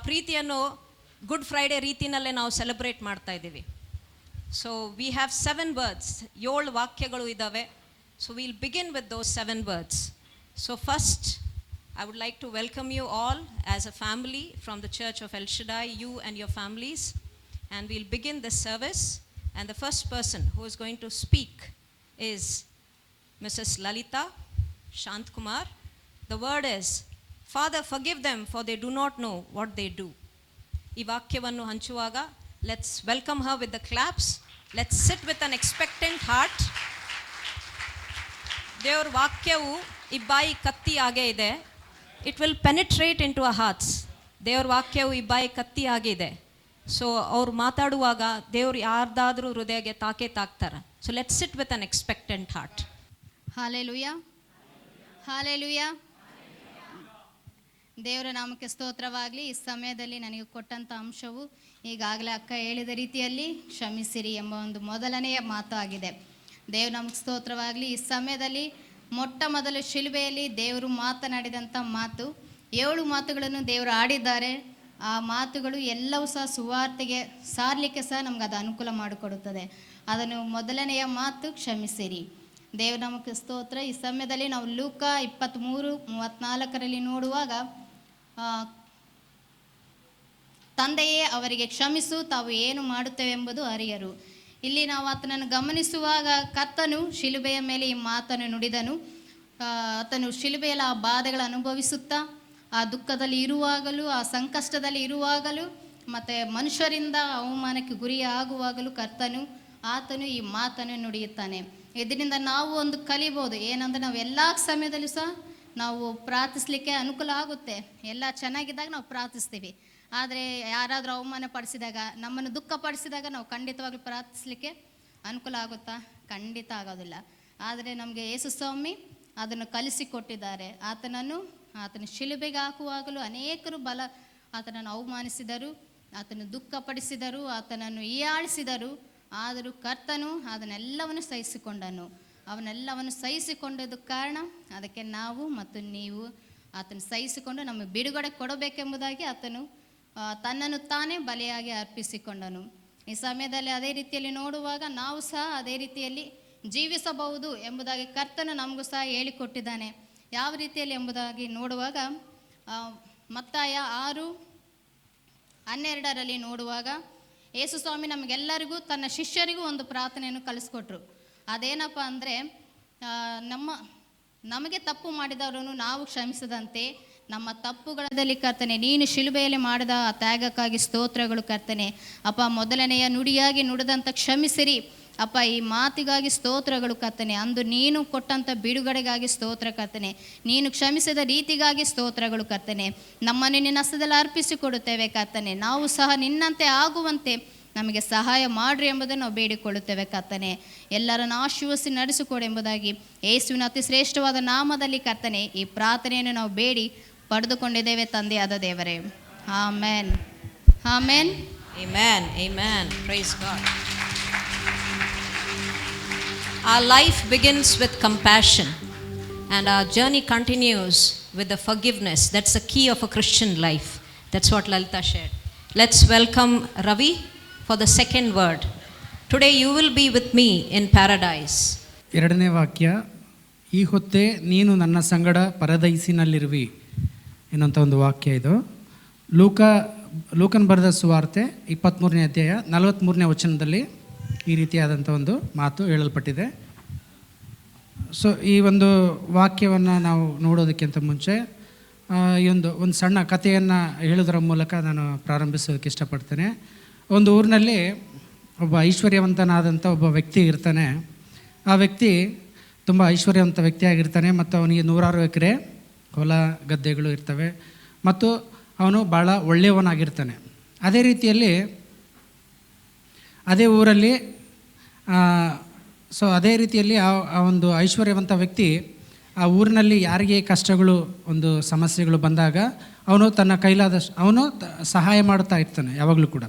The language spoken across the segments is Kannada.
ಪ್ರೀತಿಯನ್ನು ಗುಡ್ ಫ್ರೈಡೇ ರೀತಿಯಲ್ಲೇ ನಾವು ಸೆಲೆಬ್ರೇಟ್ ಮಾಡ್ತಾ ಇದ್ದೀವಿ. ಸೊ ವಿ ಹ್ಯಾವ್ 7 words, 7 ವಾಕ್ಯಗಳು ಇದ್ದಾವೆ. So will begin with those 7 words. So first I would like to welcome you all as a family from the Church of El Shaddai, you and your families, and we'll begin this service. And the first person who is going to speak is Mrs. Lalita Shantkumar. The word is, Father, forgive them for they do not know what they do. ಈ ವಾಕ್ಯವನ್ನು ಹಂಚುವಾಗ let's welcome her with the claps. Let's sit with an expectant heart. ದೇವರ ವಾಕ್ಯವು ಇಬ್ಬಾಯಿ ಕತ್ತಿ ಹಾಗೆ ಇದೆ. It will penetrate into our hearts. ದೇವರ ವಾಕ್ಯವು ಇಬ್ಬಾಯಿ ಕತ್ತಿ ಆಗಿದೆ. ಸೊ ಅವ್ರು ಮಾತಾಡುವಾಗ ದೇವ್ರು ಯಾರ್ದಾದ್ರೂ ಹೃದಯಕ್ಕೆ ತಾಕ್ತಾರೆ. So let's sit with an expectant heart. Hallelujah, hallelujah. ದೇವರ ನಾಮಕ್ಕೆ ಸ್ತೋತ್ರವಾಗಲಿ. ಈ ಸಮಯದಲ್ಲಿ ನನಗೆ ಕೊಟ್ಟಂಥ ಅಂಶವು ಈಗಾಗಲೇ ಅಕ್ಕ ಹೇಳಿದ ರೀತಿಯಲ್ಲಿ ಕ್ಷಮಿಸಿರಿ ಎಂಬ ಒಂದು ಮೊದಲನೆಯ ಮಾತು ಆಗಿದೆ. ದೇವ್ರ ನಮಗೆ ಸ್ತೋತ್ರವಾಗಲಿ. ಈ ಸಮಯದಲ್ಲಿ ಮೊಟ್ಟ ಮೊದಲು ಶಿಲುಬೆಯಲ್ಲಿ ದೇವರು ಮಾತನಾಡಿದಂಥ ಮಾತು, 7 ಮಾತುಗಳನ್ನು ದೇವರು ಆಡಿದ್ದಾರೆ. ಆ ಮಾತುಗಳು ಎಲ್ಲವೂ ಸಹ ಸುವಾರ್ತೆಗೆ ಸಾರಲಿಕ್ಕೆ ಸಹ ನಮ್ಗೆ ಅದು ಅನುಕೂಲ ಮಾಡಿಕೊಡುತ್ತದೆ. ಅದನ್ನು ಮೊದಲನೆಯ ಮಾತು ಕ್ಷಮಿಸಿರಿ. ದೇವ್ರ ನಮಗೆ ಸ್ತೋತ್ರ. ಈ ಸಮಯದಲ್ಲಿ ನಾವು ಲೂಕ 23:34 ನೋಡುವಾಗ, ತಂದೆಯೇ ಅವರಿಗೆ ಕ್ಷಮಿಸು, ತಾವು ಏನು ಮಾಡುತ್ತೇವೆಂಬುದು ಅರಿಯರು. ಇಲ್ಲಿ ನಾವು ಆತನನ್ನು ಗಮನಿಸುವಾಗ ಕರ್ತನು ಶಿಲುಬೆಯ ಮೇಲೆ ಈ ಮಾತನ್ನು ನುಡಿದನು. ಆತನು ಶಿಲುಬೆಯಲ್ಲಿ ಆ ಬಾಧೆಗಳನ್ನು ಅನುಭವಿಸುತ್ತಾ, ಆ ದುಃಖದಲ್ಲಿ ಇರುವಾಗಲೂ, ಆ ಸಂಕಷ್ಟದಲ್ಲಿ ಇರುವಾಗಲೂ, ಮತ್ತು ಮನುಷ್ಯರಿಂದ ಅವಮಾನಕ್ಕೆ ಗುರಿಯಾಗುವಾಗಲೂ ಆತನು ಈ ಮಾತನ್ನು ನುಡಿಯುತ್ತಾನೆ. ಇದರಿಂದ ನಾವು ಒಂದು ಕಲಿಬೋದು. ಏನಂದರೆ ನಾವು ಎಲ್ಲ ಸಮಯದಲ್ಲೂ ಸಹ ನಾವು ಪ್ರಾರ್ಥಿಸಲಿಕ್ಕೆ ಅನುಕೂಲ ಆಗುತ್ತೆ. ಎಲ್ಲ ಚೆನ್ನಾಗಿದ್ದಾಗ ನಾವು ಪ್ರಾರ್ಥಿಸ್ತೀವಿ. ಆದರೆ ಯಾರಾದರೂ ಅವಮಾನ ಪಡಿಸಿದಾಗ, ನಮ್ಮನ್ನು ದುಃಖಪಡಿಸಿದಾಗ ನಾವು ಖಂಡಿತವಾಗ್ಲೂ ಪ್ರಾರ್ಥಿಸಲಿಕ್ಕೆ ಅನುಕೂಲ ಆಗುತ್ತಾ? ಖಂಡಿತ ಆಗೋದಿಲ್ಲ. ಆದರೆ ನಮಗೆ ಯೇಸು ಸ್ವಾಮಿ ಅದನ್ನು ಕಲಿಸಿಕೊಟ್ಟಿದ್ದಾರೆ. ಆತನ ಶಿಲುಬೆಗೆ ಹಾಕುವಾಗಲೂ ಅನೇಕರು ಆತನನ್ನು ಅವಮಾನಿಸಿದರು, ಆತನು ದುಃಖಪಡಿಸಿದರು, ಆತನನ್ನು ಹೀಯಾಳಿಸಿದರು. ಆದರೂ ಕರ್ತನು ಅದನ್ನೆಲ್ಲವನ್ನು ಸಹಿಸಿಕೊಂಡನು. ಅವನ್ನೆಲ್ಲವನ್ನು ಸಹಿಸಿಕೊಂಡದ ಕಾರಣ ಅದಕ್ಕೆ ನಾವು ಮತ್ತು ನೀವು ಆತನು ಸಹಿಸಿಕೊಂಡು ನಮಗೆ ಬಿಡುಗಡೆ ಕೊಡಬೇಕೆಂಬುದಾಗಿ ಆತನು ತನ್ನನ್ನು ತಾನೇ ಬಲಿಯಾಗಿ ಅರ್ಪಿಸಿಕೊಂಡನು. ಈ ಸಮಯದಲ್ಲಿ ಅದೇ ರೀತಿಯಲ್ಲಿ ನೋಡುವಾಗ ನಾವು ಸಹ ಅದೇ ರೀತಿಯಲ್ಲಿ ಜೀವಿಸಬಹುದು ಎಂಬುದಾಗಿ ಕರ್ತನು ನಮಗೂ ಸಹ ಹೇಳಿಕೊಟ್ಟಿದ್ದಾನೆ. ಯಾವ ರೀತಿಯಲ್ಲಿ ಎಂಬುದಾಗಿ ನೋಡುವಾಗ, ಮತ್ತಾಯ 6:12 ನೋಡುವಾಗ, ಯೇಸು ಸ್ವಾಮಿ ನಮಗೆಲ್ಲರಿಗೂ ತನ್ನ ಶಿಷ್ಯರಿಗೂ ಒಂದು ಪ್ರಾರ್ಥನೆಯನ್ನು ಕಲಿಸ್ಕೊಟ್ರು. ಅದೇನಪ್ಪ ಅಂದರೆ, ನಮಗೆ ತಪ್ಪು ಮಾಡಿದವರನ್ನು ನಾವು ಕ್ಷಮಿಸದಂತೆ ನಮ್ಮ ತಪ್ಪುಗಳಲ್ಲಿ ಕರ್ತನೆ ನೀನು ಶಿಲುಬೆಯಲ್ಲಿ ಮಾಡಿದ ಆ ತ್ಯಾಗಕ್ಕಾಗಿ ಸ್ತೋತ್ರಗಳು ಕರ್ತನೆ. ಅಪ್ಪ, ಮೊದಲನೆಯ ನುಡಿಯಾಗಿ ನುಡಿದಂಥ ಕ್ಷಮಿಸಿರಿ ಅಪ್ಪ. ಈ ಮಾತಿಗಾಗಿ ಸ್ತೋತ್ರಗಳು ಕರ್ತನೆ. ಅಂದು ನೀನು ಕೊಟ್ಟಂಥ ಬಿಡುಗಡೆಗಾಗಿ ಸ್ತೋತ್ರ ಕರ್ತನೆ. ನೀನು ಕ್ಷಮಿಸಿದ ರೀತಿಗಾಗಿ ಸ್ತೋತ್ರಗಳು ಕರ್ತನೆ. ನಮ್ಮನ್ನು ನಿನ್ನ ಹಸ್ತದಲ್ಲಿ ಅರ್ಪಿಸಿಕೊಡುತ್ತೇವೆ ಕರ್ತನೆ. ನಾವು ಸಹ ನಿನ್ನಂತೆ ಆಗುವಂತೆ ನಮಗೆ ಸಹಾಯ ಮಾಡ್ರಿ ಎಂಬುದನ್ನು ನಾವು ಬೇಡಿಕೊಳ್ಳುತ್ತೇವೆ ಕರ್ತನೆ. ಎಲ್ಲರನ್ನು ಆಶೀರ್ವದಿಸಿ ನಡೆಸಿಕೊಡು ಎಂಬುದಾಗಿ ಯೇಸುವಿನ ಅತಿ ಶ್ರೇಷ್ಠವಾದ ನಾಮದಲ್ಲಿ ಕರ್ತನೆ ಈ ಪ್ರಾರ್ಥನೆಯನ್ನು ನಾವು ಬೇಡಿ ಪಡೆದುಕೊಂಡಿದ್ದೇವೆ ತಂದೆಯಾದ ದೇವರೇ. Amen, amen, amen, amen. Praise God. Our life begins with compassion and our journey continues with the forgiveness. That's the key of a Christian life. That's what Lalita shared. Let's welcome Ravi for the second word. Today you will be with me in paradise. ಎರಡನೇ ವಾಕ್ಯ, ಈ ಹೊತ್ತೇ ನೀನು ನನ್ನ ಸಂಗಡ ಪರದೈಸಿನಲ್ಲಿರುವಿ ಎನ್ನುವಂಥ ಒಂದು ವಾಕ್ಯ ಇದು. ಲೂಕನ್ ಬರೆದ ಸುವಾರ್ತೆ 23ನೇ ಅಧ್ಯಾಯ 43ನೇ ವಚನದಲ್ಲಿ ಈ ರೀತಿಯಾದಂಥ ಒಂದು ಮಾತು ಹೇಳಲ್ಪಟ್ಟಿದೆ. ಸೊ ಈ ಒಂದು ವಾಕ್ಯವನ್ನು ನಾವು ನೋಡೋದಕ್ಕಿಂತ ಮುಂಚೆ ಈ ಒಂದು ಸಣ್ಣ ಕಥೆಯನ್ನು ಹೇಳೋದರ ಮೂಲಕ ನಾನು ಪ್ರಾರಂಭಿಸೋದಕ್ಕೆ ಇಷ್ಟಪಡ್ತೇನೆ. ಒಂದು ಊರಿನಲ್ಲಿ ಒಬ್ಬ ಐಶ್ವರ್ಯವಂತನಾದಂಥ ಒಬ್ಬ ವ್ಯಕ್ತಿ ಇರ್ತಾನೆ. ಆ ವ್ಯಕ್ತಿ ತುಂಬ ಐಶ್ವರ್ಯವಂತ ವ್ಯಕ್ತಿಯಾಗಿರ್ತಾನೆ ಮತ್ತು ಅವನಿಗೆ 100 ಎಕರೆ ಹೊಲ ಗದ್ದೆಗಳು ಇರ್ತವೆ ಮತ್ತು ಅವನು ಭಾಳ ಒಳ್ಳೆಯವನಾಗಿರ್ತಾನೆ. ಅದೇ ರೀತಿಯಲ್ಲಿ ಅದೇ ಊರಲ್ಲಿ ಅದೇ ರೀತಿಯಲ್ಲಿ ಆ ಒಂದು ಐಶ್ವರ್ಯವಂತ ವ್ಯಕ್ತಿ ಆ ಊರಿನಲ್ಲಿ ಯಾರಿಗೆ ಕಷ್ಟಗಳು ಒಂದು ಸಮಸ್ಯೆಗಳು ಬಂದಾಗ ಅವನು ತನ್ನ ಕೈಲಾದಷ್ಟು ಅವನು ಸಹಾಯ ಮಾಡುತ್ತಾ ಇರ್ತಾನೆ ಯಾವಾಗಲೂ ಕೂಡ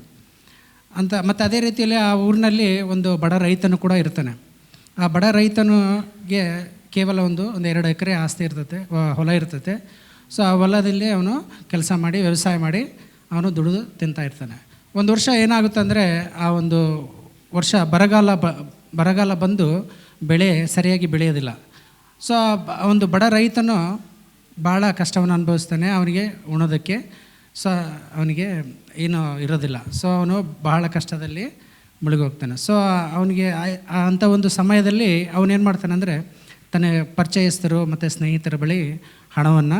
ಮತ್ತು ಅದೇ ರೀತಿಯಲ್ಲಿ ಆ ಊರಿನಲ್ಲಿ ಒಂದು ಬಡ ರೈತನು ಕೂಡ ಇರ್ತಾನೆ. ಆ ಬಡ ರೈತನಿಗೆ ಕೇವಲ ಒಂದು 2 ಎಕರೆ ಆಸ್ತಿ ಇರ್ತೈತೆ, ಹೊಲ ಇರ್ತೈತೆ. ಸೊ ಆ ಹೊಲದಲ್ಲಿ ಅವನು ಕೆಲಸ ಮಾಡಿ ವ್ಯವಸಾಯ ಮಾಡಿ ಅವನು ದುಡಿದು ತಿಂತಾ ಇರ್ತಾನೆ. ಒಂದು ವರ್ಷ ಏನಾಗುತ್ತೆ ಅಂದರೆ ಆ ಒಂದು ವರ್ಷ ಬರಗಾಲ ಬಂದು ಬೆಳೆ ಸರಿಯಾಗಿ ಬೆಳೆಯೋದಿಲ್ಲ. ಸೊ ಒಂದು ಬಡ ರೈತನು ಭಾಳ ಕಷ್ಟವನ್ನು ಅನುಭವಿಸ್ತಾನೆ, ಅವನಿಗೆ ಉಣೋದಕ್ಕೆ ಸೊ ಅವನಿಗೆ ಏನೂ ಇರೋದಿಲ್ಲ. ಸೊ ಅವನು ಬಹಳ ಕಷ್ಟದಲ್ಲಿ ಮುಳುಗೋಗ್ತಾನೆ. ಸೊ ಅವನಿಗೆ ಅಂಥ ಒಂದು ಸಮಯದಲ್ಲಿ ಅವನೇನು ಮಾಡ್ತಾನೆ ಅಂದರೆ ತನ್ನ ಪರಿಚಯಸ್ಥರು ಮತ್ತು ಸ್ನೇಹಿತರ ಬಳಿ ಹಣವನ್ನು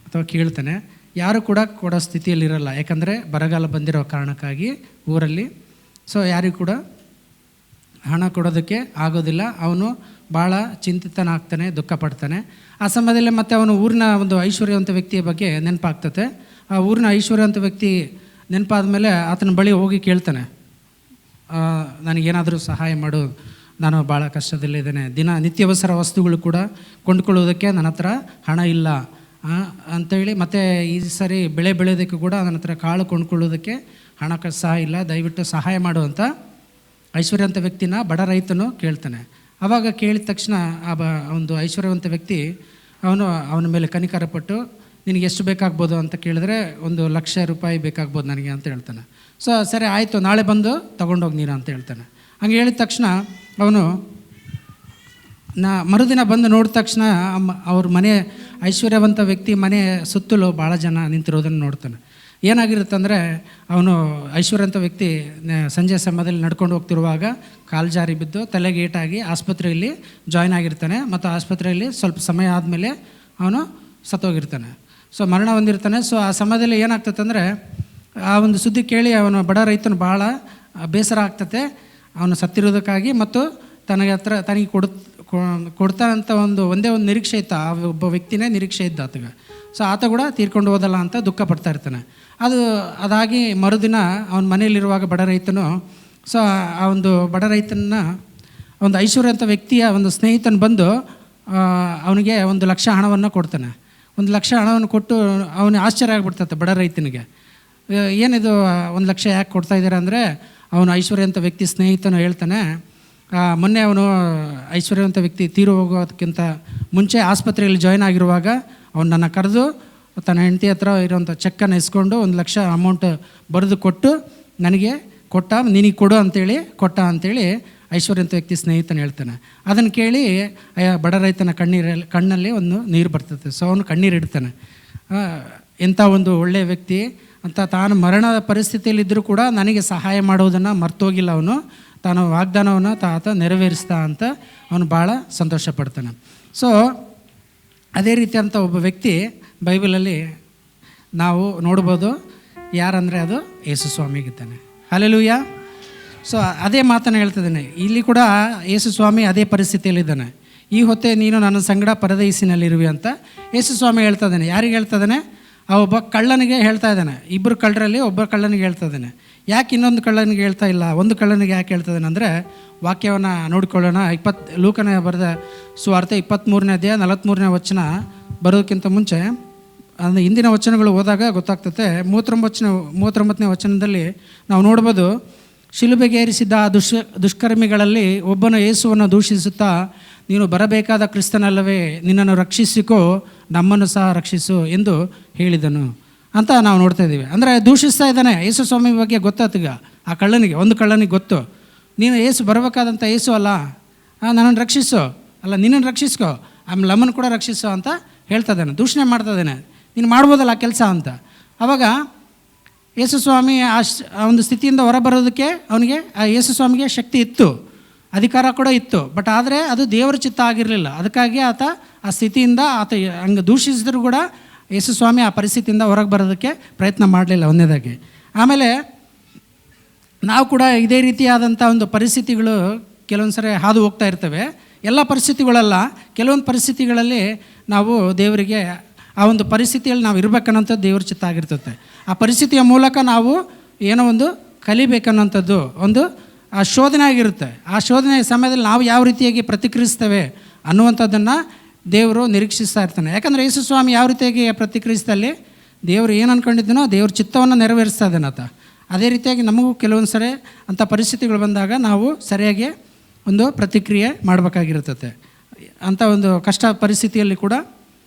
ಅಥವಾ ಕೇಳ್ತಾನೆ. ಯಾರು ಕೂಡ ಕೊಡೋ ಸ್ಥಿತಿಯಲ್ಲಿರಲ್ಲ, ಯಾಕಂದರೆ ಬರಗಾಲ ಬಂದಿರೋ ಕಾರಣಕ್ಕಾಗಿ ಊರಲ್ಲಿ. ಸೊ ಯಾರಿಗೂ ಕೂಡ ಹಣ ಕೊಡೋದಕ್ಕೆ ಆಗೋದಿಲ್ಲ. ಅವನು ಭಾಳ ಚಿಂತಿತನಾಗ್ತಾನೆ, ದುಃಖ ಪಡ್ತಾನೆ. ಆ ಸಮಯದಲ್ಲಿ ಮತ್ತೆ ಅವನು ಊರಿನ ಒಂದು ಐಶ್ವರ್ಯವಂತ ವ್ಯಕ್ತಿಯ ಬಗ್ಗೆ ನೆನಪಾಗ್ತದೆ. ಆ ಊರಿನ ಐಶ್ವರ್ಯವಂತ ವ್ಯಕ್ತಿ ನೆನಪಾದ ಮೇಲೆ ಆತನ ಬಳಿ ಹೋಗಿ ಕೇಳ್ತಾನೆ, ನನಗೇನಾದರೂ ಸಹಾಯ ಮಾಡು, ನಾನು ಭಾಳ ಕಷ್ಟದಲ್ಲಿದ್ದೇನೆ, ನಿತ್ಯವಸರ ವಸ್ತುಗಳು ಕೂಡ ಕೊಂಡ್ಕೊಳ್ಳೋದಕ್ಕೆ ನನ್ನ ಹತ್ರ ಹಣ ಇಲ್ಲ ಅಂಥೇಳಿ, ಮತ್ತು ಈ ಸರಿ ಬೆಳೆ ಬೆಳೆಯೋದಕ್ಕೆ ಕೂಡ ನನ್ನ ಹತ್ರ ಕಾಳು ಕೊಂಡ್ಕೊಳ್ಳೋದಕ್ಕೆ ಹಣಕ್ಕೆ ಸಹ ಇಲ್ಲ, ದಯವಿಟ್ಟು ಸಹಾಯ ಮಾಡು ಅಂತ ಐಶ್ವರ್ಯವಂತ ವ್ಯಕ್ತಿನ ಬಡ ರೈತನು ಕೇಳ್ತಾನೆ. ಆವಾಗ ಕೇಳಿದ ತಕ್ಷಣ ಒಂದು ಐಶ್ವರ್ಯವಂತ ವ್ಯಕ್ತಿ ಅವನ ಮೇಲೆ ಕನಿಕರಪಟ್ಟು, ನಿನಗೆ ಎಷ್ಟು ಬೇಕಾಗ್ಬೋದು ಅಂತ ಕೇಳಿದ್ರೆ, 1,00,000 ರೂಪಾಯಿ ಬೇಕಾಗ್ಬೋದು ನನಗೆ ಅಂತ ಹೇಳ್ತಾನೆ. ಸೊ ಸರಿ ಆಯಿತು, ನಾಳೆ ಬಂದು ತೊಗೊಂಡೋಗಿ ನೀನು ಅಂತ ಹೇಳ್ತಾನೆ. ಹಂಗೆ ಹೇಳಿದ ತಕ್ಷಣ ಅವನು ಮರುದಿನ ಬಂದು ನೋಡಿದ ತಕ್ಷಣ ಅವ್ರ ಮನೆ ಐಶ್ವರ್ಯವಂತ ವ್ಯಕ್ತಿ ಮನೆ ಸುತ್ತಲೂ ಭಾಳ ಜನ ನಿಂತಿರೋದನ್ನು ನೋಡ್ತಾನೆ. ಏನಾಗಿರುತ್ತಂದರೆ ಅವನು ಐಶ್ವರ್ಯವಂತ ವ್ಯಕ್ತಿ ಸಂಜೆ ಸಮಯದಲ್ಲಿ ನಡ್ಕೊಂಡು ಹೋಗ್ತಿರುವಾಗ ಕಾಲು ಜಾರಿ ಬಿದ್ದು ತಲೆಗೆ ಏಟಾಗಿ ಆಸ್ಪತ್ರೆಯಲ್ಲಿ ಜಾಯ್ನ್ ಆಗಿರ್ತಾನೆ. ಮತ್ತು ಆಸ್ಪತ್ರೆಯಲ್ಲಿ ಸ್ವಲ್ಪ ಸಮಯ ಆದಮೇಲೆ ಅವನು ಸತ್ತೋಗಿರ್ತಾನೆ. ಸೊ ಮರಣ ಹೊಂದಿರ್ತಾನೆ. ಸೊ ಆ ಸಮಯದಲ್ಲಿ ಏನಾಗ್ತದೆ ಅಂದರೆ ಆ ಒಂದು ಸುದ್ದಿ ಕೇಳಿ ಅವನು ಬಡ ರೈತನು ಭಾಳ ಬೇಸರ ಆಗ್ತದೆ ಅವನು ಸತ್ತಿರೋದಕ್ಕಾಗಿ. ಮತ್ತು ತನಗೆ ಕೊಡ್ತಾನಂತ ಒಂದೇ ಒಂದು ನಿರೀಕ್ಷೆ ಇತ್ತು, ಆ ಒಬ್ಬ ವ್ಯಕ್ತಿನೇ ನಿರೀಕ್ಷೆ ಇದ್ದ ಆತಗೆ. ಸೊ ಆತ ಕೂಡ ತೀರ್ಕೊಂಡು ಹೋದಲ್ಲ ಅಂತ ದುಃಖ ಪಡ್ತಾ ಇರ್ತಾನೆ. ಅದಾಗಿ ಮರುದಿನ ಅವನ ಮನೆಯಲ್ಲಿರುವಾಗ ಬಡ ರೈತನು ಆ ಒಂದು ಬಡ ರೈತನ ಒಂದು ಐಶ್ವರ್ಯವಂತ ವ್ಯಕ್ತಿಯ ಒಂದು ಸ್ನೇಹಿತನು ಬಂದು ಅವನಿಗೆ 1,00,000 ಹಣವನ್ನು ಕೊಡ್ತಾನೆ. 1,00,000 ಹಣವನ್ನು ಕೊಟ್ಟು ಅವನಿಗೆ ಆಶ್ಚರ್ಯ ಆಗಿಬಿಡ್ತದೆ ಬಡ ರೈತನಿಗೆ. ಏನಿದು 1,00,000 ಯಾಕೆ ಕೊಡ್ತಾಯಿದ್ದಾರೆ ಅಂದರೆ, ಅವನು ಐಶ್ವರ್ಯವಂತ ವ್ಯಕ್ತಿ ಸ್ನೇಹಿತನು ಹೇಳ್ತಾನೆ, ಮೊನ್ನೆ ಅವನು ಐಶ್ವರ್ಯವಂತ ವ್ಯಕ್ತಿ ತೀರು ಹೋಗೋದಕ್ಕಿಂತ ಮುಂಚೆ ಆಸ್ಪತ್ರೆಯಲ್ಲಿ ಜಾಯ್ನ್ ಆಗಿರುವಾಗ ಅವನು ನನ್ನ ಕರೆದು ತನ್ನ ಹೆಂಡತಿ ಹತ್ರ ಇರೋಂಥ ಚೆಕ್ಕನ್ನು ಇಸ್ಕೊಂಡು 1,00,000 ಅಮೌಂಟ್ ಬರೆದು ಕೊಟ್ಟು ನನಗೆ ನಿನಗೆ ಕೊಡು ಅಂತೇಳಿ ಅಂತೇಳಿ ಐಶ್ವರ್ಯವಂತ ವ್ಯಕ್ತಿ ಸ್ನೇಹಿತನ ಹೇಳ್ತಾನೆ. ಅದನ್ನು ಕೇಳಿ ಬಡ ರೈತನ ಕಣ್ಣಲ್ಲಿ ಒಂದು ನೀರು ಬರ್ತದೆ. ಸೊ ಅವನು ಕಣ್ಣೀರಿಡ್ತಾನೆ. ಎಂಥ ಒಂದು ಒಳ್ಳೆಯ ವ್ಯಕ್ತಿ ಅಂತ, ತಾನು ಮರಣದ ಪರಿಸ್ಥಿತಿಯಲ್ಲಿದ್ದರೂ ಕೂಡ ನನಗೆ ಸಹಾಯ ಮಾಡೋದನ್ನು ಮರ್ತೋಗಿಲ್ಲ, ಅವನು ತಾನು ವಾಗ್ದಾನವನ್ನು ಆತ ನೆರವೇರಿಸ್ತಾ ಅಂತ ಅವನು ಭಾಳ ಸಂತೋಷ ಪಡ್ತಾನೆ. ಸೊ ಅದೇ ರೀತಿಯಂಥ ಒಬ್ಬ ವ್ಯಕ್ತಿ ಬೈಬಲಲ್ಲಿ ನಾವು ನೋಡ್ಬೋದು. ಯಾರಂದರೆ ಅದು ಯೇಸು ಸ್ವಾಮಿಗಿದ್ದಾನೆ. ಹಲ್ಲೆಲೂಯ. ಸೊ ಅದೇ ಮಾತನ್ನು ಹೇಳ್ತಿದ್ದಾನೆ. ಇಲ್ಲಿ ಕೂಡ ಯೇಸು ಸ್ವಾಮಿ ಅದೇ ಪರಿಸ್ಥಿತಿಯಲ್ಲಿದ್ದಾನೆ. ಈ ಹೊತ್ತೆ ನೀನು ನನ್ನ ಸಂಗಡ ಪರದೈಸಿನಲ್ಲಿರುವಿ ಅಂತ ಯೇಸು ಸ್ವಾಮಿ ಹೇಳ್ತಾ ಇದ್ದಾನೆ. ಯಾರಿಗೆ ಹೇಳ್ತಾ ಇದ್ದಾನೆ? ಆ ಒಬ್ಬ ಕಳ್ಳನಿಗೆ ಹೇಳ್ತಾ ಇದ್ದಾನೆ. 2 ಕಳ್ಳರಲ್ಲಿ ಒಬ್ಬ ಕಳ್ಳನಿಗೆ ಹೇಳ್ತಾ ಇದ್ದಾನೆ. ಯಾಕೆ ಇನ್ನೊಂದು ಕಳ್ಳನಿಗೆ ಹೇಳ್ತಾ ಇಲ್ಲ? ಒಂದು ಕಳ್ಳನಿಗೆ ಯಾಕೆ ಹೇಳ್ತಾ ಇದ್ದಾನೆ ಅಂದರೆ, ವಾಕ್ಯವನ್ನು ನೋಡಿಕೊಳ್ಳೋಣ. ಲೂಕನ ಬರೆದ ಸುವಾರ್ತೆ 23ನೇ ಅಧ್ಯಾಯ 43ನೇ ವಚನ ಬರೋದಕ್ಕಿಂತ ಮುಂಚೆ ಅಂದರೆ ಹಿಂದಿನ ವಚನಗಳು ಹೋದಾಗ ಗೊತ್ತಾಗ್ತದೆ. 39ನೇ ವಚನದಲ್ಲಿ ನಾವು ನೋಡ್ಬೋದು, ಶಿಲುಬೆಗೇರಿಸಿದ್ದ ದುಷ್ಕರ್ಮಿಗಳಲ್ಲಿ ಒಬ್ಬನು ಯೇಸುವನ್ನು ದೂಷಿಸುತ್ತಾ, ನೀನು ಬರಬೇಕಾದ ಕ್ರಿಸ್ತನಲ್ಲವೇ, ನಿನ್ನನ್ನು ರಕ್ಷಿಸಿಕೋ, ನಮ್ಮನ್ನು ಸಹ ರಕ್ಷಿಸು ಎಂದು ಹೇಳಿದನು ಅಂತ ನಾವು ನೋಡ್ತಾ ಇದ್ದೀವಿ. ಅಂದರೆ ದೂಷಿಸ್ತಾ ಇದ್ದಾನೆ. ಯೇಸು ಸ್ವಾಮಿ ಬಗ್ಗೆ ಗೊತ್ತಾತೀಗ ಆ ಕಳ್ಳನಿಗೆ. ಒಂದು ಕಳ್ಳನಿಗೆ ಗೊತ್ತು, ನೀನು ಯೇಸು ಬರಬೇಕಾದಂಥ ಯೇಸು ಅಲ್ಲ, ನನ್ನನ್ನು ರಕ್ಷಿಸು, ಅಲ್ಲ ನಿನ್ನನ್ನು ರಕ್ಷಿಸ್ಕೋ, ಆಮೇಲೆ ನಮ್ಮನ್ನು ಕೂಡ ರಕ್ಷಿಸು ಅಂತ ಹೇಳ್ತಾ ಇದ್ದಾನೆ. ದೂಷಣೆ ಮಾಡ್ತಾ ಇದ್ದಾನೆ, ನೀನು ಮಾಡ್ಬೋದಲ್ಲ ಆ ಕೆಲಸ ಅಂತ. ಆವಾಗ ಯೇಸು ಸ್ವಾಮಿ ಆ ಒಂದು ಸ್ಥಿತಿಯಿಂದ ಹೊರಬರೋದಕ್ಕೆ ಅವನಿಗೆ, ಆ ಯೇಸು ಸ್ವಾಮಿಗೆ ಶಕ್ತಿ ಇತ್ತು, ಅಧಿಕಾರ ಕೂಡ ಇತ್ತು. ಬಟ್ ಆದರೆ ಅದು ದೇವರ ಚಿತ್ತ ಆಗಿರಲಿಲ್ಲ. ಅದಕ್ಕಾಗಿ ಆತ ಆ ಸ್ಥಿತಿಯಿಂದ ಹಂಗೆ ದೂಷಿಸಿದ್ರು ಕೂಡ ಯೇಸು ಸ್ವಾಮಿ ಆ ಪರಿಸ್ಥಿತಿಯಿಂದ ಹೊರಗೆ ಬರೋದಕ್ಕೆ ಪ್ರಯತ್ನ ಮಾಡಲಿಲ್ಲ ಒಂದನೇದಾಗಿ. ಆಮೇಲೆ ನಾವು ಕೂಡ ಇದೇ ರೀತಿಯಾದಂಥ ಒಂದು ಪರಿಸ್ಥಿತಿಗಳು ಕೆಲವೊಂದು ಸರಿ ಹಾದು ಹೋಗ್ತಾ ಇರ್ತವೆ. ಎಲ್ಲ ಪರಿಸ್ಥಿತಿಗಳಲ್ಲ, ಕೆಲವೊಂದು ಪರಿಸ್ಥಿತಿಗಳಲ್ಲಿ ನಾವು ದೇವರಿಗೆ ಆ ಒಂದು ಪರಿಸ್ಥಿತಿಯಲ್ಲಿ ನಾವು ಇರಬೇಕನ್ನೋಂಥದ್ದು ದೇವ್ರ ಚಿತ್ತ ಆಗಿರ್ತದೆ. ಆ ಪರಿಸ್ಥಿತಿಯ ಮೂಲಕ ನಾವು ಏನೋ ಒಂದು ಕಲಿಬೇಕನ್ನೋಂಥದ್ದು ಒಂದು ಆ ಶೋಧನೆ ಆಗಿರುತ್ತೆ. ಆ ಶೋಧನೆಯ ಸಮಯದಲ್ಲಿ ನಾವು ಯಾವ ರೀತಿಯಾಗಿ ಪ್ರತಿಕ್ರಿಯಿಸ್ತೇವೆ ಅನ್ನುವಂಥದ್ದನ್ನು ದೇವರು ನಿರೀಕ್ಷಿಸ್ತಾ ಇರ್ತಾನೆ. ಯಾಕಂದರೆ ಯೇಸು ಸ್ವಾಮಿ ಯಾವ ರೀತಿಯಾಗಿ ಪ್ರತಿಕ್ರಿಯಿಸ್ತಲ್ಲಿ ದೇವರು ಏನು ಅಂದ್ಕೊಂಡಿದ್ದನೋ ದೇವ್ರ ಚಿತ್ತವನ್ನು ನೆರವೇರಿಸ್ತಾ ಇದ್ದಾನೆ ಆತ. ಅದೇ ರೀತಿಯಾಗಿ ನಮಗೂ ಕೆಲವೊಂದು ಸರಿ ಅಂಥ ಪರಿಸ್ಥಿತಿಗಳು ಬಂದಾಗ ನಾವು ಸರಿಯಾಗಿ ಒಂದು ಪ್ರತಿಕ್ರಿಯೆ ಮಾಡಬೇಕಾಗಿರ್ತದೆ. ಅಂಥ ಒಂದು ಕಷ್ಟ ಪರಿಸ್ಥಿತಿಯಲ್ಲಿ ಕೂಡ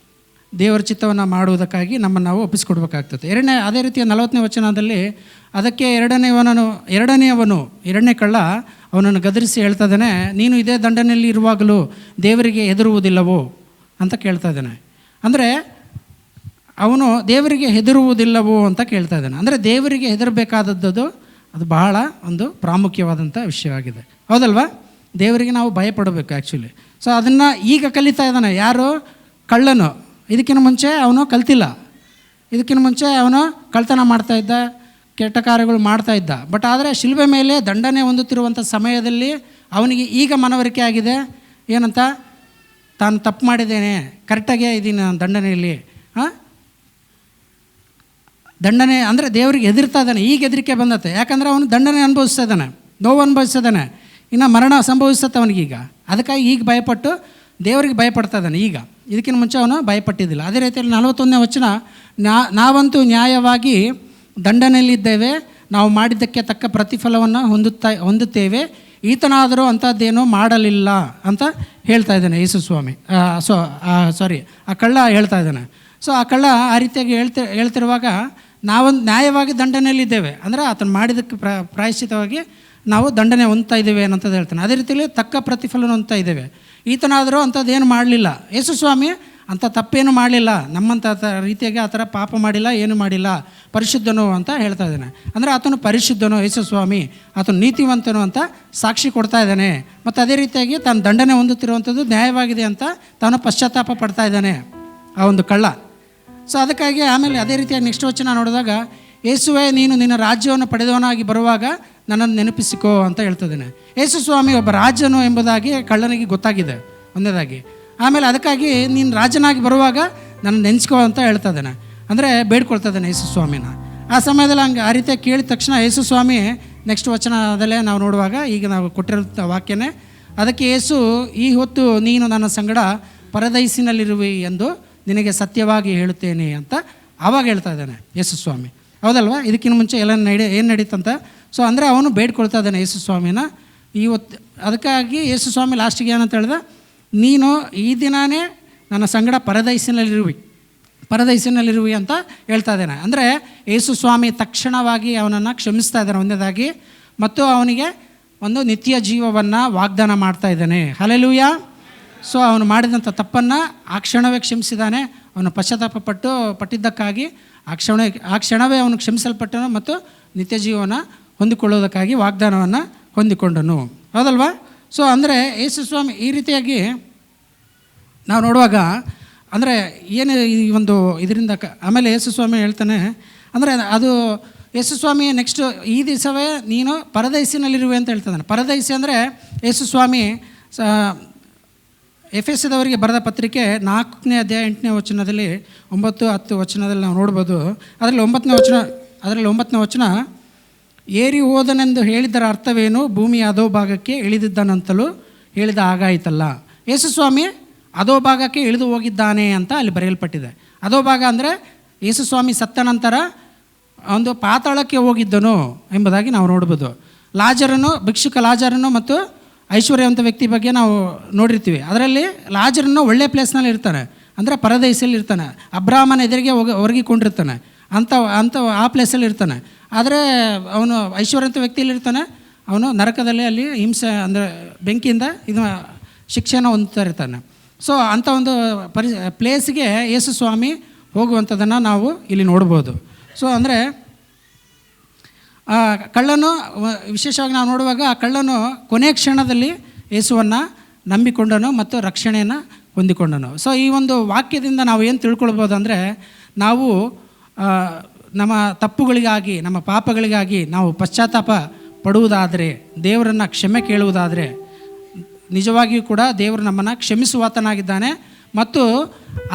ದೇವರ ಚಿತ್ತವನ್ನು ಮಾಡುವುದಕ್ಕಾಗಿ ನಮ್ಮನ್ನು ನಾವು ಒಪ್ಪಿಸಿಕೊಡ್ಬೇಕಾಗ್ತದೆ. ಅದೇ ರೀತಿಯ 40ನೇ ವಚನದಲ್ಲಿ ಅದಕ್ಕೆ ಎರಡನೇ ಕಳ್ಳ ಅವನನ್ನು ಗದರಿಸಿ ಹೇಳ್ತಾ ಇದ್ದಾನೆ, ನೀನು ಇದೇ ದಂಡನೆಯಲ್ಲಿ ಇರುವಾಗಲೂ ದೇವರಿಗೆ ಹೆದರುವುದಿಲ್ಲವೋ ಅಂತ ಕೇಳ್ತಾ ಇದ್ದಾನೆ. ಅಂದರೆ ಅವನು ದೇವರಿಗೆ ಹೆದರುವುದಿಲ್ಲವೋ ಅಂತ ಕೇಳ್ತಾ ಇದ್ದಾನೆ. ಅಂದರೆ ದೇವರಿಗೆ ಹೆದರಬೇಕಾದದ್ದು ಅದು ಬಹಳ ಒಂದು ಪ್ರಾಮುಖ್ಯವಾದಂಥ ವಿಷಯವಾಗಿದೆ, ಹೌದಲ್ವಾ? ದೇವರಿಗೆ ನಾವು ಭಯಪಡಬೇಕು ಆ್ಯಕ್ಚುಲಿ. ಸೊ ಅದನ್ನು ಈಗ ಕಲಿತಾ ಇದ್ದಾನೆ ಯಾರು? ಕಳ್ಳನು. ಇದಕ್ಕಿಂತ ಮುಂಚೆ ಅವನು ಕಲ್ತಿಲ್ಲ. ಇದಕ್ಕಿಂತ ಮುಂಚೆ ಅವನು ಕಳ್ತನ ಮಾಡ್ತಾಯಿದ್ದ, ಕೆಟ್ಟ ಕಾರ್ಯಗಳು ಮಾಡ್ತಾಯಿದ್ದ. ಬಟ್ ಆದರೆ ಶಿಲುಬೆ ಮೇಲೆ ದಂಡನೆ ಹೊಂದುತ್ತಿರುವಂಥ ಸಮಯದಲ್ಲಿ ಅವನಿಗೆ ಈಗ ಮನವರಿಕೆ ಆಗಿದೆ. ಏನಂತ? ತಾನು ತಪ್ಪು ಮಾಡಿದ್ದೇನೆ, ಕರೆಕ್ಟಾಗೇ ಇದ್ದೀನಿ ನಾನು ದಂಡನೆಯಲ್ಲಿ. ದಂಡನೆ ಅಂದರೆ ದೇವರಿಗೆ ಹೆದರ್ತಾ ಇದ್ದಾನೆ. ಈಗ ಹೆದರಿಕೆ ಬಂದತ್ತೆ, ಯಾಕಂದರೆ ಅವನು ದಂಡನೆ ಅನುಭವಿಸ್ತಾ ಇದ್ದಾನೆ, ನೋವು ಅನುಭವಿಸ್ತಾ ಇದ್ದಾನೆ, ಇನ್ನು ಮರಣ ಸಂಭವಿಸುತ್ತೆ ಅವನಿಗೀಗ. ಅದಕ್ಕಾಗಿ ಈಗ ಭಯಪಟ್ಟು ದೇವರಿಗೆ ಭಯಪಡ್ತಾ ಇದ್ದಾನೆ. ಈಗ ಇದಕ್ಕಿಂತ ಮುಂಚೆ ಅವನು ಭಯಪಟ್ಟಿದ್ದಿಲ್ಲ. ಅದೇ ರೀತಿಯಲ್ಲಿ 41ನೇ ವಚನ, ನಾವಂತೂ ನ್ಯಾಯವಾಗಿ ದಂಡನೆಯಲ್ಲಿದ್ದೇವೆ, ನಾವು ಮಾಡಿದ್ದಕ್ಕೆ ತಕ್ಕ ಪ್ರತಿಫಲವನ್ನು ಹೊಂದುತ್ತೇವೆ, ಈತನಾದರೂ ಅಂಥದ್ದೇನೋ ಮಾಡಲಿಲ್ಲ ಅಂತ ಹೇಳ್ತಾ ಇದ್ದಾನೆ ಯೇಸು ಸ್ವಾಮಿ. ಆ ಕಳ್ಳ ಹೇಳ್ತಾ ಇದ್ದಾನೆ. ಸೊ ಆ ಕಳ್ಳ ಆ ರೀತಿಯಾಗಿ ಹೇಳ್ತಿರುವಾಗ ನಾವೊಂದು ನ್ಯಾಯವಾಗಿ ದಂಡನೆಯಲ್ಲಿದ್ದೇವೆ, ಅಂದರೆ ಆತನು ಮಾಡಿದ್ದಕ್ಕೆ ಪ್ರಾಯಶ್ಚಿತವಾಗಿ ನಾವು ದಂಡನೆ ಹೊಂದ್ತಾ ಇದ್ದೇವೆ ಅನ್ನೋಂಥದ್ದು ಹೇಳ್ತಾನೆ. ಅದೇ ರೀತಿಯಲ್ಲಿ ತಕ್ಕ ಪ್ರತಿಫಲನ ಹೊಂದ್ತಾ ಇದ್ದೇವೆ. ಈತನಾದರೂ ಅಂಥದ್ದೇನು ಮಾಡಲಿಲ್ಲ. ಯೇಸು ಸ್ವಾಮಿ ಅಂಥ ತಪ್ಪೇನು ಮಾಡಲಿಲ್ಲ, ನಮ್ಮಂಥ ರೀತಿಯಾಗಿ ಆ ಥರ ಪಾಪ ಮಾಡಿಲ್ಲ, ಏನು ಮಾಡಿಲ್ಲ, ಪರಿಶುದ್ಧನು ಅಂತ ಹೇಳ್ತಾ ಇದ್ದಾನೆ. ಅಂದರೆ ಆತನು ಪರಿಶುದ್ಧನು, ಯೇಸು ಸ್ವಾಮಿ ಆತನು ನೀತಿವಂತನು ಅಂತ ಸಾಕ್ಷಿ ಕೊಡ್ತಾ ಇದ್ದಾನೆ. ಮತ್ತು ಅದೇ ರೀತಿಯಾಗಿ ತಾನು ದಂಡನೆ ಹೊಂದುತ್ತಿರುವಂಥದ್ದು ನ್ಯಾಯವಾಗಿದೆ ಅಂತ ತಾನು ಪಶ್ಚಾತ್ತಾಪ ಪಡ್ತಾ ಇದ್ದಾನೆ ಆ ಒಂದು ಕಳ್ಳ. ಸೊ ಅದಕ್ಕಾಗಿ ಆಮೇಲೆ ಅದೇ ರೀತಿಯಾಗಿ ನೆಕ್ಸ್ಟ್ ವಚನ ನೋಡಿದಾಗ, ಯೇಸುವೇ ನೀನು ನಿನ್ನ ರಾಜ್ಯವನ್ನು ಪಡೆದವನಾಗಿ ಬರುವಾಗ ನನ್ನನ್ನು ನೆನಪಿಸಿಕೋ ಅಂತ ಹೇಳ್ತಿದ್ದಾನೆ. ಯೇಸು ಸ್ವಾಮಿ ಒಬ್ಬ ರಾಜನು ಎಂಬುದಾಗಿ ಕಳ್ಳನಿಗೆ ಗೊತ್ತಾಗಿದೆ ಒಂದೇದಾಗಿ. ಆಮೇಲೆ ಅದಕ್ಕಾಗಿ ನೀನು ರಾಜನಾಗಿ ಬರುವಾಗ ನನ್ನ ನೆನೆಸ್ಕೋ ಅಂತ ಹೇಳ್ತಾ ಇದ್ದಾನೆ, ಅಂದರೆ ಬೇಡ್ಕೊಳ್ತಾ ಇದ್ದಾನೆ ಯೇಸು ಸ್ವಾಮಿನ. ಆ ಸಮಯದಲ್ಲಿ ಹಂಗೆ ಆ ರೀತಿಯಾಗಿ ಕೇಳಿದ ತಕ್ಷಣ ಯೇಸು ಸ್ವಾಮಿ ನೆಕ್ಸ್ಟ್ ವಚನದಲ್ಲೇ ನಾವು ನೋಡುವಾಗ ಈಗ ನಾವು ಕೊಟ್ಟಿರೋ ವಾಕ್ಯನೇ, ಅದಕ್ಕೆ ಯೇಸು, ಈ ಹೊತ್ತು ನೀನು ನನ್ನ ಸಂಗಡ ಪರದೈಸಿನಲ್ಲಿರುವಿ ಎಂದು ನಿನಗೆ ಸತ್ಯವಾಗಿ ಹೇಳುತ್ತೇನೆ ಅಂತ ಆವಾಗ ಹೇಳ್ತಾ ಇದ್ದಾನೆ ಯೇಸು ಸ್ವಾಮಿ, ಹೌದಲ್ವಾ? ಇದಕ್ಕಿಂತ ಮುಂಚೆ ಎಲ್ಲ ಏನು ನಡೀತಂತ. ಸೊ ಅಂದರೆ ಅವನು ಬೇಡ್ಕೊಳ್ತಾ ಇದ್ದಾನೆ ಯೇಸು ಸ್ವಾಮಿನ ಇವತ್ತು. ಅದಕ್ಕಾಗಿ ಯೇಸು ಸ್ವಾಮಿ ಲಾಸ್ಟಿಗೆ ಏನಂತ ಹೇಳ್ದೆ, ನೀನು ಈ ದಿನಾನೇ ನನ್ನ ಸಂಗಡ ಪರದೈಸಿನಲ್ಲಿರುವಿ ಅಂತ ಹೇಳ್ತಾ ಇದ್ದಾನೆ. ಅಂದರೆ ಯೇಸು ಸ್ವಾಮಿ ತಕ್ಷಣವಾಗಿ ಅವನನ್ನು ಕ್ಷಮಿಸ್ತಾ ಇದ್ದಾನೆ ಒಂದೇದಾಗಿ, ಮತ್ತು ಅವನಿಗೆ ಒಂದು ನಿತ್ಯ ಜೀವವನ್ನು ವಾಗ್ದಾನ ಮಾಡ್ತಾ ಇದ್ದಾನೆ. ಹಲ್ಲೆಲೂಯಾ. ಸೊ ಅವನು ಮಾಡಿದಂಥ ತಪ್ಪನ್ನು ಆ ಕ್ಷಣವೇ ಕ್ಷಮಿಸಿದ್ದಾನೆ. ಅವನು ಪಟ್ಟಿದ್ದಕ್ಕಾಗಿ ಆ ಕ್ಷಣವೇ ಅವನು ಕ್ಷಮಿಸಲ್ಪಟ್ಟನು ಮತ್ತು ನಿತ್ಯ ಜೀವನ ಹೊಂದಿಕೊಳ್ಳೋದಕ್ಕಾಗಿ ವಾಗ್ದಾನವನ್ನು ಹೊಂದಿಕೊಂಡನು, ಹೌದಲ್ವಾ? ಸೊ ಅಂದರೆ ಯೇಸು ಸ್ವಾಮಿ ಈ ರೀತಿಯಾಗಿ ನಾವು ನೋಡುವಾಗ ಅಂದರೆ ಏನು ಈ ಒಂದು ಇದರಿಂದ ಆಮೇಲೆ ಯೇಸು ಸ್ವಾಮಿ ಹೇಳ್ತಾನೆ, ಅಂದರೆ ಅದು ಯೇಸು ಸ್ವಾಮಿ ನೆಕ್ಸ್ಟು ಈ ದಿವಸವೇ ನೀನು ಪರದೈಸಿನಲ್ಲಿರುವೆ ಅಂತ ಹೇಳ್ತಾನೆ. ಪರದೈಸಿ ಅಂದರೆ ಯೇಸು ಸ್ವಾಮಿ ಎಫೆಸದವರಿಗೆ ಬರೆದ ಪತ್ರಿಕೆ 4ನೇ ಅಧ್ಯಾಯ 8ನೇ ವಚನದಲ್ಲಿ 9-10 ವಚನದಲ್ಲಿ ನಾವು ನೋಡ್ಬೋದು. ಅದರಲ್ಲಿ 9ನೇ ವಚನ, ಏರಿ ಹೋದನೆಂದು ಹೇಳಿದ್ದರ ಅರ್ಥವೇನು, ಭೂಮಿಯ ಅಧೋ ಭಾಗಕ್ಕೆ ಇಳಿದಿದ್ದನಂತಲೂ ಹೇಳಿದ ಹಾಗಾಯಿತಲ್ಲ. ಯೇಸು ಸ್ವಾಮಿ ಅಧೋ ಭಾಗಕ್ಕೆ ಇಳಿದು ಹೋಗಿದ್ದಾನೆ ಅಂತ ಅಲ್ಲಿ ಬರೆಯಲ್ಪಟ್ಟಿದೆ. ಅಧೋ ಭಾಗ ಅಂದರೆ ಯೇಸು ಸ್ವಾಮಿ ಸತ್ತ ನಂತರ ಒಂದು ಪಾತಾಳಕ್ಕೆ ಹೋಗಿದ್ದನು ಎಂಬುದಾಗಿ ನಾವು ನೋಡ್ಬೋದು. ಭಿಕ್ಷುಕ ಲಾಜರನು ಮತ್ತು ಐಶ್ವರ್ಯವಂತ ವ್ಯಕ್ತಿ ಬಗ್ಗೆ ನಾವು ನೋಡಿರ್ತೀವಿ. ಅದರಲ್ಲಿ ಲಾಜರನ್ನು ಒಳ್ಳೆ ಪ್ಲೇಸ್ನಲ್ಲಿ ಇರ್ತಾನೆ, ಅಂದರೆ ಪರದೈಸಲ್ಲಿ ಇರ್ತಾನೆ, ಅಬ್ರಾಹ್ಮನ ಎದುರಿಗೆ ಹೊರಗಿಕೊಂಡಿರ್ತಾನೆ ಅಂತ ಆ ಪ್ಲೇಸಲ್ಲಿ ಇರ್ತಾನೆ. ಆದರೆ ಅವನು ಐಶ್ವರ್ಯವಂತ ವ್ಯಕ್ತಿಯಲ್ಲಿ ಇರ್ತಾನೆ, ಅವನು ನರಕದಲ್ಲಿ ಅಲ್ಲಿ ಹಿಂಸೆ ಅಂದರೆ ಬೆಂಕಿಯಿಂದ ಇದು ಶಿಕ್ಷೆಯನ್ನು ಹೊಂದ್ತಾ ಇರ್ತಾನೆ. ಸೊ ಅಂಥ ಒಂದು ಪ್ಲೇಸ್ಗೆ ಯೇಸು ಸ್ವಾಮಿ ಹೋಗುವಂಥದ್ದನ್ನು ನಾವು ಇಲ್ಲಿ ನೋಡ್ಬೋದು. ಸೊ ಅಂದರೆ ಕಳ್ಳನು ವಿಶೇಷವಾಗಿ ನಾವು ನೋಡುವಾಗ ಆ ಕಳ್ಳನು ಕೊನೆಯ ಕ್ಷಣದಲ್ಲಿ ಯೇಸುವನ್ನು ನಂಬಿಕೊಂಡನು ಮತ್ತು ರಕ್ಷಣೆಯನ್ನು ಹೊಂದಿಕೊಂಡನು. ಸೊ ಈ ಒಂದು ವಾಕ್ಯದಿಂದ ನಾವು ಏನು ತಿಳ್ಕೊಳ್ಬೋದು ಅಂದರೆ, ನಾವು ನಮ್ಮ ತಪ್ಪುಗಳಿಗಾಗಿ, ನಮ್ಮ ಪಾಪಗಳಿಗಾಗಿ ನಾವು ಪಶ್ಚಾತ್ತಾಪ ಪಡುವುದಾದರೆ, ದೇವರನ್ನು ಕ್ಷಮೆ ಕೇಳುವುದಾದರೆ, ನಿಜವಾಗಿಯೂ ಕೂಡ ದೇವರು ನಮ್ಮನ್ನು ಕ್ಷಮಿಸುವಾತನಾಗಿದ್ದಾನೆ ಮತ್ತು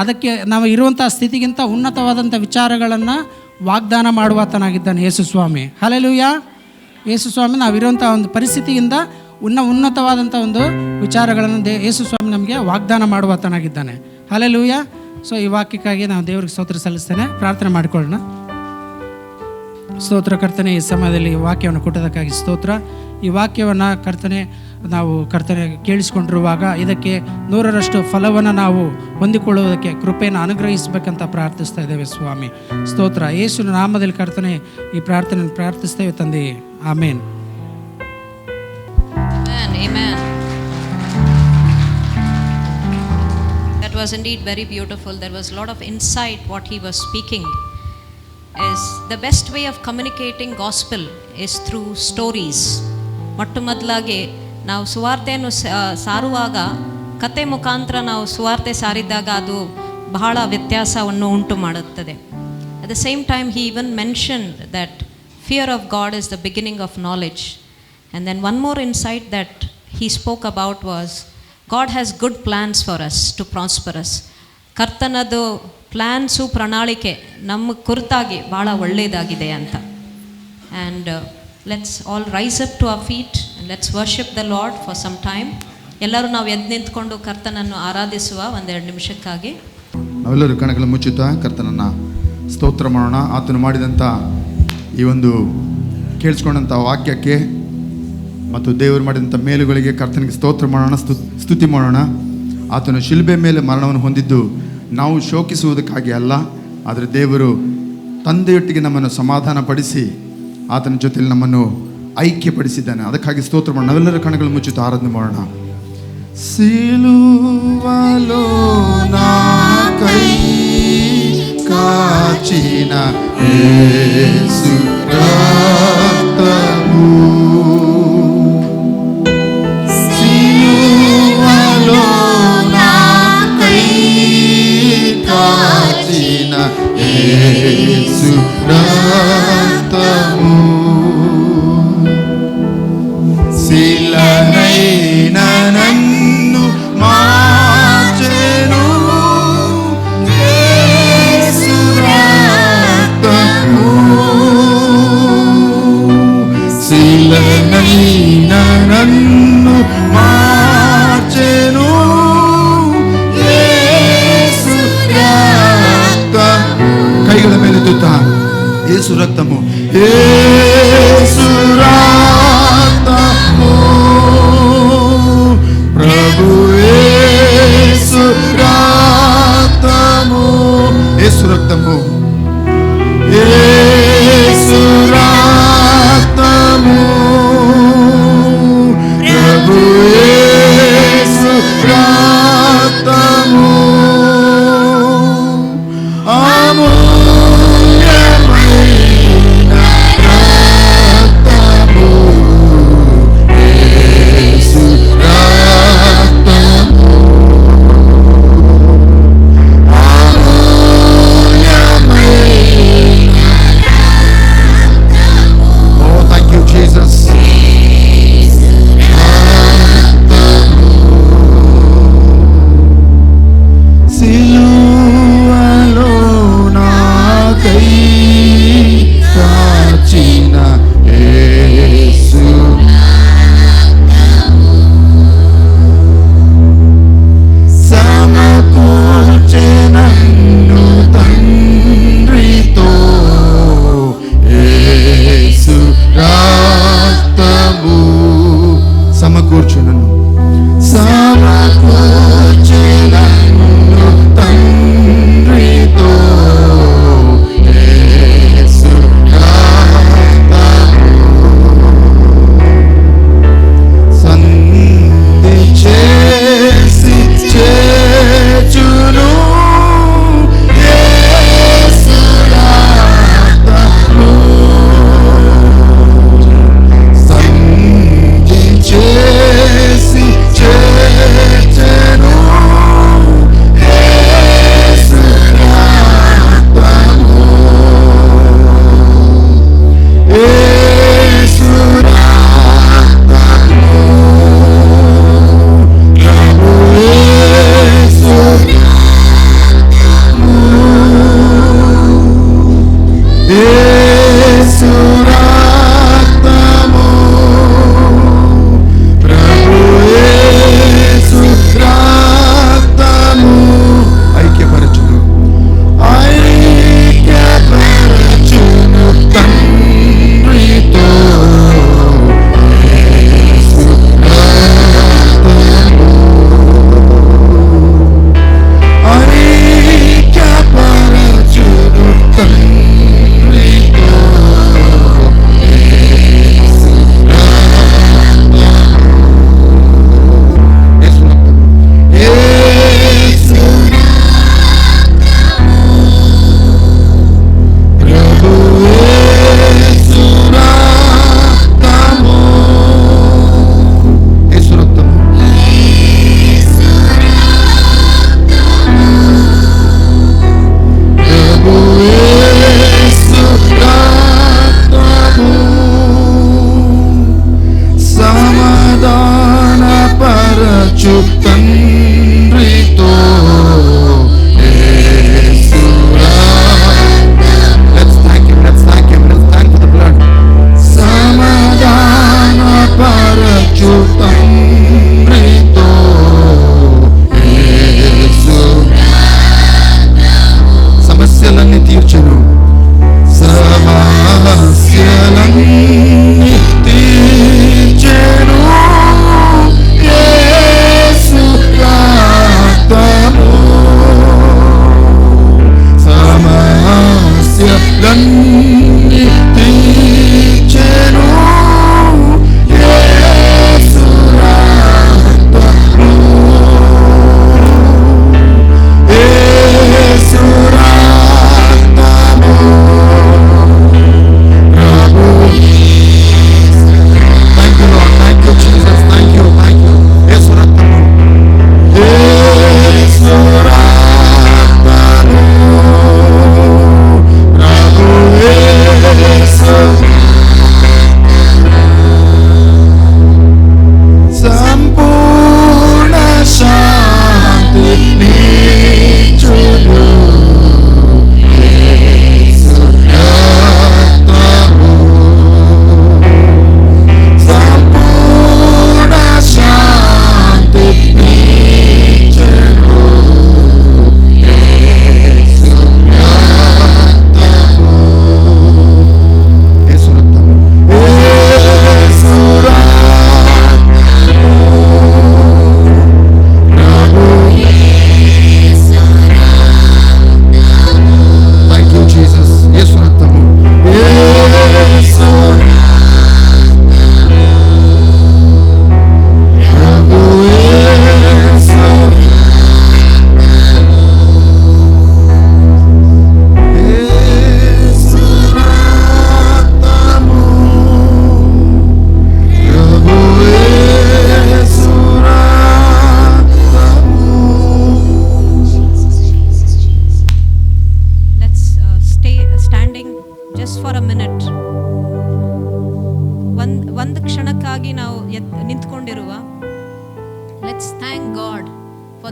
ಅದಕ್ಕೆ ನಾವು ಇರುವಂಥ ಸ್ಥಿತಿಗಿಂತ ಉನ್ನತವಾದಂಥ ವಿಚಾರಗಳನ್ನು ವಾಗ್ದಾನ ಮಾಡುವಾತನಾಗಿದ್ದಾನೆ ಯೇಸು ಸ್ವಾಮಿ. ಹಲ್ಲೆಲೂಯಾ. ಯೇಸು ಸ್ವಾಮಿ ನಾವಿರುವಂಥ ಒಂದು ಪರಿಸ್ಥಿತಿಯಿಂದ ಉನ್ನತವಾದಂಥ ಒಂದು ವಿಚಾರಗಳನ್ನು ಯೇಸು ಸ್ವಾಮಿ ನಮಗೆ ವಾಗ್ದಾನ ಮಾಡುವಾತನಾಗಿದ್ದಾನೆ. ಹಲ್ಲೆಲೂಯಾ. ಸೊ ಈ ವಾಕ್ಯಕ್ಕಾಗಿ ನಾವು ದೇವರಿಗೆ ಸ್ತೋತ್ರ ಸಲ್ಲಿಸ್ತೇನೆ. ಪ್ರಾರ್ಥನೆ ಮಾಡಿಕೊಳ್ಳೋಣ. ಸ್ತೋತ್ರ ಕರ್ತನೆ, ಈ ಸಮಯದಲ್ಲಿ ಈ ವಾಕ್ಯವನ್ನು ಕೊಟ್ಟದಕ್ಕಾಗಿ ಸ್ತೋತ್ರ. ಈ ವಾಕ್ಯವನ್ನು ಕರ್ತನೆ ನಾವು ಕೇಳಿಸಿಕೊಂಡಿರುವಾಗ ಇದಕ್ಕೆ 100ರಷ್ಟು ಫಲವನ್ನು ನಾವು ಹೊಂದಿಕೊಳ್ಳುವುದಕ್ಕೆ ಕೃಪೆಯನ್ನು ಅನುಗ್ರಹಿಸಬೇಕಂತ ಪ್ರಾರ್ಥಿಸ್ತಾ ಇದ್ದೇವೆ ಸ್ವಾಮಿ. ಸ್ತೋತ್ರ. ಯೇಸುವಿನ ನಾಮದಲ್ಲಿ ಕರ್ತನೆ ಈ ಪ್ರಾರ್ಥನೆಯನ್ನು ಪ್ರಾರ್ಥಿಸ್ತೇವೆ ತಂದೆಯೇ. ಆಮೇನ್. Amen. That was indeed very beautiful. There was a lot of insight. What he was speaking is the best way of communicating gospel is through stories. ಮೊಟ್ಟ ಮೊದಲಾಗಿ ನಾವು ಸುವಾರ್ತೆಯನ್ನು ಸಾರುವಾಗ ಕತೆ ಮುಖಾಂತರ ನಾವು ಸುವಾರ್ತೆ ಸಾರಿದಾಗ ಅದು ಬಹಳ ವ್ಯತ್ಯಾಸವನ್ನು ಉಂಟು ಮಾಡುತ್ತದೆ. At the same time, he even mentioned that fear of God is the beginning of knowledge. And then one more insight that he spoke about was God has good plans for us to prosper us. ಕರ್ತನದು ಪ್ಲ್ಯಾನ್ಸು, ಪ್ರಣಾಳಿಕೆ ನಮ್ಮ ಕುರಿತಾಗಿ ಭಾಳ ಒಳ್ಳೆಯದಾಗಿದೆ ಅಂತ. And let's all rise up to our feet and let's worship the Lord for some time. ಎಲ್ಲರೂ ನಾವು ಎದ್ದು ನಿಂತ್ಕೊಂಡು ಕರ್ತನನ್ನು ಆರಾಧಿಸುವ 1-2 ನಿಮಿಷಕ್ಕಾಗಿ. ನಾವೆಲ್ಲರೂ ಕಣ್ಣುಗಳನ್ನು ಮುಚ್ಚುತ್ತಾ ಕರ್ತನನ್ನು ಸ್ತೋತ್ರ ಮಾಡೋಣ. ಆತನು ಮಾಡಿದಂಥ ಈ ಒಂದು ಕೇಳಿಸ್ಕೊಂಡಂಥ ವಾಕ್ಯಕ್ಕೆ ಮತ್ತು ದೇವರು ಮಾಡಿದಂಥ ಮೇಲುಗಳಿಗೆ ಕರ್ತನಿಗೆ ಸ್ತೋತ್ರ ಮಾಡೋಣ, ಸ್ತುತಿ ಮಾಡೋಣ. ಆತನು ಶಿಲುಬೆ ಮೇಲೆ ಮರಣವನ್ನು ಹೊಂದಿದ್ದು ನಾವು ಶೋಕಿಸುವುದಕ್ಕಾಗಿ ಅಲ್ಲ, ಆದರೆ ದೇವರು ತಂದೆಯೊಟ್ಟಿಗೆ ನಮ್ಮನ್ನು ಸಮಾಧಾನ ಪಡಿಸಿ ಆತನ ಜೊತೆಯಲ್ಲಿ ನಮ್ಮನ್ನು ಐಕ್ಯಪಡಿಸಿದ್ದಾನೆ. ಅದಕ್ಕಾಗಿ ಸ್ತೋತ್ರ ಮಾಡೋಣ. ನಾವೆಲ್ಲರ ಕಣ್ಣುಗಳು ಮುಚ್ಚುತ್ತಾ ಆರಾಧನೆ ಮಾಡೋಣ. ಸಿಲುವಲೋ ನಾ ಕೈ ಕಾಚಿನ ಯೇಸು ರಕ್ತವು, ಸಿಲುವಲೋ ನಾ ಕೈ ಕಾಚಿನ ಯೇಸು ರಕ್ತವು, ಶಿಲುಬೆಯ ನನ್ನನ್ನು ಮಾರ್చెను ಯೇಸು ರಕ್ತವು, ಶಿಲುಬೆಯ ನನ್ನನ್ನು ಮಾರ್చెను ಯೇಸು ರಕ್ತವು. ಕೈಗಳ ಮೇಲೆ ತುತ್ತ ಯೇಸು ರಕ್ತವು, ಯೇಸು ರಕ್ತವು, ಪ್ರಭು ಯೇಸು ರಕ್ತವು, ಯೇಸು ರಕ್ತವು, ಯೇಸು ರಕ್ತವು, ಪ್ರಭು ಯೇಸು ರಕ್ತವು, ಅಮೂಲ್ಯమైన ರಕ್ತವು, ಯೇಸು ರಕ್ತವು, ಅಮೂಲ್ಯమైన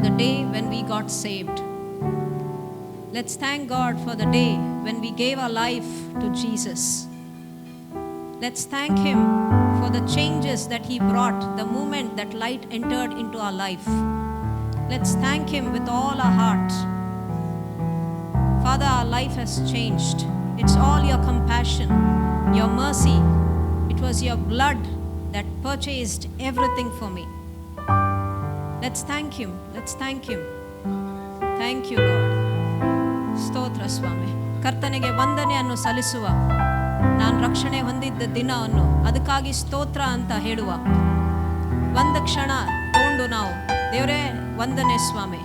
the day when we got saved. Let's thank God for the day when we gave our life to Jesus. Let's thank Him for the changes that He brought the moment that light entered into our life. Let's thank Him with all our heart. Father, our life has changed. It's all your compassion, your mercy. It was your blood that purchased everything for me. Let's thank Him. Let's thank Him. Thank you, Lord. ಸ್ತೋತ್ರ ಸ್ವಾಮಿ. ಕರ್ತನಿಗೆ ವಂದನೆಯನ್ನು ಸಲ್ಲಿಸುವ, ನಾನು ರಕ್ಷಣೆ ಹೊಂದಿದ್ದ ದಿನವನ್ನು ಅದಕ್ಕಾಗಿ ಸ್ತೋತ್ರ ಅಂತ ಹೇಳುವ ಒಂದು ಕ್ಷಣ ತಗೊಂಡು ನಾವು ದೇವರೇ ವಂದನೆ ಸ್ವಾಮಿ,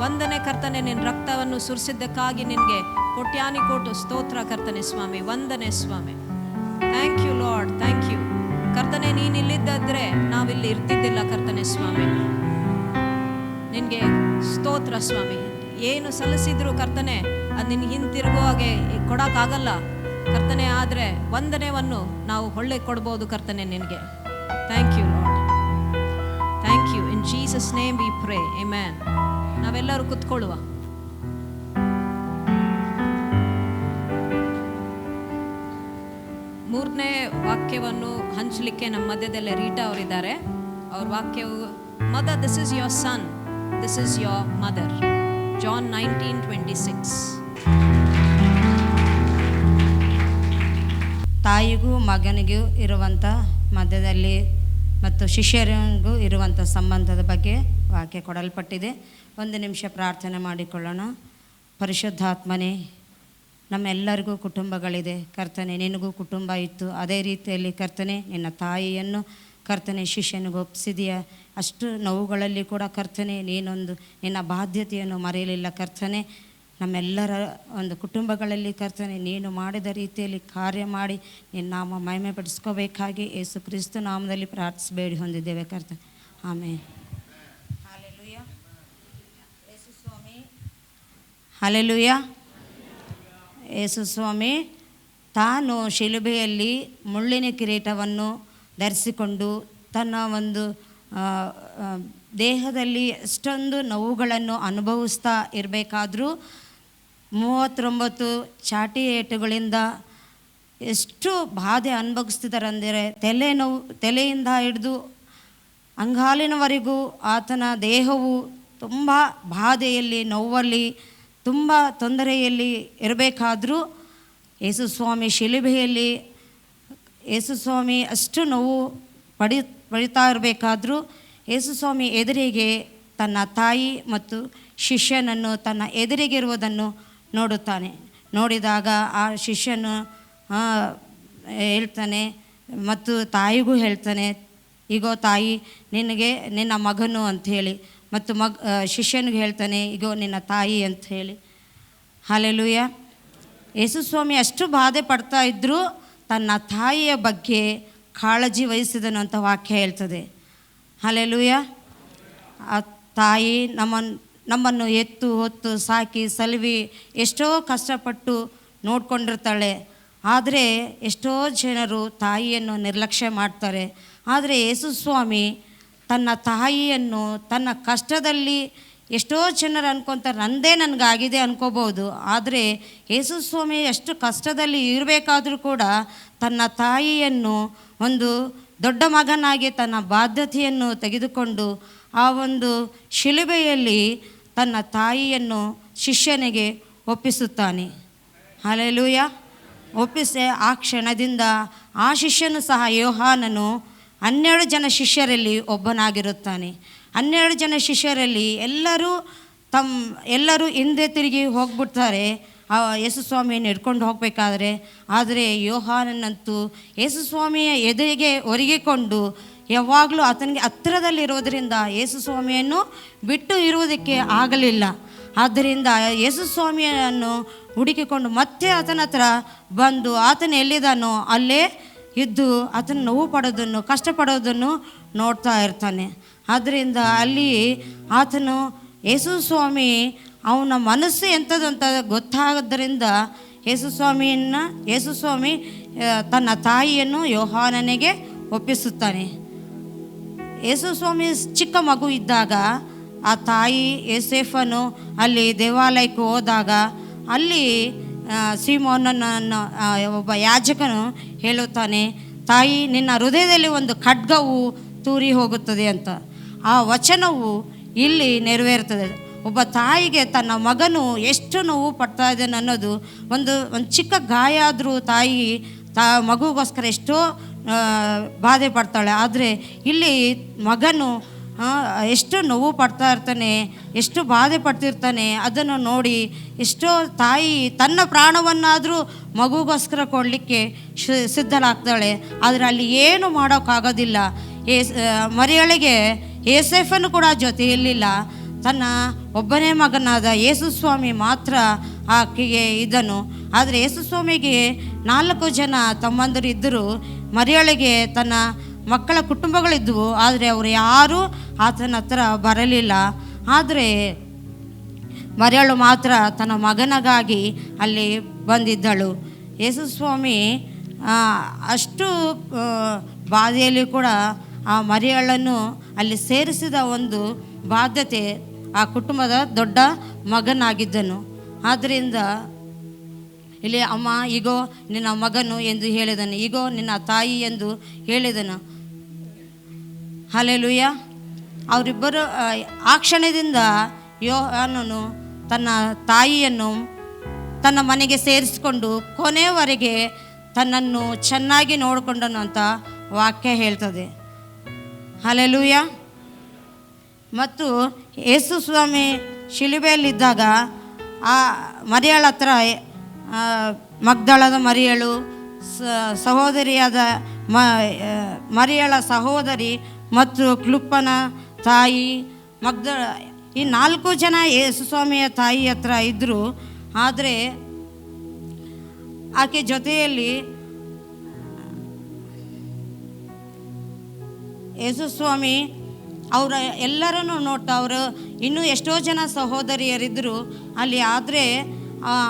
ವಂದನೆ ಕರ್ತನೆ, ನಿನ್ನ ರಕ್ತವನ್ನು ಸುರಿಸಿದ್ದಕ್ಕಾಗಿ ನಿನಗೆ ಕೋಟ್ಯಾನಿ ಕೋಟು ಸ್ತೋತ್ರ ಕರ್ತನೆ ಸ್ವಾಮಿ, ವಂದನೆ ಸ್ವಾಮಿ. Thank you Lord, thank you ಕರ್ತನೆ. ನೀನು ಇಲ್ಲಿದ್ದರೆ ನಾವಿಲ್ಲಿ ಇರ್ತಿದ್ದಿಲ್ಲ ಕರ್ತನೆ ಸ್ವಾಮಿ. ನಿನಗೆ ಸ್ತೋತ್ರ ಸ್ವಾಮಿ. ಏನು ಸಲ್ಲಿಸಿದ್ರು ಕರ್ತನೆ ಅದು ನಿನಗೆ ಹಿಂತಿರುಗೋ ಹಾಗೆ ಕೊಡೋಕ್ಕಾಗಲ್ಲ ಕರ್ತನೆ, ಆದರೆ ವಂದನೆಯನ್ನು ನಾವು ಹೊಳ್ಳೆ ಕೊಡ್ಬೋದು ಕರ್ತನೆ ನಿನಗೆ. Thank you Lord, thank you. In Jesus name we pray, amen. ನಾವೆಲ್ಲರೂ ಕುತ್ಕೊಳ್ಳುವ. ಮೂರನೇ ವಾಕ್ಯವನ್ನು ಹಂಚಲಿಕ್ಕೆ ನಮ್ಮ ಮಧ್ಯದಲ್ಲೇ ರೀಟಾ ಅವರಿದ್ದಾರೆ. ಅವ್ರ ವಾಕ್ಯವು, mother this is your son, this is your mother. John 19:26. ತಾಯಿಗೂ ಮಗನಿಗೂ ಇರುವಂಥ ಮಧ್ಯದಲ್ಲಿ ಮತ್ತು ಶಿಷ್ಯರಿಗೂ ಇರುವಂಥ ಸಂಬಂಧದ ಬಗ್ಗೆ ವಾಕ್ಯ ಕೊಡಲ್ಪಟ್ಟಿದೆ. ಒಂದು ನಿಮಿಷ ಪ್ರಾರ್ಥನೆ ಮಾಡಿಕೊಳ್ಳೋಣ. ಪರಿಶುದ್ಧಾತ್ಮನೇ, ನಮ್ಮೆಲ್ಲರಿಗೂ ಕುಟುಂಬಗಳಿದೆ ಕರ್ತನೆ, ನಿನಗೂ ಕುಟುಂಬ ಇತ್ತು. ಅದೇ ರೀತಿಯಲ್ಲಿ ಕರ್ತನೆ ನಿನ್ನ ತಾಯಿಯನ್ನು ಕರ್ತನೆ ಶಿಷ್ಯನಿಗೆ ಒಪ್ಪಿಸಿದೆಯ. ಅಷ್ಟು ನೋವುಗಳಲ್ಲಿ ಕೂಡ ಕರ್ತನೆ ನೀನೊಂದು ನಿನ್ನ ಬಾಧ್ಯತೆಯನ್ನು ಮರೆಯಲಿಲ್ಲ ಕರ್ತನೆ. ನಮ್ಮೆಲ್ಲರ ಒಂದು ಕುಟುಂಬಗಳಲ್ಲಿ ಕರ್ತನೆ ನೀನು ಮಾಡಿದ ರೀತಿಯಲ್ಲಿ ಕಾರ್ಯ ಮಾಡಿ ನಿನ್ನ ನಾಮ ಮಹಿಮೆ ಪಡಿಸ್ಕೋಬೇಕಾಗಿ ಯೇಸು ಕ್ರಿಸ್ತ ನಾಮದಲ್ಲಿ ಪ್ರಾರ್ಥಿಸಬೇಡಿ ಹೊಂದಿದ್ದೇವೆ ಕರ್ತನೆ, ಆಮೇಲೆ. ಹಲ್ಲೆಲೂಯಾ. ಯೇಸು ಸ್ವಾಮಿ, ಹಲ್ಲೆಲೂಯಾ. ಯೇಸು ಸ್ವಾಮಿ ತಾನು ಶಿಲುಬೆಯಲ್ಲಿ ಮುಳ್ಳಿನ ಕಿರೀಟವನ್ನು ಧರಿಸಿಕೊಂಡು ತನ್ನ ಒಂದು ದೇಹದಲ್ಲಿ ಎಷ್ಟೊಂದು ನೋವುಗಳನ್ನು ಅನುಭವಿಸ್ತಾ ಇರಬೇಕಾದ್ರೂ 39 ಚಾಟಿ ಏಟುಗಳಿಂದ ಎಷ್ಟು ಬಾಧೆ ಅನುಭವಿಸ್ತಿದ್ದಾರೆ ಅಂದರೆ, ತಲೆಯಿಂದ ಹಿಡಿದು ಅಂಗಾಲಿನವರೆಗೂ ಆತನ ದೇಹವು ತುಂಬ ಬಾಧೆಯಲ್ಲಿ, ನೋವಲ್ಲಿ, ತುಂಬ ತೊಂದರೆಯಲ್ಲಿ ಇರಬೇಕಾದ್ರೂ ಯೇಸುಸ್ವಾಮಿ ಶಿಲುಬೆಯಲ್ಲಿ ಯೇಸುಸ್ವಾಮಿ ಅಷ್ಟು ನೋವು ಪಡಿತಾ ಇರಬೇಕಾದ್ರೂ ಯೇಸುಸ್ವಾಮಿ ಎದುರಿಗೆ ತನ್ನ ತಾಯಿ ಮತ್ತು ಶಿಷ್ಯನನ್ನು ತನ್ನ ಎದುರಿಗಿರುವುದನ್ನು ನೋಡುತ್ತಾನೆ. ನೋಡಿದಾಗ ಆ ಶಿಷ್ಯನು ಹೇಳ್ತಾನೆ ಮತ್ತು ತಾಯಿಗೂ ಹೇಳ್ತಾನೆ, ಈಗೋ ತಾಯಿ ನಿನಗೆ ನಿನ್ನ ಮಗನು ಅಂಥೇಳಿ, ಮತ್ತು ಶಿಷ್ಯನಿಗೆ ಹೇಳ್ತಾನೆ, ಈಗೋ ನಿನ್ನ ತಾಯಿ ಅಂಥೇಳಿ. ಹಲ್ಲೆಲೂಯಾ. ಯೇಸುಸ್ವಾಮಿ ಅಷ್ಟು ಬಾಧೆ ಪಡ್ತಾ ಇದ್ದರೂ ತನ್ನ ತಾಯಿಯ ಬಗ್ಗೆ ಕಾಳಜಿ ವಹಿಸಿದನು ಅಂತ ವಾಕ್ಯ ಹೇಳ್ತದೆ. ಹಲ್ಲೆಲೂಯಾ. ಆ ತಾಯಿ ನಮ್ಮನ್ನು ಎತ್ತು ಹೊತ್ತು ಸಾಕಿ ಸಲುವಿ ಎಷ್ಟೋ ಕಷ್ಟಪಟ್ಟು ನೋಡ್ಕೊಂಡಿರ್ತಾಳೆ. ಆದರೆ ಎಷ್ಟೋ ಜನರು ತಾಯಿಯನ್ನು ನಿರ್ಲಕ್ಷ್ಯ ಮಾಡ್ತಾರೆ. ಆದರೆ ಯೇಸುಸ್ವಾಮಿ ತನ್ನ ತಾಯಿಯನ್ನು ತನ್ನ ಕಷ್ಟದಲ್ಲಿ, ಎಷ್ಟೋ ಜನರು ಅನ್ಕೊತಾರೆ ನಂದೇ ನನಗಾಗಿದೆ ಅನ್ಕೋಬೋದು, ಆದರೆ ಯೇಸುಸ್ವಾಮಿ ಎಷ್ಟು ಕಷ್ಟದಲ್ಲಿ ಇರಬೇಕಾದ್ರೂ ಕೂಡ ತನ್ನ ತಾಯಿಯನ್ನು ಒಂದು ದೊಡ್ಡ ಮಗನಾಗಿ ತನ್ನ ಬಾಧ್ಯತೆಯನ್ನು ತೆಗೆದುಕೊಂಡು ಆ ಒಂದು ಶಿಲುಬೆಯಲ್ಲಿ ತನ್ನ ತಾಯಿಯನ್ನು ಶಿಷ್ಯನಿಗೆ ಒಪ್ಪಿಸುತ್ತಾನೆ. ಹಲ್ಲೆಲೂಯಾ. ಒಪ್ಪಿಸಿ ಆ ಕ್ಷಣದಿಂದ ಆ ಶಿಷ್ಯನು ಸಹ ಯೋಹಾನನು 12 ಜನ ಶಿಷ್ಯರಲ್ಲಿ ಒಬ್ಬನಾಗಿರುತ್ತಾನೆ. 12 ಜನ ಶಿಷ್ಯರಲ್ಲಿ ಎಲ್ಲರೂ ಹಿಂದೆ ತಿರುಗಿ ಹೋಗ್ಬಿಡ್ತಾರೆ ಯೇಸುಸ್ವಾಮಿಯನ್ನು ಹಿಡ್ಕೊಂಡು ಹೋಗಬೇಕಾದ್ರೆ. ಆದರೆ ಯೋಹಾನನಂತೂ ಯೇಸುಸ್ವಾಮಿಯ ಎದೆಗೆ ಒರಗಿಕೊಂಡು ಯಾವಾಗಲೂ ಆತನಿಗೆ ಹತ್ತಿರದಲ್ಲಿರೋದರಿಂದ ಯೇಸುಸ್ವಾಮಿಯನ್ನು ಬಿಟ್ಟು ಇರುವುದಕ್ಕೆ ಆಗಲಿಲ್ಲ. ಆದ್ದರಿಂದ ಯೇಸುಸ್ವಾಮಿಯನ್ನು ಹುಡುಕಿಕೊಂಡು ಮತ್ತೆ ಆತನ ಹತ್ರ ಬಂದು ಆತನು ಎಲ್ಲಿದ್ದಾನೋ ಅಲ್ಲೇ ಇದ್ದು ಆತನ ನೋವು ಪಡೋದನ್ನು, ಕಷ್ಟಪಡೋದನ್ನು ನೋಡ್ತಾ ಇರ್ತಾನೆ. ಆದ್ದರಿಂದ ಅಲ್ಲಿ ಆತನು ಯೇಸುಸ್ವಾಮಿ ಅವನ ಮನಸ್ಸು ಎಂಥದ್ದು ಅಂತ ಗೊತ್ತಾಗೋದ್ರಿಂದ ಯೇಸುಸ್ವಾಮಿ ತನ್ನ ತಾಯಿಯನ್ನು ಯೋಹಾನನಿಗೆ ಒಪ್ಪಿಸುತ್ತಾನೆ. ಯೇಸುಸ್ವಾಮಿ ಚಿಕ್ಕ ಮಗು ಇದ್ದಾಗ ಆ ತಾಯಿ ಯೋಸೇಫನು ಅಲ್ಲಿ ದೇವಾಲಯಕ್ಕೆ ಹೋದಾಗ ಅಲ್ಲಿ ಸೀಮೋನನನ್ನು ಒಬ್ಬ ಯಾಜಕನು ಹೇಳುತ್ತಾನೆ, ತಾಯಿ ನಿನ್ನ ಹೃದಯದಲ್ಲಿ ಒಂದು ಖಡ್ಗವು ತೂರಿ ಹೋಗುತ್ತದೆ ಅಂತ. ಆ ವಚನವು ಇಲ್ಲಿ ನೆರವೇರ್ತದೆ. ಒಬ್ಬ ತಾಯಿಗೆ ತನ್ನ ಮಗನು ಎಷ್ಟು ನೋವು ಪಡ್ತಾ ಇದ್ದಾನೆ ಅನ್ನೋದು ಒಂದು ಚಿಕ್ಕ ಗಾಯ ಆದರೂ ತಾಯಿ ಮಗುಗೋಸ್ಕರ ಎಷ್ಟೋ ಬಾಧೆ ಪಡ್ತಾಳೆ. ಆದರೆ ಇಲ್ಲಿ ಮಗನು ಎಷ್ಟು ನೋವು ಪಡ್ತಾ ಇರ್ತಾನೆ, ಎಷ್ಟು ಬಾಧೆ ಪಡ್ತಿರ್ತಾನೆ, ಅದನ್ನು ನೋಡಿ ಎಷ್ಟೋ ತಾಯಿ ತನ್ನ ಪ್ರಾಣವನ್ನಾದರೂ ಮಗುಗೋಸ್ಕರ ಕೊಡಲಿಕ್ಕೆ ಸಿದ್ಧಳಾಗ್ತಾಳೆ. ಆದರೆ ಅಲ್ಲಿ ಏನು ಮಾಡೋಕ್ಕಾಗೋದಿಲ್ಲ. ಮರಿಯಳಿಗೆ ಯೋಸೇಫನು ಕೂಡ ಜೊತೆಯಲ್ಲಿಲ್ಲ. ತನ್ನ ಒಬ್ಬನೇ ಮಗನಾದ ಯೇಸು ಸ್ವಾಮಿ ಮಾತ್ರ ಆಕೆಗೆ ಇದ್ದನು. ಆದರೆ ಯೇಸು ಸ್ವಾಮಿಗೆ 4 ಜನ ತಮ್ಮಂದಿರು ಇದ್ದರು. ಮರಿಯಳಿಗೆ ತನ್ನ ಮಕ್ಕಳ ಕುಟುಂಬಗಳಿದ್ದವು, ಆದರೆ ಅವರು ಯಾರೂ ಆತನ ಹತ್ರ ಬರಲಿಲ್ಲ. ಆದರೆ ಮರಿಯಳು ಮಾತ್ರ ತನ್ನ ಮಗನಿಗಾಗಿ ಅಲ್ಲಿ ಬಂದಿದ್ದಳು. ಯೇಸು ಸ್ವಾಮಿ ಅಷ್ಟು ಬಾಧೆಯಲ್ಲಿ ಕೂಡ ಆ ಮರಿಯಳನ್ನು ಅಲ್ಲಿ ಸೇರಿಸಿದ ಒಂದು ಬಾಧ್ಯತೆ ಆ ಕುಟುಂಬದ ದೊಡ್ಡ ಮಗನಾಗಿದ್ದನು. ಆದ್ದರಿಂದ ಇಲ್ಲಿ ಅಮ್ಮ ಈಗೋ ನಿನ್ನ ಮಗನು ಎಂದು ಹೇಳಿದನು, ಈಗೋ ನಿನ್ನ ತಾಯಿ ಎಂದು ಹೇಳಿದನು. ಹಲ್ಲೆಲೂಯ. ಅವರಿಬ್ಬರು ಆ ಕ್ಷಣದಿಂದ ಯೋಹಾನನು ತನ್ನ ತಾಯಿಯನ್ನು ತನ್ನ ಮನೆಗೆ ಸೇರಿಸಿಕೊಂಡು ಕೊನೆಯವರೆಗೆ ತನ್ನನ್ನು ಚೆನ್ನಾಗಿ ನೋಡಿಕೊಂಡನು ಅಂತ ವಾಕ್ಯ ಹೇಳ್ತದೆ. ಹಲ್ಲೆಲೂಯ. ಮತ್ತು ಯೇಸು ಸ್ವಾಮಿ ಶಿಲುಬೆಯಲ್ಲಿದ್ದಾಗ ಆ ಮರಿಯಳ ಹತ್ರ ಮಗ್ದಳದ ಮರಿಯಳು, ಸಹೋದರಿಯಾದ ಮರಿಯಳ ಸಹೋದರಿ ಮತ್ತು ಕ್ಲುಪ್ಪನ ತಾಯಿ ಮಗ್ದಳ, ಈ 4 ಜನ ಯೇಸು ಸ್ವಾಮಿಯ ತಾಯಿ ಹತ್ರ ಇದ್ದರು. ಆದರೆ ಆಕೆ ಜೊತೆಯಲ್ಲಿ ಯೇಸು ಸ್ವಾಮಿ ಅವರ ಎಲ್ಲರನ್ನು ನೋಡ್ತಾ, ಅವರು ಇನ್ನೂ ಎಷ್ಟೋ ಜನ ಸಹೋದರಿಯರಿದ್ದರು ಅಲ್ಲಿ. ಆದರೆ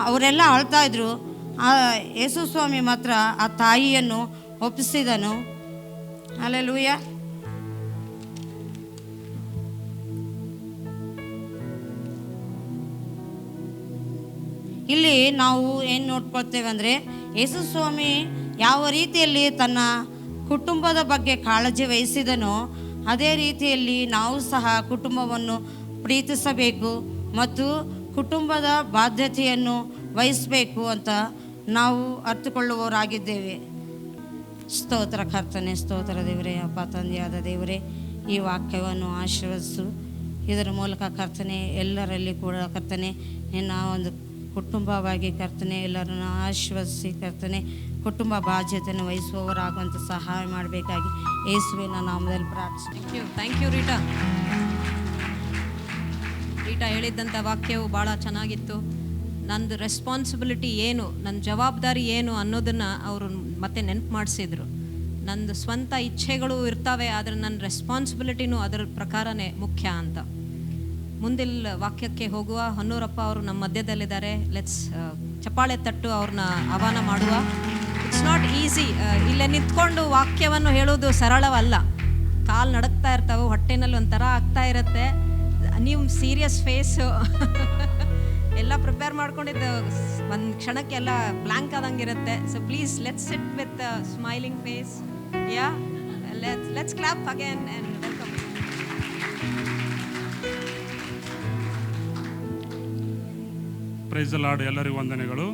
ಅವರೆಲ್ಲ ಅಳ್ತಾಯಿದ್ರು. ಯೇಸು ಸ್ವಾಮಿ ಮಾತ್ರ ಆ ತಾಯಿಯನ್ನು ಒಪ್ಪಿಸಿದನು. ಹಲ್ಲೆಲೂಯ. ಇಲ್ಲಿ ನಾವು ಏನು ನೋಡ್ಕೊಳ್ತೇವೆ ಅಂದರೆ, ಯೇಸು ಸ್ವಾಮಿ ಯಾವ ರೀತಿಯಲ್ಲಿ ತನ್ನ ಕುಟುಂಬದ ಬಗ್ಗೆ ಕಾಳಜಿ ವಹಿಸಿದನೋ ಅದೇ ರೀತಿಯಲ್ಲಿ ನಾವು ಸಹ ಕುಟುಂಬವನ್ನು ಪ್ರೀತಿಸಬೇಕು ಮತ್ತು ಕುಟುಂಬದ ಬಾಧ್ಯತೆಯನ್ನು ವಹಿಸಬೇಕು ಅಂತ ನಾವು ಅರ್ಥಕೊಳ್ಳುವವರಾಗಿದ್ದೇವೆ. ಸ್ತೋತ್ರ ಕರ್ತನೆ, ಸ್ತೋತ್ರ ದೇವರೇ. ಅಪ್ಪ ತಂದೆಯಾದ ದೇವರೇ, ಈ ವಾಕ್ಯವನ್ನು ಆಶೀರ್ವದಿಸು. ಇದರ ಮೂಲಕ ಕರ್ತನೆ ಎಲ್ಲರಲ್ಲಿ ಕೂಡ ಕರ್ತನೆ ನಿನ್ನ ಒಂದು ಕುಟುಂಬವಾಗಿ ಕರ್ತನೆ ಎಲ್ಲರನ್ನು ಆಶೀರ್ವದಿಸಿ ಕರ್ತನೆ ಕುಟುಂಬ ಬಾಧ್ಯತೆಯನ್ನು ವಹಿಸುವವರಾಗುವಂಥ ಸಹಾಯ ಮಾಡಬೇಕಾಗಿ ಯೇಸುವಿನ ನಾಮದಲ್ಲಿ ಪ್ರಾರ್ಥಿಸ್ತೀನಿ. Thank you Rita. ರೀಟಾ ಹೇಳಿದ್ದಂಥ ವಾಕ್ಯವು ಭಾಳ ಚೆನ್ನಾಗಿತ್ತು. ನಂದು ರೆಸ್ಪಾನ್ಸಿಬಿಲಿಟಿ ಏನು, ನನ್ನ ಜವಾಬ್ದಾರಿ ಏನು ಅನ್ನೋದನ್ನು ಅವರು ಮತ್ತೆ ನೆನಪು ಮಾಡಿಸಿದ್ರು. ನಂದು ಸ್ವಂತ ಇಚ್ಛೆಗಳು ಇರ್ತವೆ, ಆದರೆ ನನ್ನ ರೆಸ್ಪಾನ್ಸಿಬಿಲಿಟಿನೂ ಅದರ ಪ್ರಕಾರನೇ ಮುಖ್ಯ ಅಂತ. ಮುಂದಿನ ವಾಕ್ಯಕ್ಕೆ ಹೋಗುವ. ಹೊನ್ನೂರಪ್ಪ ಅವರು ನಮ್ಮ ಮಧ್ಯದಲ್ಲಿದ್ದಾರೆ. ಲೆಟ್ಸ್ ಚಪ್ಪಾಳೆ ತಟ್ಟು ಅವ್ರನ್ನ ಆಹ್ವಾನ ಮಾಡುವ. It's not easy. ಇಲ್ಲೇ ನಿಂತ್ಕೊಂಡು ವಾಕ್ಯವನ್ನು ಹೇಳೋದು ಸರಳವಲ್ಲ. ಕಾಲು ನಡಕ್ತಾ ಇರ್ತಾವೆ, ಹೊಟ್ಟೆನಲ್ಲಿ ಒಂಥರ ಆಗ್ತಾ ಇರುತ್ತೆ. ನೀವು ಸೀರಿಯಸ್ ಫೇಸು ಎಲ್ಲ ಪ್ರಿಪೇರ್ ಮಾಡ್ಕೊಂಡಿದ್ದು ಒಂದು ಕ್ಷಣಕ್ಕೆಲ್ಲ ಬ್ಲ್ಯಾಂಕ್ ಆದಂಗಿರುತ್ತೆ. So please let's sit with smiling face. Yeah, let's clap again and welcome. Praise the Lord. ಎಲ್ಲರಿಗೂ ವಂದನೆಗಳು.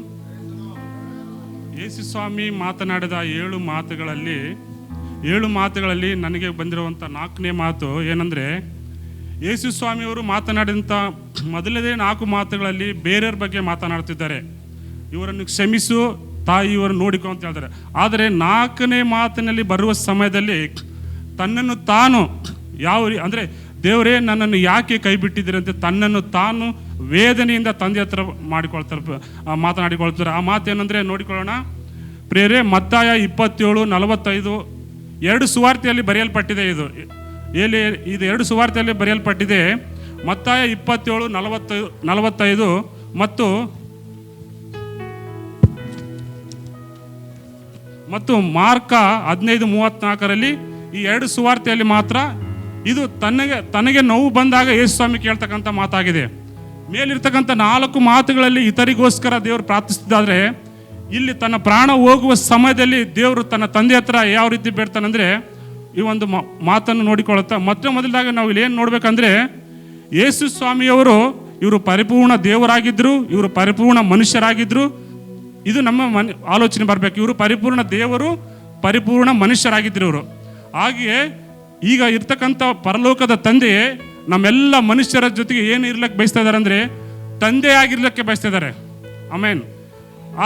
ಯೇಸು ಸ್ವಾಮಿ ಮಾತನಾಡಿದ 7 ಮಾತುಗಳಲ್ಲಿ ನನಗೆ ಬಂದಿರುವಂಥ 4ನೇ ಮಾತು ಏನಂದರೆ, ಯೇಸು ಸ್ವಾಮಿಯವರು ಮಾತನಾಡಿದಂಥ ಮೊದಲನೇ 4 ಮಾತುಗಳಲ್ಲಿ ಬೇರೆಯವ್ರ ಬಗ್ಗೆ ಮಾತನಾಡ್ತಿದ್ದಾರೆ. ಇವರನ್ನು ಕ್ಷಮಿಸು ತಾಯಿ, ಇವರು ನೋಡಿಕೊ ಅಂತ ಹೇಳ್ತಾರೆ. ಆದರೆ 4ನೇ ಮಾತಿನಲ್ಲಿ ಬರುವ ಸಮಯದಲ್ಲಿ ತನ್ನನ್ನು ತಾನು ಅಂದರೆ ದೇವರೇ ನನ್ನನ್ನು ಯಾಕೆ ಕೈ ಬಿಟ್ಟಿದ್ದೀರಿ ಅಂತ ತನ್ನನ್ನು ತಾನು ವೇದನೆಯಿಂದ ತಂದೆ ಹತ್ರ ಮಾತನಾಡಿಕೊಳ್ತಾರೆ. ಆ ಮಾತೇನೆಂದರೆ ನೋಡಿಕೊಳ್ಳೋಣ ಪ್ರಿಯರೇ. ಮತ್ತಾಯ 27:45 2 ಸುವಾರ್ತೆಯಲ್ಲಿ ಬರೆಯಲ್ಪಟ್ಟಿದೆ. ಇದು 2 ಸುವಾರ್ತೆಯಲ್ಲಿ ಬರೆಯಲ್ಪಟ್ಟಿದೆ. ಮತ್ತಾಯ 27:45 ಮತ್ತು ಮಾರ್ಕ 15:34 ಈ 2 ಸುವಾರ್ತೆಯಲ್ಲಿ ಮಾತ್ರ ಇದು ತನಗೆ ನೋವು ಬಂದಾಗ ಯೇಸು ಸ್ವಾಮಿ ಕೇಳ್ತಕ್ಕಂಥ ಮಾತಾಗಿದೆ. ಮೇಲಿರ್ತಕ್ಕಂಥ 4 ಮಾತುಗಳಲ್ಲಿ ಇತರಿಗೋಸ್ಕರ ದೇವರು ಪ್ರಾರ್ಥಿಸಿದಾದ್ರೆ, ಇಲ್ಲಿ ತನ್ನ ಪ್ರಾಣ ಹೋಗುವ ಸಮಯದಲ್ಲಿ ದೇವರು ತನ್ನ ತಂದೆ ಹತ್ರ ಯಾವ ರೀತಿ ಬೇಡ್ತಾನಂದರೆ, ಈ ಒಂದು ಮಾತನ್ನು ನೋಡಿಕೊಳ್ಳುತ್ತಾ ಮೊದಲಾಗ ನಾವು ಇಲ್ಲಿ ಏನು ನೋಡ್ಬೇಕಂದ್ರೆ, ಯೇಸು ಸ್ವಾಮಿಯವರು ಇವರು ಪರಿಪೂರ್ಣ ದೇವರಾಗಿದ್ದರು, ಇವರು ಪರಿಪೂರ್ಣ ಮನುಷ್ಯರಾಗಿದ್ದರು. ಇದು ನಮ್ಮ ಆಲೋಚನೆ ಬರಬೇಕು. ಇವರು ಪರಿಪೂರ್ಣ ದೇವರು, ಪರಿಪೂರ್ಣ ಮನುಷ್ಯರಾಗಿದ್ದರು ಇವರು. ಹಾಗೆಯೇ ಈಗ ಇರ್ತಕ್ಕಂಥ ಪರಲೋಕದ ತಂದೆಯೇ ನಮ್ಮೆಲ್ಲ ಮನುಷ್ಯರ ಜೊತೆಗೆ ಏನು ಇರ್ಲಿಕ್ಕೆ ಬಯಸ್ತಾ ಇದ್ದಾರೆ ಅಂದರೆ, ತಂದೆಯಾಗಿರ್ಲಿಕ್ಕೆ ಬಯಸ್ತಾ ಇದ್ದಾರೆ. ಆಮೇನ್.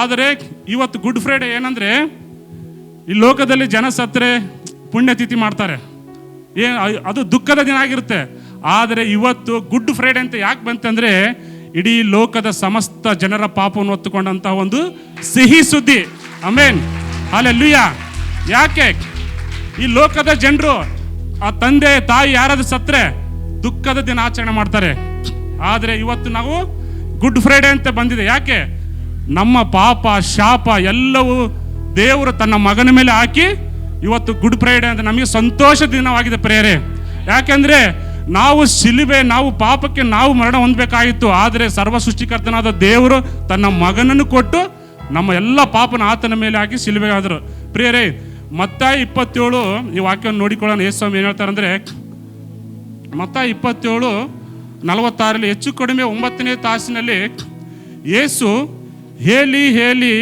ಆದರೆ ಇವತ್ತು ಗುಡ್ ಫ್ರೈಡೆ ಏನಂದರೆ, ಈ ಲೋಕದಲ್ಲಿ ಜನ ಸತ್ತರೆ ಪುಣ್ಯತಿಥಿ ಮಾಡ್ತಾರೆ, ಅದು ದುಃಖದ ದಿನ ಆಗಿರುತ್ತೆ. ಆದರೆ ಇವತ್ತು ಗುಡ್ ಫ್ರೈಡೆ ಅಂತ ಯಾಕೆ ಬಂತಂದರೆ, ಇಡೀ ಲೋಕದ ಸಮಸ್ತ ಜನರ ಪಾಪವನ್ನು ಹೊತ್ತುಕೊಂಡಂತಹ ಒಂದು ಸಿಹಿ ಸುದ್ದಿ. ಆಮೇನ್, ಹಲ್ಲೆಲೂಯಾ. ಯಾಕೆ ಈ ಲೋಕದ ಜನರು ಆ ತಂದೆ ತಾಯಿ ಯಾರಾದ್ರೂ ಸತ್ರೆ ದುಃಖದ ದಿನ ಆಚರಣೆ ಮಾಡ್ತಾರೆ. ಆದರೆ ಇವತ್ತು ನಾವು ಗುಡ್ ಫ್ರೈಡೆ ಅಂತ ಬಂದಿದೆ. ಯಾಕೆ? ನಮ್ಮ ಪಾಪ ಶಾಪ ಎಲ್ಲವೂ ದೇವರು ತನ್ನ ಮಗನ ಮೇಲೆ ಹಾಕಿ ಇವತ್ತು ಗುಡ್ ಫ್ರೈಡೆ ಅಂತ ನಮಗೆ ಸಂತೋಷ ದಿನವಾಗಿದೆ ಪ್ರೇರೆ. ಯಾಕೆಂದ್ರೆ ನಾವು ಪಾಪಕ್ಕೆ ನಾವು ಮರಣ ಹೊಂದಬೇಕಾಗಿತ್ತು. ಆದರೆ ಸರ್ವ ಸೃಷ್ಟಿಕರ್ತನಾದ ದೇವರು ತನ್ನ ಮಗನನ್ನು ಕೊಟ್ಟು ನಮ್ಮ ಎಲ್ಲ ಪಾಪನ ಆತನ ಮೇಲೆ ಹಾಕಿ ಶಿಲುಬೆಗಾದರು. ಪ್ರಿಯರೇ, ಮತ್ತಾಯಿ 27 ಈ ವಾಕ್ಯವನ್ನು ನೋಡಿಕೊಳ್ಳೋಣ. ಯೇಸು ಸ್ವಾಮಿ ಏನು ಹೇಳ್ತಾರೆ ಅಂದರೆ, ಮತ್ತಾಯಿ 27:46 ಹೆಚ್ಚು ಕಡಿಮೆ 9ನೇ ತಾಸಿನಲ್ಲಿ ಯೇಸು ಹೇಲಿ ಹೇಲಿ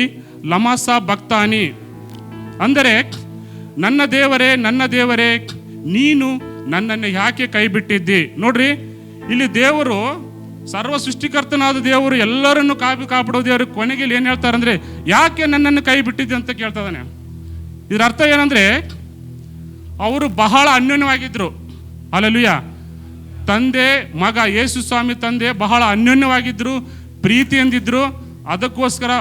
ಲಮಾಸ ಭಕ್ತಾನಿ ಅಂದರೆ, ನನ್ನ ದೇವರೇ ನನ್ನ ದೇವರೇ ನೀನು ನನ್ನನ್ನು ಯಾಕೆ ಕೈ ಬಿಟ್ಟಿದ್ದಿ. ನೋಡ್ರಿ, ಇಲ್ಲಿ ದೇವರು ಸರ್ವ ಸೃಷ್ಟಿಕರ್ತನಾದ ದೇವರು ಎಲ್ಲರನ್ನು ಕಾಪಾಡೋ ದೇವರು ಕೊನೆಗೆ ಏನು ಹೇಳ್ತಾರೆ ಅಂದರೆ, ಯಾಕೆ ನನ್ನನ್ನು ಕೈ ಬಿಟ್ಟಿದ್ದಿ ಅಂತ ಕೇಳ್ತಾನೆ. ಇದರ ಅರ್ಥ ಏನಂದರೆ, ಅವರು ಬಹಳ ಅನ್ಯೋನ್ಯವಾಗಿದ್ದರು. ಹಲ್ಲೆಲೂಯಾ. ತಂದೆ ಮಗ ಯೇಸು ಸ್ವಾಮಿ ತಂದೆ ಬಹಳ ಅನ್ಯೋನ್ಯವಾಗಿದ್ದರು, ಪ್ರೀತಿಯಿಂದಿದ್ರು. ಅದಕ್ಕೋಸ್ಕರ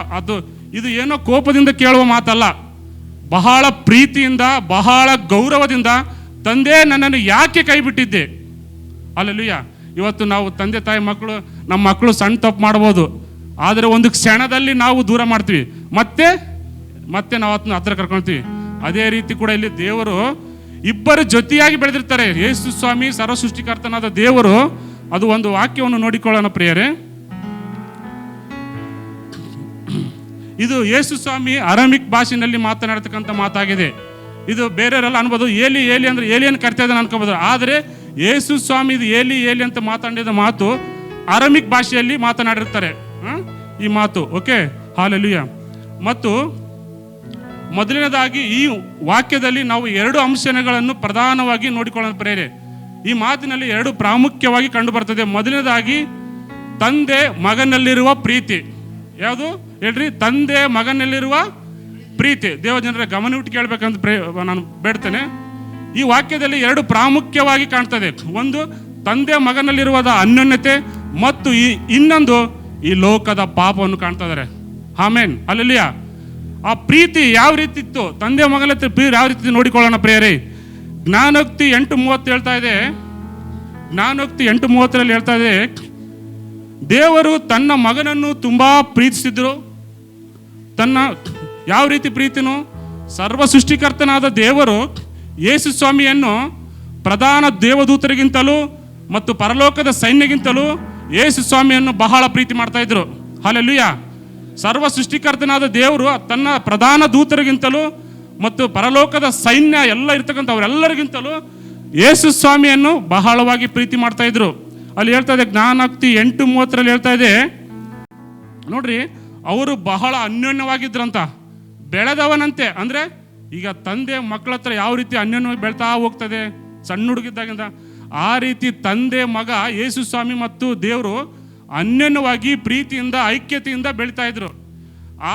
ಇದು ಏನೋ ಕೋಪದಿಂದ ಕೇಳುವ ಮಾತಲ್ಲ, ಬಹಳ ಪ್ರೀತಿಯಿಂದ ಬಹಳ ಗೌರವದಿಂದ, ತಂದೆ ನನ್ನನ್ನು ಯಾಕೆ ಕೈ ಬಿಟ್ಟಿದ್ದೆ. ಹಲ್ಲೆಲೂಯಾ. ಇವತ್ತು ನಾವು ತಂದೆ ತಾಯಿ ಮಕ್ಕಳು, ನಮ್ಮ ಮಕ್ಕಳು ಸಣ್ಣ ತಪ್ಪು ಮಾಡ್ಬೋದು, ಆದರೆ ಒಂದು ಕ್ಷಣದಲ್ಲಿ ನಾವು ದೂರ ಮಾಡ್ತೀವಿ, ಮತ್ತೆ ನಾವು ಅದನ್ನ ಹತ್ರ ಕರ್ಕೊಳ್ತೀವಿ. ಅದೇ ರೀತಿ ಕೂಡ ಇಲ್ಲಿ ದೇವರು ಇಬ್ಬರು ಜೊತೆಯಾಗಿ ಬೆಳೆದಿರ್ತಾರೆ. ಯೇಸು ಸ್ವಾಮಿ ಸರ್ವ ಸೃಷ್ಟಿಕರ್ತನಾದ ದೇವರು. ಅದು ಒಂದು ವಾಕ್ಯವನ್ನು ನೋಡಿಕೊಳ್ಳೋಣ ಪ್ರಿಯರೇ. ಇದು ಯೇಸು ಸ್ವಾಮಿ ಅರಾಮಿಕ್ ಭಾಷೆಯಲ್ಲಿ ಮಾತನಾಡ್ತಕ್ಕಂಥ ಮಾತಾಗಿದೆ. ಇದು ಬೇರೆಯವರೆಲ್ಲ ಅನ್ಬೋದು, ಏಲಿ ಏಲಿ ಅಂದ್ರೆ ಏಲಿಯನ್ನು ಕರಿತಾ ಇದ್ದಾನೆ ಅನ್ಕೋಬೋದು. ಆದರೆ ಯೇಸು ಸ್ವಾಮಿ ಇದು ಏಲಿ ಏಲಿ ಅಂತ ಮಾತಾಡಿದ ಮಾತು ಅರಾಮಿಕ್ ಭಾಷೆಯಲ್ಲಿ ಮಾತನಾಡಿರ್ತಾರೆ ಈ ಮಾತು. Okay, hallelujah. ಮತ್ತು ಮೊದಲನೇದಾಗಿ ಈ ವಾಕ್ಯದಲ್ಲಿ ನಾವು 2 ಅಂಶಗಳನ್ನು ಪ್ರಧಾನವಾಗಿ ನೋಡಿಕೊಳ್ಳೋಣ ಪ್ರೇರೆ. ಈ ಮಾತಿನಲ್ಲಿ 2 ಪ್ರಾಮುಖ್ಯವಾಗಿ ಕಂಡು ಬರ್ತದೆ. ಮೊದಲನೇದಾಗಿ ತಂದೆ ಮಗನಲ್ಲಿರುವ ಪ್ರೀತಿ. ಯಾವುದು ಹೇಳ್ರಿ? ತಂದೆ ಮಗನಲ್ಲಿರುವ ಪ್ರೀತಿ. ದೇವಜನರ ಗಮನವಿಟ್ಟು ಕೇಳಬೇಕಂತ ನಾನು ಬೇಡ್ತೇನೆ. ಈ ವಾಕ್ಯದಲ್ಲಿ 2 ಪ್ರಾಮುಖ್ಯವಾಗಿ ಕಾಣ್ತದೆ. ಒಂದು ತಂದೆ ಮಗನಲ್ಲಿರುವ ಅನ್ಯೋನ್ಯತೆ, ಮತ್ತು ಇನ್ನೊಂದು ಈ ಲೋಕದ ಪಾಪವನ್ನು ಕಾಣ್ತಾ ಇದ್ದಾರೆ. ಆಮೇನ್, ಹಲ್ಲೆಲೂಯಾ. ಆ ಪ್ರೀತಿ ಯಾವ ರೀತಿ ಇತ್ತು, ತಂದೆ ಮಗನ ಪ್ರೀತಿ ಯಾವ ರೀತಿ ನೋಡಿಕೊಳ್ಳೋಣ ಪ್ರಿಯರೇ. ಜ್ಞಾನೋಕ್ತಿ 8:30 ಹೇಳ್ತಾ ಇದೆ. ಜ್ಞಾನೋಕ್ತಿ 8:30 ಹೇಳ್ತಾ ಇದೆ, ದೇವರು ತನ್ನ ಮಗನನ್ನು ತುಂಬಾ ಪ್ರೀತಿಸಿದ್ರು. ತನ್ನ ಯಾವ ರೀತಿ ಪ್ರೀತಿನೂ, ಸರ್ವ ಸೃಷ್ಟಿಕರ್ತನಾದ ದೇವರು ಯೇಸು ಸ್ವಾಮಿಯನ್ನು ಪ್ರಧಾನ ದೇವದೂತರಿಗಿಂತಲೂ ಮತ್ತು ಪರಲೋಕದ ಸೈನ್ಯಗಿಂತಲೂ ಯೇಸು ಸ್ವಾಮಿಯನ್ನು ಬಹಳ ಪ್ರೀತಿ ಮಾಡ್ತಾ ಇದ್ರು. ಹಲ್ಲೆಲೂಯಾ. ಸರ್ವ ಸೃಷ್ಟಿಕರ್ತನಾದ ದೇವರು ತನ್ನ ಪ್ರಧಾನ ದೂತರಿಗಿಂತಲೂ ಮತ್ತು ಪರಲೋಕದ ಸೈನ್ಯ ಎಲ್ಲ ಇರ್ತಕ್ಕಂಥವರೆಲ್ಲರಿಗಿಂತಲೂ ಯೇಸು ಸ್ವಾಮಿಯನ್ನು ಬಹಳವಾಗಿ ಪ್ರೀತಿ ಮಾಡ್ತಾ ಇದ್ರು. ಅಲ್ಲಿ ಹೇಳ್ತಾ ಇದೆ, ಜ್ಞಾನೋಕ್ತಿ 8:30 ಹೇಳ್ತಾ ಇದೆ ನೋಡ್ರಿ, ಅವರು ಬಹಳ ಅನ್ಯೋನ್ಯವಾಗಿದ್ರಂತ, ಬೆಳೆದವನಂತೆ. ಅಂದರೆ ಈಗ ತಂದೆ ಮಕ್ಕಳ ಹತ್ರ ಯಾವ ರೀತಿ ಅನ್ಯೋನ್ಯವಾಗಿ ಬೆಳ್ತಾ ಹೋಗ್ತದೆ ಸಣ್ಣ ಹುಡುಗಿದ್ದಾಗಿಂದ, ಆ ರೀತಿ ತಂದೆ ಮಗ ಯೇಸು ಸ್ವಾಮಿ ಮತ್ತು ದೇವರು ಅನ್ಯೋನ್ಯವಾಗಿ ಪ್ರೀತಿಯಿಂದ ಐಕ್ಯತೆಯಿಂದ ಬೆಳೀತಾ ಇದ್ರು.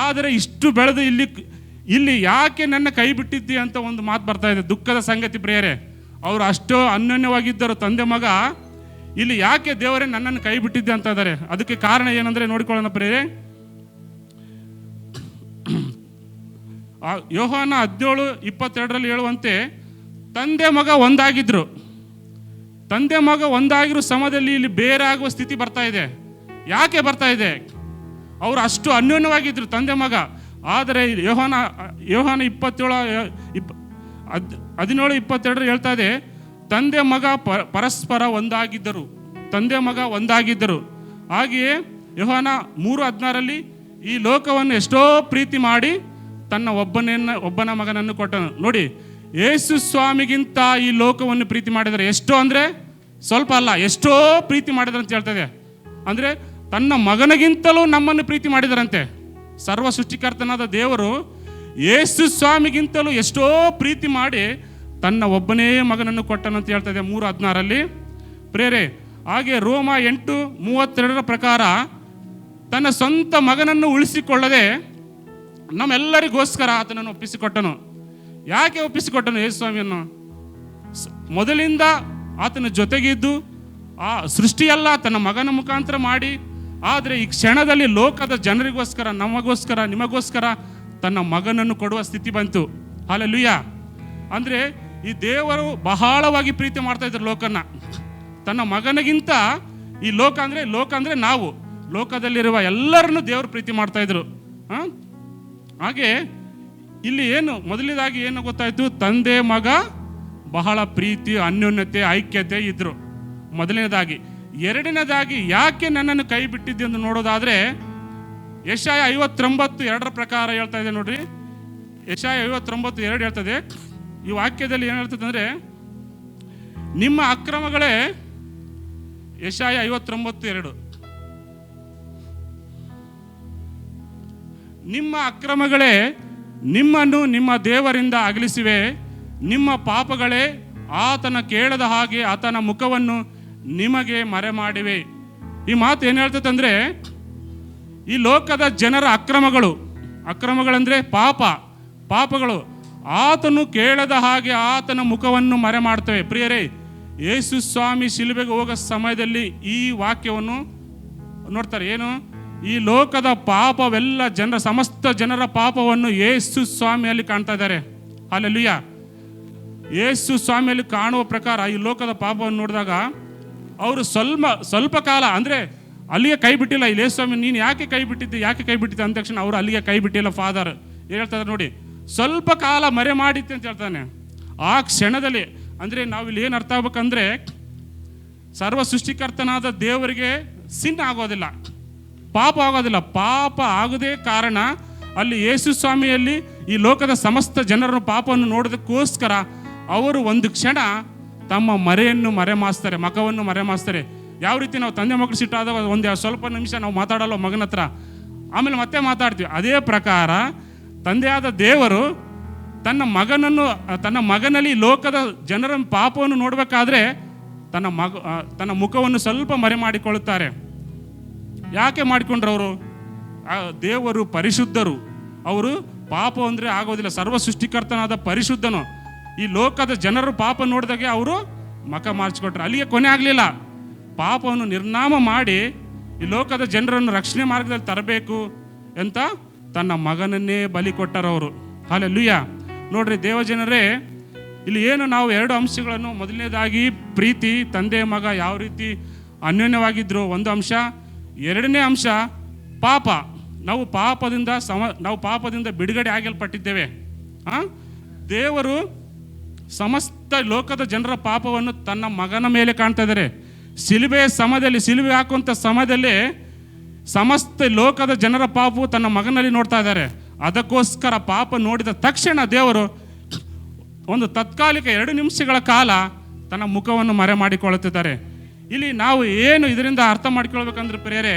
ಆದರೆ ಇಷ್ಟು ಬೆಳೆದು ಇಲ್ಲಿ ಯಾಕೆ ನನ್ನ ಕೈ ಬಿಟ್ಟಿದ್ದಿ ಅಂತ ಒಂದು ಮಾತು ಬರ್ತಾ ಇದೆ. ದುಃಖದ ಸಂಗತಿ ಪ್ರಿಯರೇ, ಅವರು ಅಷ್ಟೋ ಅನ್ಯೋನ್ಯವಾಗಿದ್ದರು ತಂದೆ ಮಗ. ಇಲ್ಲಿ ಯಾಕೆ ದೇವರೇ ನನ್ನನ್ನು ಕೈ ಬಿಟ್ಟಿದ್ದೆ ಅಂತ ಇದ್ದಾರೆ. ಅದಕ್ಕೆ ಕಾರಣ ಏನಂದರೆ ನೋಡಿಕೊಳ್ಳೋಣ ಪ್ರಿಯರೇ. ಯೋಹಾನ 17:22 ಹೇಳುವಂತೆ ತಂದೆ ಮಗ ಒಂದಾಗಿದ್ರು. ತಂದೆ ಮಗ ಒಂದಾಗಿರೋ ಸಮಯದಲ್ಲಿ ಇಲ್ಲಿ ಬೇರೆ ಆಗುವ ಸ್ಥಿತಿ ಬರ್ತಾ ಇದೆ. ಯಾಕೆ ಬರ್ತಾ ಇದೆ? ಅವರು ಅಷ್ಟು ಅನ್ಯೋನ್ಯವಾಗಿದ್ರು ತಂದೆ ಮಗ. ಆದರೆ ಯೋಹಾನ 17:22 ಹೇಳ್ತಾ ಇದೆ, ತಂದೆ ಮಗ ಪರಸ್ಪರ ಒಂದಾಗಿದ್ದರು. ತಂದೆ ಮಗ ಒಂದಾಗಿದ್ದರು. ಹಾಗೆಯೇ ಯೋಹಾನ 3:16 ಈ ಲೋಕವನ್ನು ಎಷ್ಟೋ ಪ್ರೀತಿ ಮಾಡಿ ತನ್ನ ಒಬ್ಬನ ಮಗನನ್ನು ಕೊಟ್ಟನು. ನೋಡಿ, ಯೇಸು ಸ್ವಾಮಿಗಿಂತ ಈ ಲೋಕವನ್ನು ಪ್ರೀತಿ ಮಾಡಿದರೆ ಎಷ್ಟೋ ಅಂದರೆ ಸ್ವಲ್ಪ ಅಲ್ಲ, ಎಷ್ಟೋ ಪ್ರೀತಿ ಮಾಡಿದರೆ ಅಂತ ಹೇಳ್ತದೆ. ಅಂದರೆ ತನ್ನ ಮಗನಿಗಿಂತಲೂ ನಮ್ಮನ್ನು ಪ್ರೀತಿ ಮಾಡಿದರಂತೆ. ಸರ್ವ ಸೃಷ್ಟಿಕರ್ತನಾದ ದೇವರು ಯೇಸು ಸ್ವಾಮಿಗಿಂತಲೂ ಎಷ್ಟೋ ಪ್ರೀತಿ ಮಾಡಿ ತನ್ನ ಒಬ್ಬನೇ ಮಗನನ್ನು ಕೊಟ್ಟನು ಅಂತ ಹೇಳ್ತದೆ 3:16. ಪ್ರೇರೆ, ಹಾಗೆ ರೋಮ 8:32 ಪ್ರಕಾರ ತನ್ನ ಸ್ವಂತ ಮಗನನ್ನು ಉಳಿಸಿಕೊಳ್ಳದೆ ನಮ್ಮೆಲ್ಲರಿಗೋಸ್ಕರ ಆತನನ್ನು ಒಪ್ಪಿಸಿಕೊಟ್ಟನು. ಯಾಕೆ ಒಪ್ಪಿಸಿಕೊಟ್ಟನು ಯೇಸು ಸ್ವಾಮಿಯನ್ನು? ಮೊದಲಿಂದ ಆತನ ಜೊತೆಗಿದ್ದು ಆ ಸೃಷ್ಟಿಯೆಲ್ಲ ತನ್ನ ಮಗನ ಮುಖಾಂತರ ಮಾಡಿ, ಆದರೆ ಈ ಕ್ಷಣದಲ್ಲಿ ಲೋಕದ ಜನರಿಗೋಸ್ಕರ, ನಮಗೋಸ್ಕರ, ನಿಮಗೋಸ್ಕರ ತನ್ನ ಮಗನನ್ನು ಕೊಡುವ ಸ್ಥಿತಿ ಬಂತು. ಹಲ್ಲೆಲೂಯಾ. ಅಂದರೆ ಈ ದೇವರು ಬಹಳವಾಗಿ ಪ್ರೀತಿ ಮಾಡ್ತಾ ಇದ್ರು ಲೋಕನ. ತನ್ನ ಮಗನಿಗಿಂತ ಈ ಲೋಕ ಅಂದರೆ ನಾವು, ಲೋಕದಲ್ಲಿರುವ ಎಲ್ಲರನ್ನು ದೇವರು ಪ್ರೀತಿ ಮಾಡ್ತಾ ಇದ್ರು. ಹಾಗೆ ಇಲ್ಲಿ ಮೊದಲನೇದಾಗಿ ಏನು ಗೊತ್ತಾಯ್ತು? ತಂದೆ ಮಗ ಬಹಳ ಪ್ರೀತಿ, ಅನ್ಯೋನ್ಯತೆ, ಐಕ್ಯತೆ ಇದ್ರು ಮೊದಲನೇದಾಗಿ. ಎರಡನೇದಾಗಿ ಯಾಕೆ ನನ್ನನ್ನು ಕೈ ಬಿಟ್ಟಿದ್ದೆ ಎಂದು ನೋಡೋದಾದ್ರೆ ಯೆಶಾಯ 59:2 ಪ್ರಕಾರ ಹೇಳ್ತಾ ಇದೆ ನೋಡ್ರಿ. ಯೆಶಾಯ 59:2 ಹೇಳ್ತದೆ. ಈ ವಾಕ್ಯದಲ್ಲಿ ಏನು ಹೇಳ್ತದೆ ಅಂದರೆ, ನಿಮ್ಮ ಅಕ್ರಮಗಳೇ, ಯೆಶಾಯ 59:2, ನಿಮ್ಮ ಅಕ್ರಮಗಳೇ ನಿಮ್ಮನ್ನು ನಿಮ್ಮ ದೇವರಿಂದ ಅಗಲಿಸಿವೆ, ನಿಮ್ಮ ಪಾಪಗಳೇ ಆತನ ಕೇಳದ ಹಾಗೆ ಆತನ ಮುಖವನ್ನು ನಿಮಗೆ ಮರೆ ಮಾಡಿವೆ. ಈ ಮಾತು ಏನು ಹೇಳ್ತದೆ ಅಂದರೆ, ಈ ಲೋಕದ ಜನರ ಅಕ್ರಮಗಳಂದರೆ ಪಾಪಗಳು ಆತನು ಕೇಳದ ಹಾಗೆ ಆತನ ಮುಖವನ್ನು ಮರೆ ಮಾಡ್ತವೆ. ಪ್ರಿಯರೇ, ಯೇಸು ಸ್ವಾಮಿ ಶಿಲುಬೆಗೆ ಹೋಗೋ ಸಮಯದಲ್ಲಿ ಈ ವಾಕ್ಯವನ್ನು ನೋಡ್ತಾರೆ. ಏನು? ಈ ಲೋಕದ ಪಾಪವೆಲ್ಲ ಸಮಸ್ತ ಜನರ ಪಾಪವನ್ನು ಯೇಸು ಸ್ವಾಮಿಯಲ್ಲಿ ಕಾಣ್ತಾ ಇದ್ದಾರೆ. ಹಲ್ಲೆಲೂಯಾ. ಯೇಸು ಸ್ವಾಮಿಯಲ್ಲಿ ಕಾಣುವ ಪ್ರಕಾರ ಈ ಲೋಕದ ಪಾಪವನ್ನು ನೋಡಿದಾಗ ಅವರು ಸ್ವಲ್ಪ ಕಾಲ ಅಂದರೆ ಅಲ್ಲಿಗೆ ಕೈ ಬಿಟ್ಟಿಲ್ಲ. ಇಲ್ಲಿ ಯೇಸು ಸ್ವಾಮಿ, ನೀನು ಯಾಕೆ ಕೈ ಬಿಟ್ಟಿದ್ದೆ ಅಂದ ತಕ್ಷಣ ಅವರು ಅಲ್ಲಿಗೆ ಕೈ ಬಿಟ್ಟಿಲ್ಲ. ಫಾದರ್ ಹೇಳ್ತಾರೆ ನೋಡಿ, ಸ್ವಲ್ಪ ಕಾಲ ಮರೆ ಮಾಡಿತ್ತೆ ಅಂತ ಹೇಳ್ತಾನೆ. ಆ ಕ್ಷಣದಲ್ಲಿ ಅಂದರೆ ನಾವಿಲ್ಲಿ ಏನು ಅರ್ಥ ಆಗ್ಬೇಕಂದ್ರೆ, ಸರ್ವ ಸೃಷ್ಟಿಕರ್ತನಾದ ದೇವರಿಗೆ ಸಿನ್ ಆಗೋದಿಲ್ಲ, ಪಾಪ ಆಗೋದಿಲ್ಲ. ಪಾಪ ಆಗದೇ ಕಾರಣ ಅಲ್ಲಿ ಯೇಸು ಸ್ವಾಮಿಯಲ್ಲಿ ಈ ಲೋಕದ ಸಮಸ್ತ ಜನರ ಪಾಪವನ್ನು ನೋಡೋದಕ್ಕೋಸ್ಕರ ಅವರು ಒಂದು ಕ್ಷಣ ತಮ್ಮ ಮಖವನ್ನು ಮರೆಮಾಸ್ತಾರೆ. ಯಾವ ರೀತಿ ನಾವು ತಂದೆ ಮಕ್ಕಳು ಸಿಟ್ಟಾದಾಗ ಒಂದು ಸ್ವಲ್ಪ ನಿಮಿಷ ನಾವು ಮಾತಾಡಲ್ಲ ಮಗನ ಹತ್ರ, ಆಮೇಲೆ ಮತ್ತೆ ಮಾತಾಡ್ತೀವಿ. ಅದೇ ಪ್ರಕಾರ ತಂದೆಯಾದ ದೇವರು ತನ್ನ ಮಗನಲ್ಲಿ ಲೋಕದ ಜನರ ಪಾಪವನ್ನು ನೋಡಬೇಕಾದ್ರೆ ತನ್ನ ಮುಖವನ್ನು ಸ್ವಲ್ಪ ಮರೆ ಮಾಡಿಕೊಳ್ಳುತ್ತಾರೆ. ಯಾಕೆ ಮಾಡಿಕೊಂಡ್ರು ಅವರು? ದೇವರು ಪರಿಶುದ್ಧರು, ಅವರು ಪಾಪ ಅಂದರೆ ಆಗೋದಿಲ್ಲ. ಸರ್ವ ಸೃಷ್ಟಿಕರ್ತನಾದ ಪರಿಶುದ್ಧನು ಈ ಲೋಕದ ಜನರು ಪಾಪ ನೋಡಿದಾಗೆ ಅವರು ಮಖ ಮಾರ್ಚಿಕೊಟ್ರು. ಅಲ್ಲಿಗೆ ಕೊನೆ ಆಗಲಿಲ್ಲ. ಪಾಪವನ್ನು ನಿರ್ನಾಮ ಮಾಡಿ ಈ ಲೋಕದ ಜನರನ್ನು ರಕ್ಷಣೆ ಮಾರ್ಗದಲ್ಲಿ ತರಬೇಕು ಅಂತ ತನ್ನ ಮಗನನ್ನೇ ಬಲಿ ಕೊಟ್ಟರವರು. ಹಲ್ಲೆಲೂಯಾ. ನೋಡ್ರಿ ದೇವಜನರೇ, ಇಲ್ಲಿ ನಾವು 2 ಅಂಶಗಳನ್ನು, ಮೊದಲನೇದಾಗಿ ಪ್ರೀತಿ, ತಂದೆ ಮಗ ಯಾವ ರೀತಿ ಅನ್ಯೋನ್ಯವಾಗಿದ್ರು ಒಂದು ಅಂಶ. ಎರಡನೇ ಅಂಶ ಪಾಪ. ನಾವು ಪಾಪದಿಂದ ಬಿಡುಗಡೆ ಆಗಲ್ಪಟ್ಟಿದ್ದೇವೆ. ದೇವರು ಸಮಸ್ತ ಲೋಕದ ಜನರ ಪಾಪವನ್ನು ತನ್ನ ಮಗನ ಮೇಲೆ ಕಾಣ್ತಾ ಇದ್ದಾರೆ. ಶಿಲುಬೆ ಹಾಕುವಂಥ ಸಮಯದಲ್ಲಿ ಸಮಸ್ತ ಲೋಕದ ಜನರ ಪಾಪವು ತನ್ನ ಮಗನಲ್ಲಿ ನೋಡ್ತಾ ಇದ್ದಾರೆ. ಅದಕ್ಕೋಸ್ಕರ ಪಾಪ ನೋಡಿದ ತಕ್ಷಣ ದೇವರು ಒಂದು ತಾತ್ಕಾಲಿಕ 2 ನಿಮಿಷಗಳ ಕಾಲ ತನ್ನ ಮುಖವನ್ನು ಮರೆ ಮಾಡಿಕೊಳ್ಳುತ್ತಿದ್ದಾರೆ. ಇಲ್ಲಿ ನಾವು ಇದರಿಂದ ಅರ್ಥ ಮಾಡಿಕೊಳ್ಬೇಕಂದ್ರೆ ಪ್ರಿಯರೇ,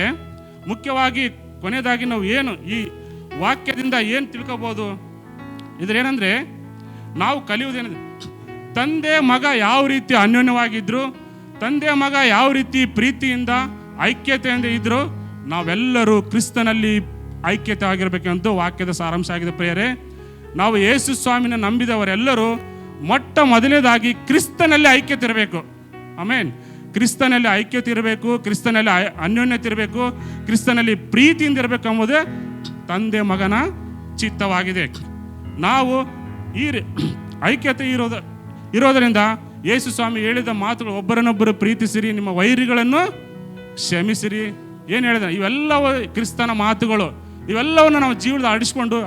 ಮುಖ್ಯವಾಗಿ ಕೊನೆಯದಾಗಿ ನಾವು ಈ ವಾಕ್ಯದಿಂದ ತಿಳ್ಕೋಬಹುದು ಇದ್ರೇನೆಂದರೆ, ನಾವು ಕಲಿಯುವುದೇನೆಂದರೆ, ತಂದೆ ಮಗ ಯಾವ ರೀತಿ ಅನ್ಯೋನ್ಯವಾಗಿದ್ರು, ತಂದೆ ಮಗ ಯಾವ ರೀತಿ ಪ್ರೀತಿಯಿಂದ ಐಕ್ಯತೆಯಿಂದ ಇದ್ರು, ನಾವೆಲ್ಲರೂ ಕ್ರಿಸ್ತನಲ್ಲಿ ಐಕ್ಯತೆ ಆಗಿರಬೇಕೆಂದು ವಾಕ್ಯದ ಸಾರಾಂಶ ಆಗಿದೆ. ಪ್ರಿಯರೇ, ನಾವು ಯೇಸು ಸ್ವಾಮಿನ ನಂಬಿದವರೆಲ್ಲರೂ ಮೊದಲನೇದಾಗಿ ಕ್ರಿಸ್ತನಲ್ಲಿ ಐಕ್ಯತೆ ಇರಬೇಕು. ಆಮೇನ್. ಕ್ರಿಸ್ತನಲ್ಲಿ ಐಕ್ಯತೆ ಇರಬೇಕು, ಕ್ರಿಸ್ತನಲ್ಲಿ ಅನ್ಯೋನ್ಯತೆ ಇರಬೇಕು, ಕ್ರಿಸ್ತನಲ್ಲಿ ಪ್ರೀತಿಯಿಂದ ಇರಬೇಕು ಎಂಬುದೇ ತಂದೆ ಮಗನ ಚಿತ್ತವಾಗಿದೆ. ನಾವು ಈ ಐಕ್ಯತೆ ಇರೋದರಿಂದ ಯೇಸು ಸ್ವಾಮಿ ಹೇಳಿದ ಮಾತುಗಳು, ಒಬ್ಬರನ್ನೊಬ್ಬರು ಪ್ರೀತಿಸಿರಿ, ನಿಮ್ಮ ವೈರಿಗಳನ್ನು ಕ್ಷಮಿಸಿರಿ. ಏನು ಹೇಳಿದ? ಇವೆಲ್ಲವೂ ಕ್ರಿಸ್ತನ ಮಾತುಗಳು. ಇವೆಲ್ಲವನ್ನು ನಾವು ಜೀವನದ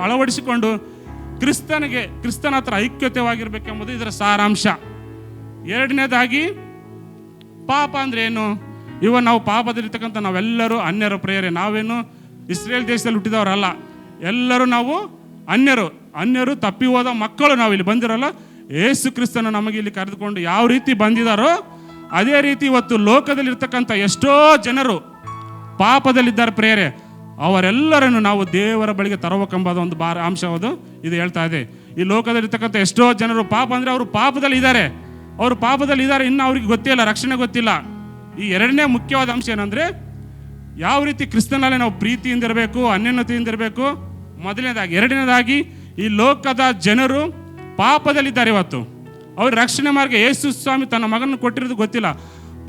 ಅಳವಡಿಸಿಕೊಂಡು ಕ್ರಿಸ್ತನ ಹತ್ರ ಐಕ್ಯತೆವಾಗಿರ್ಬೇಕೆಂಬುದು ಇದರ ಸಾರಾಂಶ. ಎರಡನೇದಾಗಿ ಪಾಪ ಅಂದರೆ ಏನು? ನಾವು ಪಾಪದಲ್ಲಿರ್ತಕ್ಕಂಥ ನಾವೆಲ್ಲರೂ ಅನ್ಯರ ಪ್ರೇರೆ. ನಾವೇನು ಇಸ್ರೇಲ್ ದೇಶದಲ್ಲಿ ಹುಟ್ಟಿದವರಲ್ಲ, ಎಲ್ಲರೂ ನಾವು ಅನ್ಯರು ತಪ್ಪಿ ಹೋದ ಮಕ್ಕಳು. ನಾವು ಇಲ್ಲಿ ಬಂದಿರಲ್ಲ, ಯೇಸು ಕ್ರಿಸ್ತನ ನಮಗೆ ಇಲ್ಲಿ ಕರೆದುಕೊಂಡು ಯಾವ ರೀತಿ ಬಂದಿದ್ದಾರೋ ಅದೇ ರೀತಿ ಇವತ್ತು ಲೋಕದಲ್ಲಿರ್ತಕ್ಕಂಥ ಎಷ್ಟೋ ಜನರು ಪಾಪದಲ್ಲಿದ್ದಾರೆ ಪ್ರೇರೆ. ಅವರೆಲ್ಲರನ್ನು ನಾವು ದೇವರ ಬಳಿಗೆ ತರಬೇಕೆಂಬುದು ಒಂದು ಅಂಶವಾದ ಇದು ಹೇಳ್ತಾ ಇದೆ. ಈ ಲೋಕದಲ್ಲಿರ್ತಕ್ಕಂಥ ಎಷ್ಟೋ ಜನರು ಪಾಪ ಅಂದರೆ ಅವರು ಪಾಪದಲ್ಲಿದ್ದಾರೆ, ಇನ್ನು ಅವ್ರಿಗೆ ಗೊತ್ತಿಲ್ಲ, ರಕ್ಷಣೆ ಗೊತ್ತಿಲ್ಲ. ಈ ಎರಡನೇ ಮುಖ್ಯವಾದ ಅಂಶ ಏನಂದರೆ ಯಾವ ರೀತಿ ಕ್ರಿಸ್ತನಲ್ಲಿ ನಾವು ಪ್ರೀತಿಯಿಂದ ಇರಬೇಕು, ಅನ್ಯೋನ್ಯತೆಯಿಂದ ಇರಬೇಕು ಮೊದಲನೇದಾಗಿ. ಎರಡನೇದಾಗಿ ಈ ಲೋಕದ ಜನರು ಪಾಪದಲ್ಲಿದ್ದಾರೆ. ಇವತ್ತು ಅವ್ರ ರಕ್ಷಣೆ ಮಾರ್ಗ ಯೇಸು ಸ್ವಾಮಿ ತನ್ನ ಮಗನನ್ನು ಕೊಟ್ಟಿರೋದು ಗೊತ್ತಿಲ್ಲ.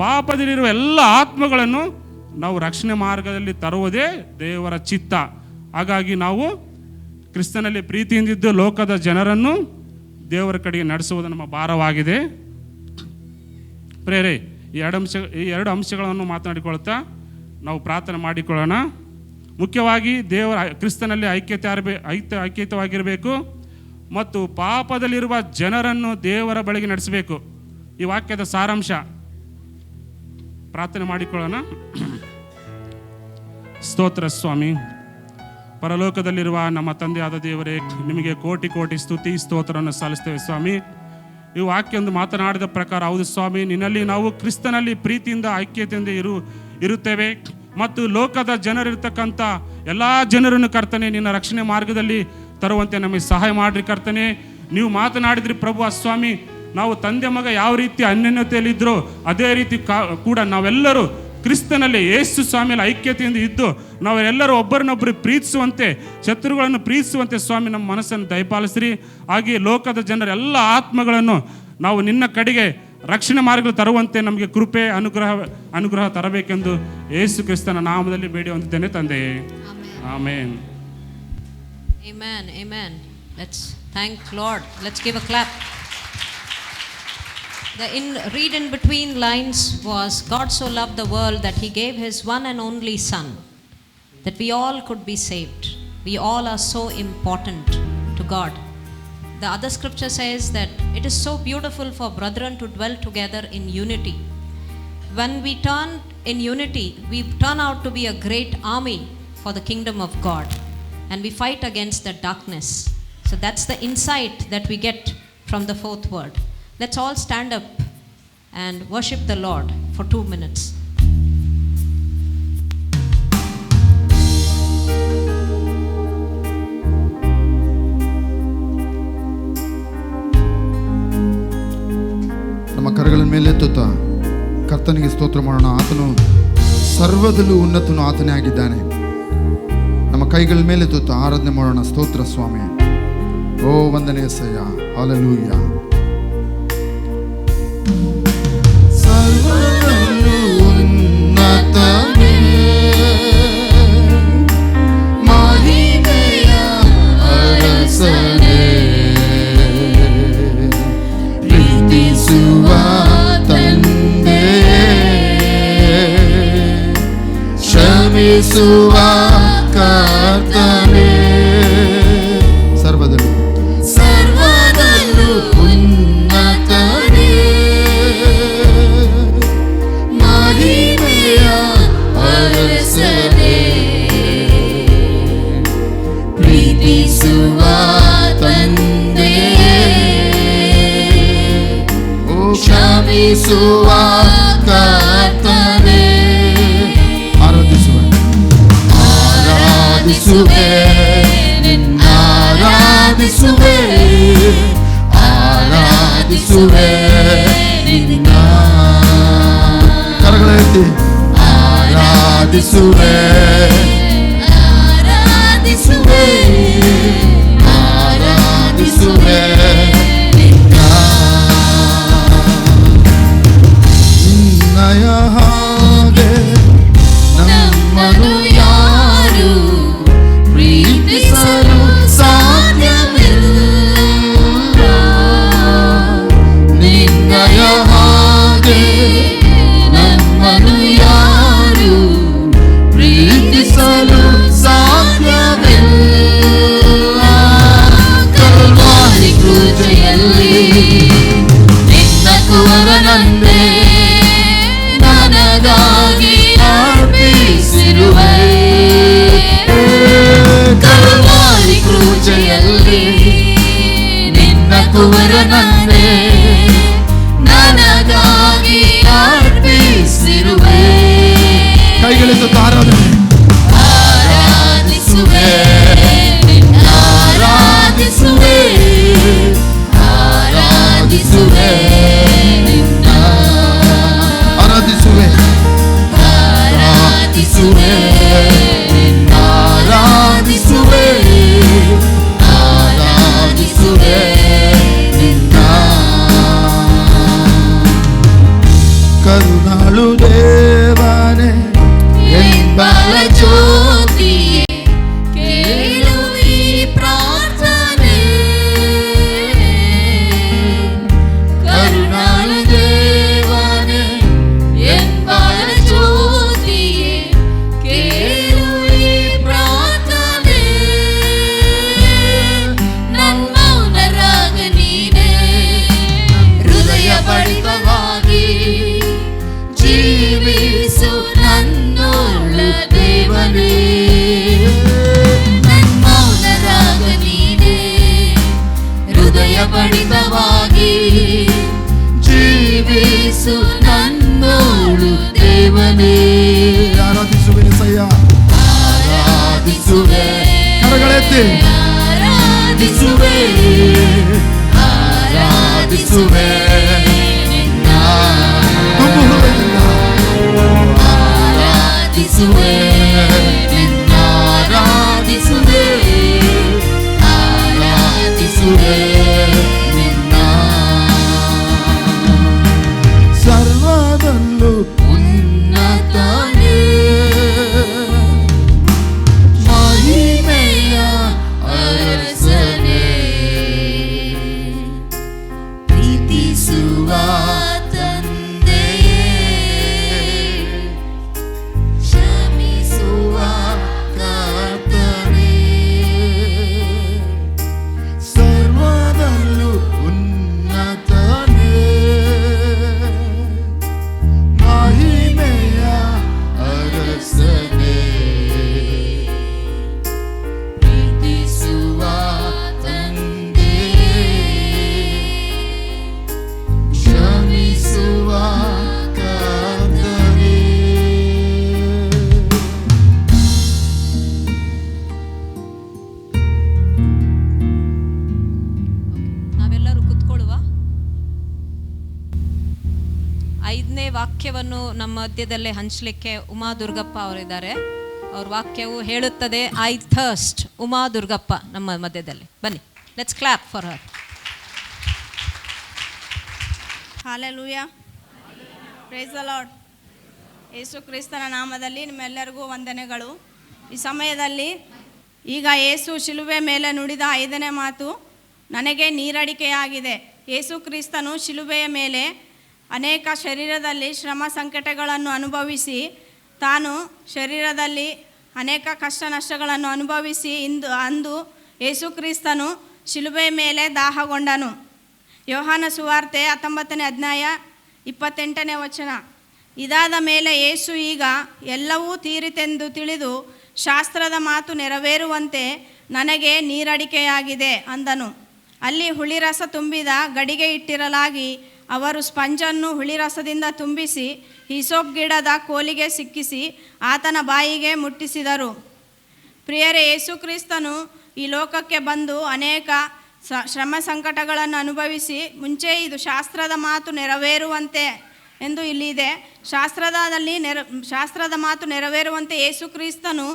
ಪಾಪದಲ್ಲಿರುವ ಎಲ್ಲ ಆತ್ಮಗಳನ್ನು ನಾವು ರಕ್ಷಣೆ ಮಾರ್ಗದಲ್ಲಿ ತರುವುದೇ ದೇವರ ಚಿತ್ತ. ಹಾಗಾಗಿ ನಾವು ಕ್ರಿಸ್ತನಲ್ಲಿ ಪ್ರೀತಿಯಿಂದಿದ್ದು ಲೋಕದ ಜನರನ್ನು ದೇವರ ಕಡೆಗೆ ನಡೆಸುವುದು ನಮ್ಮ ಭಾರವಾಗಿದೆ. ಪ್ರೇರೆ, ಈ ಎರಡು ಅಂಶಗಳನ್ನು ಮಾತನಾಡಿಕೊಳ್ತಾ ನಾವು ಪ್ರಾರ್ಥನೆ ಮಾಡಿಕೊಳ್ಳೋಣ. ಮುಖ್ಯವಾಗಿ ಕ್ರಿಸ್ತನಲ್ಲಿ ಐಕ್ಯತವಾಗಿರಬೇಕು ಮತ್ತು ಪಾಪದಲ್ಲಿರುವ ಜನರನ್ನು ದೇವರ ಬಳಿಗೆ ನಡೆಸಬೇಕು. ಈ ವಾಕ್ಯದ ಸಾರಾಂಶ ಪ್ರಾರ್ಥನೆ ಮಾಡಿಕೊಳ್ಳೋಣ. ಸ್ತೋತ್ರ ಸ್ವಾಮಿ, ಪರಲೋಕದಲ್ಲಿರುವ ನಮ್ಮ ತಂದೆಯಾದ ದೇವರೇ, ನಿಮಗೆ ಕೋಟಿ ಕೋಟಿ ಸ್ತುತಿ ಸ್ತೋತ್ರವನ್ನು ಸಲ್ಲಿಸ್ತೇವೆ ಸ್ವಾಮಿ. ಈ ವಾಕ್ಯ ಒಂದು ಮಾತನಾಡಿದ ಪ್ರಕಾರ ಹೌದು ಸ್ವಾಮಿ, ನಿನ್ನಲ್ಲಿ ನಾವು ಕ್ರಿಸ್ತನಲ್ಲಿ ಪ್ರೀತಿಯಿಂದ ಐಕ್ಯತೆಯಿಂದ ಇರುತ್ತೇವೆ ಮತ್ತು ಲೋಕದ ಜನರಿರ್ತಕ್ಕಂಥ ಎಲ್ಲ ಜನರನ್ನು ಕರ್ತನೆ ನಿನ್ನ ರಕ್ಷಣೆ ಮಾರ್ಗದಲ್ಲಿ ತರುವಂತೆ ನಮಗೆ ಸಹಾಯ ಮಾಡಿರಿ ಕರ್ತನೆ. ನೀವು ಮಾತನಾಡಿದ್ರಿ ಪ್ರಭು ಸ್ವಾಮಿ, ನಾವು ತಂದೆ ಮಗ ಯಾವ ರೀತಿ ಅನ್ಯೋನ್ಯತೆಯಲ್ಲಿದ್ದರೋ ಅದೇ ರೀತಿ ಕೂಡ ನಾವೆಲ್ಲರೂ ಕ್ರಿಸ್ತನಲ್ಲಿ ಯೇಸು ಸ್ವಾಮಿಯಲ್ಲಿ ಐಕ್ಯತೆಯಿಂದ ಇದ್ದು ನಾವೆಲ್ಲರೂ ಒಬ್ಬರನ್ನೊಬ್ಬರು ಪ್ರೀತಿಸುವಂತೆ, ಶತ್ರುಗಳನ್ನು ಪ್ರೀತಿಸುವಂತೆ ಸ್ವಾಮಿ ನಮ್ಮ ಮನಸ್ಸನ್ನು ದಯಪಾಲಿಸ್ರಿ. ಹಾಗೆ ಲೋಕದ ಜನರ ಎಲ್ಲ ಆತ್ಮಗಳನ್ನು ನಾವು ನಿನ್ನ ಕಡೆಗೆ ರಕ್ಷಣೆ ಮಾರ್ಗಗಳು ತರುವಂತೆ ನಮಗೆ ಕೃಪೆ ಅನುಗ್ರಹ ತರಬೇಕೆಂದು ಯೇಸು ಕ್ರಿಸ್ತನ ನಾಮದಲ್ಲಿ ಬೇಡಿ ಹೊಂದಿದ್ದೇನೆ ತಂದೆಯೇ, ಆಮೇನ್. Amen, amen. Let's thank Lord. Let's give a clap. The read in between lines was, God so loved the world that he gave his one and only son, that we all could be saved. We all are so important to God. The other scripture says that it is so beautiful for brethren to dwell together in unity. When we turn in unity, we turn out to be a great army for the kingdom of God, and we fight against the darkness. So that's the insight that we get from the fourth word. Let's all stand up and worship the Lord for 2 minutes. ನಮ್ಮ ಕರಗಳ ಮೇಲೆ ಎತ್ತುತ್ತಾ ಕರ್ತನಿಗೆ ಸ್ತೋತ್ರ ಮಾಡೋಣ. ಆತನು ಸರ್ವದಲ್ಲೂ ಉನ್ನತನು ಆತನೇ ಆಗಿದ್ದಾನೆ. ನಮ್ಮ ಕೈಗಳ ಮೇಲೆ ಎತ್ತುತ್ತಾ ಆರಾಧನೆ ಮಾಡೋಣ. ಸ್ತೋತ್ರ ಸ್ವಾಮಿ. ಓ ವಂದನೆ ಸಯ್ಯ. ಹಲ್ಲೆಲೂಯ. ಸರ್ವದಲ್ಲೂ ಉನ್ನತನೇ ಮಹಿಮೆಯ ಅರಸನೇ, ಪ್ರೀತಿಸುವ ತಂದೆ, ಕ್ಷಮಿಸುವ ಕರ್ತನೇ, ಸರ್ವದಲ್ಲೂ ಉನ್ನತನೇ ಮಹಿಮೆಯ ಅರಸನೇ, ಪ್ರೀತಿಸುವ ತಂದೆ, ಕ್ಷಮಿಸುವ ಕರ್ತನೇ. ಆರಾಧಿಸುವೆ ನಿನ್ನ ಕರಗಳ ಎತ್ತಿ ಆರಾಧಿಸುವೆ ನಿನ್ನಯ ಹಾಗೆ ನಮ್ಮನು ಯಾರು ಪ್ರೀತಿಸಲು ಸಾಧ್ಯವಿಲ್ಲ. ನಿನ್ನಯ ಹಾಗೆ ನಮ್ಮನು ಯಾರು ಪ್ರೀತಿಸಲು ಆರಾಧಿಸುವೆ. ಕರಗಳೆತ್ತಿ ಆರಾಧಿಸುವೆ, ಆರಾಧಿಸುವೆ ನಿನ್ನ ತುಂಬು ಹೃದಯದಿಂದ. ಆರಾಧಿಸುವೆ ನಿನ್ನ, ಆರಾಧಿಸುವೆ, ಆರಾಧಿಸುವೆ ನಿನ್ನ. ಸರ್ವದಲ್ಲೂ ಉನ್ನತನೇ, ಮಹಿಮೆಯ ಅರಸನೇ, ಪ್ರೀತಿಸುವ ತಂದೆಯೇ, ಕ್ಷಮಿಸುವ ಕರ್ತನೇ, ಸರ್ವದಲ್ಲೂ ಉನ್ನತನೇ, ಮಹಿಮೆಯ ಅರಸನೇ, ಪ್ರೀತಿಸುವ ತಂದೆಯೇ, ಕ್ಷಮಿಸುವ ಕರ್ತನೇ. ನಾವೆಲ್ಲರೂ ಕುತ್ಕೊಳ್ಳುವ. 5ನೇ ವಾಕ್ಯವನ್ನು ನಮ್ಮ ಮಧ್ಯದಲ್ಲೇ ಹಂಚಲಿಕ್ಕೆ ಉಮಾ ದುರ್ಗಪ್ಪ ಅವರಿದ್ದಾರೆ. ಅವ್ರ ವಾಕ್ಯವು ಹೇಳುತ್ತದೆ, ಐ ಥರ್ಸ್ಟ್. ಉಮಾ ದುರ್ಗಪ್ಪ ನಮ್ಮ ಮಧ್ಯದಲ್ಲಿ ಬನ್ನಿ. Let's clap for her. Hallelujah, praise the Lord. Yesu ಕ್ರಿಸ್ತನ ನಾಮದಲ್ಲಿ ನಿಮ್ಮೆಲ್ಲರಿಗೂ ವಂದನೆಗಳು. ಈ ಸಮಯದಲ್ಲಿ ಈಗ ಯೇಸು ಶಿಲುಬೆ ಮೇಲೆ ನುಡಿದ 5ನೇ ಮಾತು ನನಗೆ ನೀರಡಿಕೆಯಾಗಿದೆ. ಯೇಸು ಕ್ರಿಸ್ತನು ಶಿಲುಬೆಯ ಮೇಲೆ ಅನೇಕ ಶರೀರದಲ್ಲಿ ಶ್ರಮ ಸಂಕಟಗಳನ್ನು ಅನುಭವಿಸಿ, ತಾನು ಶರೀರದಲ್ಲಿ ಅನೇಕ ಕಷ್ಟ ನಷ್ಟಗಳನ್ನು ಅನುಭವಿಸಿ ಅಂದು ಯೇಸು ಕ್ರಿಸ್ತನು ಶಿಲುಬೆಯ ಮೇಲೆ ದಾಹಗೊಂಡನು. ಯೋಹಾನ ಸುವಾರ್ತೆ 19ನೇ ಅಧ್ಯಾಯ 28ನೇ ವಚನ. ಇದಾದ ಮೇಲೆ ಯೇಸು ಈಗ ಎಲ್ಲವೂ ತೀರಿತೆಂದು ತಿಳಿದು ಶಾಸ್ತ್ರದ ಮಾತು ನೆರವೇರುವಂತೆ ನನಗೆ ನೀರಡಿಕೆಯಾಗಿದೆ ಅಂದನು. ಅಲ್ಲಿ ಹುಳಿರಸ ತುಂಬಿದ ಗಡಿಗೆ ಇಟ್ಟಿರಲಾಗಿ ಅವರು ಸ್ಪಂಜನ್ನು ಹುಳಿರಸದಿಂದ ತುಂಬಿಸಿ ಹಿಸೋಪ್ ಗಿಡದ ಕೋಲಿಗೆ ಸಿಕ್ಕಿಸಿ ಆತನ ಬಾಯಿಗೆ ಮುಟ್ಟಿಸಿದರು. ಪ್ರಿಯರೇ, ಯೇಸು ಕ್ರಿಸ್ತನು ಈ ಲೋಕಕ್ಕೆ ಬಂದು ಅನೇಕ ಶ್ರಮ ಸಂಕಟಗಳನ್ನು ಅನುಭವಿಸಿ ಮುಂಚೆ ಇದು ಶಾಸ್ತ್ರದ ಮಾತು ನೆರವೇರುವಂತೆ ಎಂದು ಇಲ್ಲಿದೆ. ಶಾಸ್ತ್ರದ ಮಾತು ನೆರವೇರುವಂತೆ ಯೇಸು ಕ್ರಿಸ್ತನು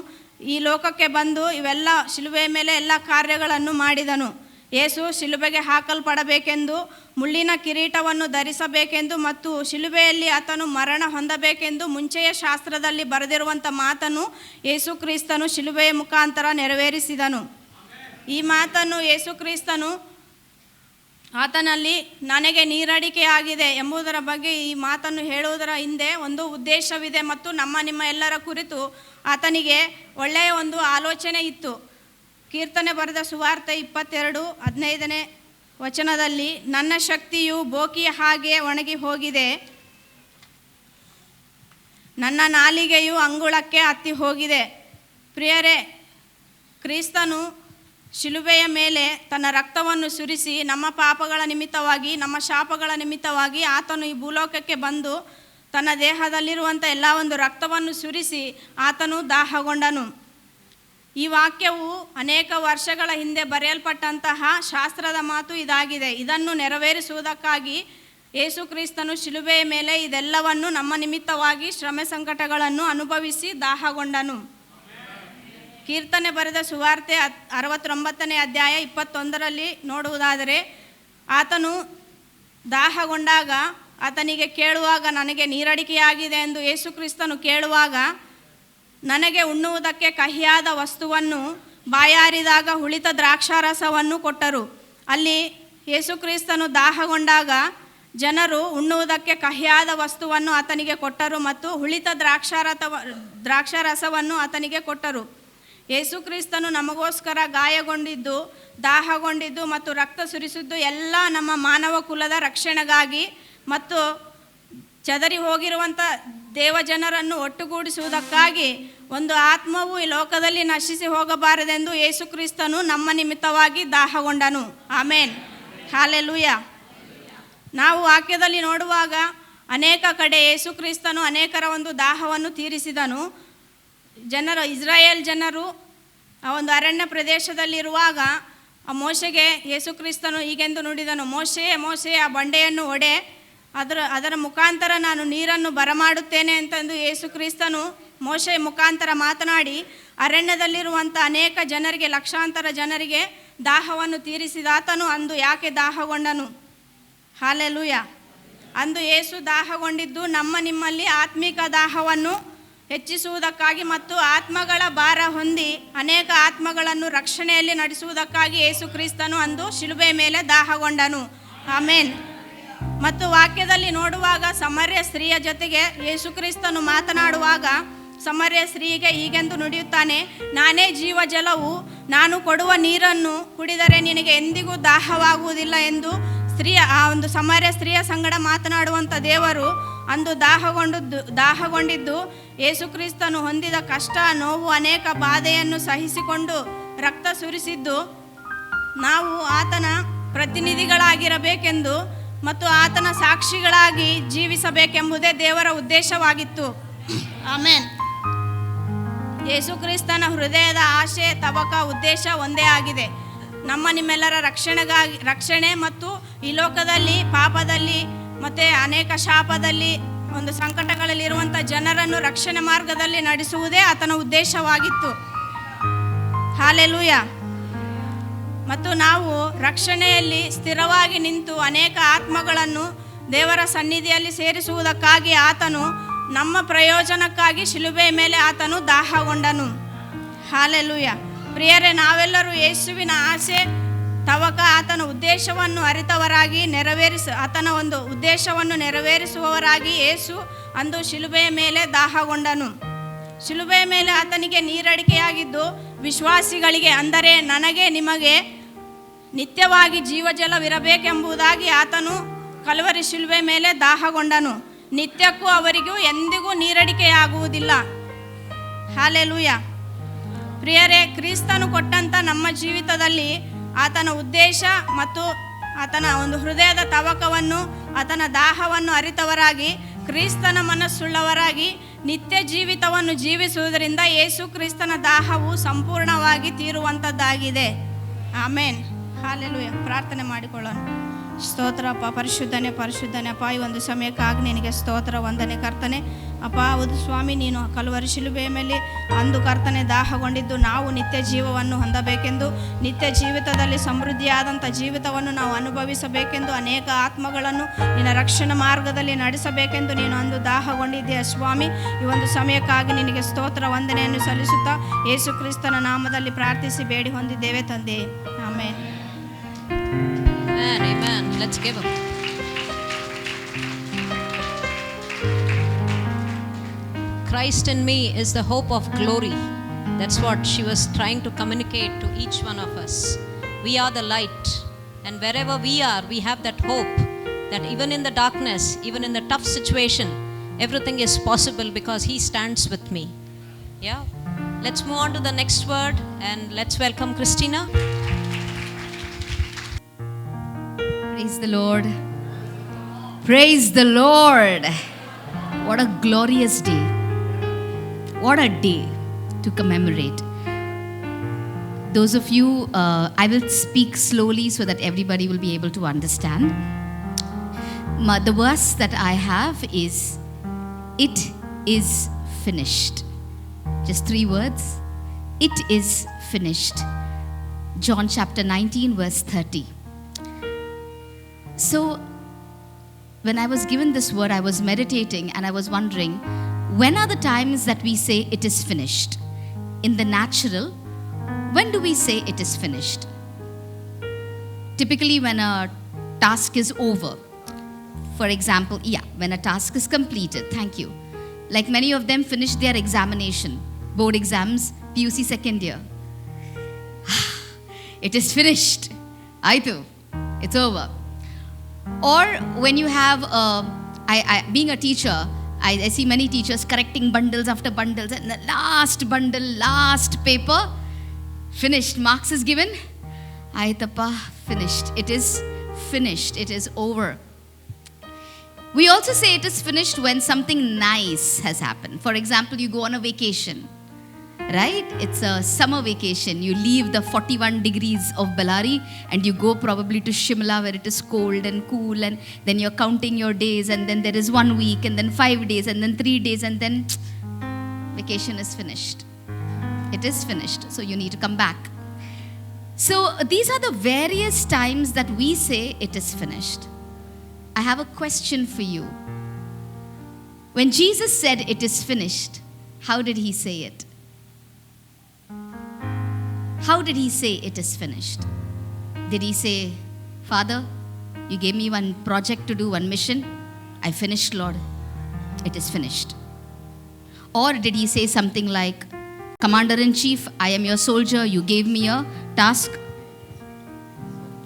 ಈ ಲೋಕಕ್ಕೆ ಬಂದು ಇವೆಲ್ಲ ಶಿಲುಬೆಯ ಮೇಲೆ ಎಲ್ಲ ಕಾರ್ಯಗಳನ್ನು ಮಾಡಿದನು. ಯೇಸು ಶಿಲುಬೆಗೆ ಹಾಕಲ್ಪಡಬೇಕೆಂದು, ಮುಳ್ಳಿನ ಕಿರೀಟವನ್ನು ಧರಿಸಬೇಕೆಂದು ಮತ್ತು ಶಿಲುಬೆಯಲ್ಲಿ ಆತನು ಮರಣ ಹೊಂದಬೇಕೆಂದು ಮುಂಚೆಯೇ ಶಾಸ್ತ್ರದಲ್ಲಿ ಬರೆದಿರುವಂಥ ಮಾತನ್ನು ಯೇಸು ಕ್ರಿಸ್ತನು ಶಿಲುಬೆಯ ಮುಖಾಂತರ ನೆರವೇರಿಸಿದನು. ಈ ಮಾತನ್ನು ಯೇಸು ಕ್ರಿಸ್ತನು ಆತನಲ್ಲಿ ನನಗೆ ನೀರಡಿಕೆಯಾಗಿದೆ ಎಂಬುದರ ಬಗ್ಗೆ ಈ ಮಾತನ್ನು ಹೇಳುವುದರ ಹಿಂದೆ ಒಂದು ಉದ್ದೇಶವಿದೆ ಮತ್ತು ನಿಮ್ಮ ಎಲ್ಲರ ಕುರಿತು ಆತನಿಗೆ ಒಳ್ಳೆಯ ಒಂದು ಆಲೋಚನೆ ಇತ್ತು. ಕೀರ್ತನೆ ಬರೆದ ಸುವಾರ್ತೆ 22:15ನೇ ವಚನದಲ್ಲಿ, ನನ್ನ ಶಕ್ತಿಯು ಬೋಕಿಯ ಹಾಗೆ ಒಣಗಿ ಹೋಗಿದೆ, ನನ್ನ ನಾಲಿಗೆಯು ಅಂಗುಳಕ್ಕೆ ಹತ್ತಿ ಹೋಗಿದೆ. ಪ್ರಿಯರೇ, ಕ್ರಿಸ್ತನು ಶಿಲುಬೆಯ ಮೇಲೆ ತನ್ನ ರಕ್ತವನ್ನು ಸುರಿಸಿ ನಮ್ಮ ಪಾಪಗಳ ನಿಮಿತ್ತವಾಗಿ, ನಮ್ಮ ಶಾಪಗಳ ನಿಮಿತ್ತವಾಗಿ ಆತನು ಈ ಭೂಲೋಕಕ್ಕೆ ಬಂದು ತನ್ನ ದೇಹದಲ್ಲಿರುವಂಥ ಎಲ್ಲ ಒಂದು ರಕ್ತವನ್ನು ಸುರಿಸಿ ಆತನು ದಾಹಗೊಂಡನು. ಈ ವಾಕ್ಯವು ಅನೇಕ ವರ್ಷಗಳ ಹಿಂದೆ ಬರೆಯಲ್ಪಟ್ಟಂತಹ ಶಾಸ್ತ್ರದ ಮಾತು ಇದಾಗಿದೆ. ಇದನ್ನು ನೆರವೇರಿಸುವುದಕ್ಕಾಗಿ ಯೇಸು ಕ್ರಿಸ್ತನು ಶಿಲುಬೆಯ ಮೇಲೆ ಇದೆಲ್ಲವನ್ನು ನಮ್ಮ ನಿಮಿತ್ತವಾಗಿ ಶ್ರಮೆ ಸಂಕಟಗಳನ್ನು ಅನುಭವಿಸಿ ದಾಹಗೊಂಡನು. ಕೀರ್ತನೆ ಬರೆದ ಸುವಾರ್ತೆ 69ನೇ ಅಧ್ಯಾಯ 21ರಲ್ಲಿ ನೋಡುವುದಾದರೆ, ಆತನು ದಾಹಗೊಂಡಾಗ ಆತನಿಗೆ ಕೇಳುವಾಗ ನನಗೆ ನೀರಡಿಕೆಯಾಗಿದೆ ಎಂದು ಯೇಸು ಕ್ರಿಸ್ತನು ಕೇಳುವಾಗ, ನನಗೆ ಉಣ್ಣುವುದಕ್ಕೆ ಕಹಿಯಾದ ವಸ್ತುವನ್ನು, ಬಾಯಾರಿದಾಗ ಹುಳಿತ ದ್ರಾಕ್ಷಾರಸವನ್ನು ಕೊಟ್ಟರು. ಅಲ್ಲಿ ಯೇಸು ಕ್ರಿಸ್ತನು ದಾಹಗೊಂಡಾಗ ಜನರು ಉಣ್ಣುವುದಕ್ಕೆ ಕಹಿಯಾದ ವಸ್ತುವನ್ನು ಆತನಿಗೆ ಕೊಟ್ಟರು ಮತ್ತು ಹುಳಿತ ದ್ರಾಕ್ಷಾರಸವನ್ನು ಆತನಿಗೆ ಕೊಟ್ಟರು. ಯೇಸು ಕ್ರಿಸ್ತನು ನಮಗೋಸ್ಕರ ಗಾಯಗೊಂಡಿದ್ದು, ದಾಹಗೊಂಡಿದ್ದು ಮತ್ತು ರಕ್ತ ಸುರಿಸಿದ್ದು ಎಲ್ಲ ನಮ್ಮ ಮಾನವ ಕುಲದ ರಕ್ಷಣೆಗಾಗಿ ಮತ್ತು ಚದರಿ ಹೋಗಿರುವಂಥ ದೇವಜನರನ್ನು ಒಟ್ಟುಗೂಡಿಸುವುದಕ್ಕಾಗಿ, ಒಂದು ಆತ್ಮವು ಈ ಲೋಕದಲ್ಲಿ ನಶಿಸಿ ಹೋಗಬಾರದೆಂದು ಯೇಸು ಕ್ರಿಸ್ತನು ನಮ್ಮ ನಿಮಿತ್ತವಾಗಿ ದಾಹಗೊಂಡನು. ಆಮೇನ್, ಹಾಲೆಲೂಯ. ನಾವು ವಾಕ್ಯದಲ್ಲಿ ನೋಡುವಾಗ ಅನೇಕ ಕಡೆ ಯೇಸು ಕ್ರಿಸ್ತನು ಅನೇಕರ ಒಂದು ದಾಹವನ್ನು ತೀರಿಸಿದನು. ಇಸ್ರಾಯೇಲ್ ಜನರು ಆ ಒಂದು ಅರಣ್ಯ ಪ್ರದೇಶದಲ್ಲಿರುವಾಗ ಆ ಮೋಶೆಗೆ ಯೇಸು ಕ್ರಿಸ್ತನು ಹೀಗೆಂದು ನುಡಿದನು, ಮೋಶೆ ಮೋಶೆ ಆ ಬಂಡೆಯನ್ನು ಒಡೆ, ಅದರ ಮುಖಾಂತರ ನಾನು ನೀರನ್ನು ಬರಮಾಡುತ್ತೇನೆ ಅಂತಂದು ಯೇಸು ಕ್ರಿಸ್ತನು ಮೋಶೆ ಮುಖಾಂತರ ಮಾತನಾಡಿ ಅರಣ್ಯದಲ್ಲಿರುವಂಥ ಅನೇಕ ಜನರಿಗೆ, ಲಕ್ಷಾಂತರ ಜನರಿಗೆ ದಾಹವನ್ನು ತೀರಿಸಿದಾತನು ಅಂದು ಯಾಕೆ ದಾಹಗೊಂಡನು? ಹಾಲೆಲೂಯ. ಅಂದು ಯೇಸು ದಾಹಗೊಂಡಿದ್ದು ನಿಮ್ಮಲ್ಲಿ ಆತ್ಮಿಕ ದಾಹವನ್ನು ಹೆಚ್ಚಿಸುವುದಕ್ಕಾಗಿ ಮತ್ತು ಆತ್ಮಗಳ ಭಾರ ಹೊಂದಿ ಅನೇಕ ಆತ್ಮಗಳನ್ನು ರಕ್ಷಣೆಯಲ್ಲಿ ನಡೆಸುವುದಕ್ಕಾಗಿ ಯೇಸು ಕ್ರಿಸ್ತನು ಅಂದು ಶಿಲುಬೆ ಮೇಲೆ ದಾಹಗೊಂಡನು. ಆಮೇನ್. ಮತ್ತು ವಾಕ್ಯದಲ್ಲಿ ನೋಡುವಾಗ ಸಮರ್ಯ ಸ್ತ್ರೀಯ ಜೊತೆಗೆ ಯೇಸು ಕ್ರಿಸ್ತನು ಮಾತನಾಡುವಾಗ ಸಮರ್ಯ ಸ್ತ್ರೀಗೆ ಹೀಗೆಂದು ನುಡಿಯುತ್ತಾನೆ, ನಾನೇ ಜೀವಜಲವು, ನಾನು ಕೊಡುವ ನೀರನ್ನು ಕುಡಿದರೆ ನಿನಗೆ ಎಂದಿಗೂ ದಾಹವಾಗುವುದಿಲ್ಲ ಎಂದು ಆ ಒಂದು ಸಮರ್ಯ ಸ್ತ್ರೀಯ ಸಂಗಡ ಮಾತನಾಡುವಂಥ ದೇವರು ಅಂದು ದಾಹಗೊಂಡಿದ್ದು ಯೇಸು ಕ್ರಿಸ್ತನು ಹೊಂದಿದ ಕಷ್ಟ, ನೋವು, ಅನೇಕ ಬಾಧೆಯನ್ನು ಸಹಿಸಿಕೊಂಡು ರಕ್ತ ಸುರಿಸಿದ್ದು ನಾವು ಆತನ ಪ್ರತಿನಿಧಿಗಳಾಗಿರಬೇಕೆಂದು ಮತ್ತು ಆತನ ಸಾಕ್ಷಿಗಳಾಗಿ ಜೀವಿಸಬೇಕೆಂಬುದೇ ದೇವರ ಉದ್ದೇಶವಾಗಿತ್ತು. ಆಮೇನ್. ಯೇಸು ಕ್ರಿಸ್ತನ ಹೃದಯದ ಆಶೆ, ತವಕ, ಉದ್ದೇಶ ಒಂದೇ ಆಗಿದೆ. ನಿಮ್ಮೆಲ್ಲರ ರಕ್ಷಣೆ ಮತ್ತು ಈ ಲೋಕದಲ್ಲಿ ಪಾಪದಲ್ಲಿ ಮತ್ತು ಅನೇಕ ಶಾಪದಲ್ಲಿ ಒಂದು ಸಂಕಟಗಳಲ್ಲಿರುವಂಥ ಜನರನ್ನು ರಕ್ಷಣೆ ಮಾರ್ಗದಲ್ಲಿ ನಡೆಸುವುದೇ ಆತನ ಉದ್ದೇಶವಾಗಿತ್ತು. ಹಾಲೆಲೂಯ. ಮತ್ತು ನಾವು ರಕ್ಷಣೆಯಲ್ಲಿ ಸ್ಥಿರವಾಗಿ ನಿಂತು ಅನೇಕ ಆತ್ಮಗಳನ್ನು ದೇವರ ಸನ್ನಿಧಿಯಲ್ಲಿ ಸೇರಿಸುವುದಕ್ಕಾಗಿ ಆತನು ನಮ್ಮ ಪ್ರಯೋಜನಕ್ಕಾಗಿ ಶಿಲುಬೆಯ ಮೇಲೆ ಆತನು ದಾಹಗೊಂಡನು. ಹಾಲೆಲೂಯ. ಪ್ರಿಯರೇ, ನಾವೆಲ್ಲರೂ ಯೇಸುವಿನ ಆಸೆ, ತವಕ, ಆತನ ಉದ್ದೇಶವನ್ನು ಅರಿತವರಾಗಿ ಆತನ ಒಂದು ಉದ್ದೇಶವನ್ನು ನೆರವೇರಿಸುವವರಾಗಿ ಯೇಸು ಅಂದು ಶಿಲುಬೆಯ ಮೇಲೆ ದಾಹಗೊಂಡನು. ಶಿಲುಬೆಯ ಮೇಲೆ ಆತನಿಗೆ ನೀರಡಿಕೆಯಾಗಿದ್ದು ವಿಶ್ವಾಸಿಗಳಿಗೆ, ಅಂದರೆ ನನಗೆ ನಿಮಗೆ ನಿತ್ಯವಾಗಿ ಜೀವಜಲವಿರಬೇಕೆಂಬುದಾಗಿ ಆತನು ಕಲ್ವರಿ ಶಿಲುಬೆ ಮೇಲೆ ದಾಹಗೊಂಡನು. ನಿತ್ಯಕ್ಕೂ ಅವರಿಗೂ ಎಂದಿಗೂ ನೀರಡಿಕೆಯಾಗುವುದಿಲ್ಲ. ಹಾಲೆಲೂಯ. ಪ್ರಿಯರೇ, ಕ್ರಿಸ್ತನು ಕೊಟ್ಟಂಥ ನಮ್ಮ ಜೀವಿತದಲ್ಲಿ ಆತನ ಉದ್ದೇಶ ಮತ್ತು ಆತನ ಒಂದು ಹೃದಯದ ತವಕವನ್ನು, ಆತನ ದಾಹವನ್ನು ಅರಿತವರಾಗಿ, ಕ್ರಿಸ್ತನ ಮನಸ್ಸುಳ್ಳವರಾಗಿ ನಿತ್ಯ ಜೀವಿತವನ್ನು ಜೀವಿಸುವುದರಿಂದ ಯೇಸು ಕ್ರಿಸ್ತನ ದಾಹವು ಸಂಪೂರ್ಣವಾಗಿ ತೀರುವಂಥದ್ದಾಗಿದೆ. ಆಮೇನ್. ಹಾಲೆಲೂಯ. ಪ್ರಾರ್ಥನೆ ಮಾಡಿಕೊಳ್ಳೋಣ. ಸ್ತೋತ್ರಪ್ಪ, ಪರಿಶುದ್ಧನೆ ಅಪ್ಪ, ಈ ಒಂದು ಸಮಯಕ್ಕಾಗಿ ನಿನಗೆ ಸ್ತೋತ್ರ, ವಂದನೆ ಕರ್ತನೆ. ಅಪ್ಪ, ಹೌದು ಸ್ವಾಮಿ, ನೀನು ಕಲ್ವರಿ ಶಿಲುಬೆಯ ಮೇಲೆ ಅಂದು ಕರ್ತನೆ ದಾಹಗೊಂಡಿದ್ದು ನಾವು ನಿತ್ಯ ಜೀವವನ್ನು ಹೊಂದಬೇಕೆಂದು, ನಿತ್ಯ ಜೀವಿತದಲ್ಲಿ ಸಮೃದ್ಧಿಯಾದಂಥ ಜೀವಿತವನ್ನು ನಾವು ಅನುಭವಿಸಬೇಕೆಂದು, ಅನೇಕ ಆತ್ಮಗಳನ್ನು ನಿನ್ನ ರಕ್ಷಣಾ ಮಾರ್ಗದಲ್ಲಿ ನಡೆಸಬೇಕೆಂದು ನೀನು ಅಂದು ದಾಹಗೊಂಡಿದ್ದೀಯ ಸ್ವಾಮಿ. ಈ ಒಂದು ಸಮಯಕ್ಕಾಗಿ ನಿನಗೆ ಸ್ತೋತ್ರ, ವಂದನೆಯನ್ನು ಸಲ್ಲಿಸುತ್ತಾ ಯೇಸು ಕ್ರಿಸ್ತನ ನಾಮದಲ್ಲಿ ಪ್ರಾರ್ಥಿಸಿ ಬೇಡಿ ಹೊಂದಿದ್ದೇವೆ ತಂದೆ. ಆಮೇನ್. Amen. Let's give him. Christ in me is the hope of glory. That's what she was trying to communicate to each one of us. We are the light, and wherever we are, we have that hope that even in the darkness, even in the tough situation, everything is possible because He stands with me. Yeah. Let's move on to the next word and let's welcome Christina. Praise the Lord. Praise the Lord. What a glorious day. What a day to commemorate. Those of you, I will speak slowly so that everybody will be able to understand. The verse that I have is, it is finished. Just 3 words. It is finished. John chapter 19 verse 30. So, when I was given this word, I was meditating and I was wondering, when are the times that we say it is finished? In the natural, when do we say it is finished? Typically, when a task is over. For example, when a task is completed. Thank you. Like many of them finished their examination, board exams, PUC second year. It is finished. Aitu. It's over. Or when you have, being a teacher, I see many teachers correcting bundles after bundles, and the last bundle, last paper, finished. Marks is given. Aitappa, finished. It is finished. It is over. We also say it is finished when something nice has happened. For example, you go on a vacation. right? It's a summer vacation. You leave the 41 degrees of Bellary and you go probably to Shimla where it is cold and cool, and then you're counting your days, and then there is 1 week, and then 5 days, and then 3 days, and then vacation is finished. It is finished, so you need to come back. So these are the various times that we say it is finished. I have a question for you. When Jesus said it is finished, how did he say it? How did he say it is finished? Did he say, Father, you gave me one project to do, one mission. I finished, Lord. It is finished. Or did he say something like, Commander-in-Chief, I am your soldier. You gave me a task.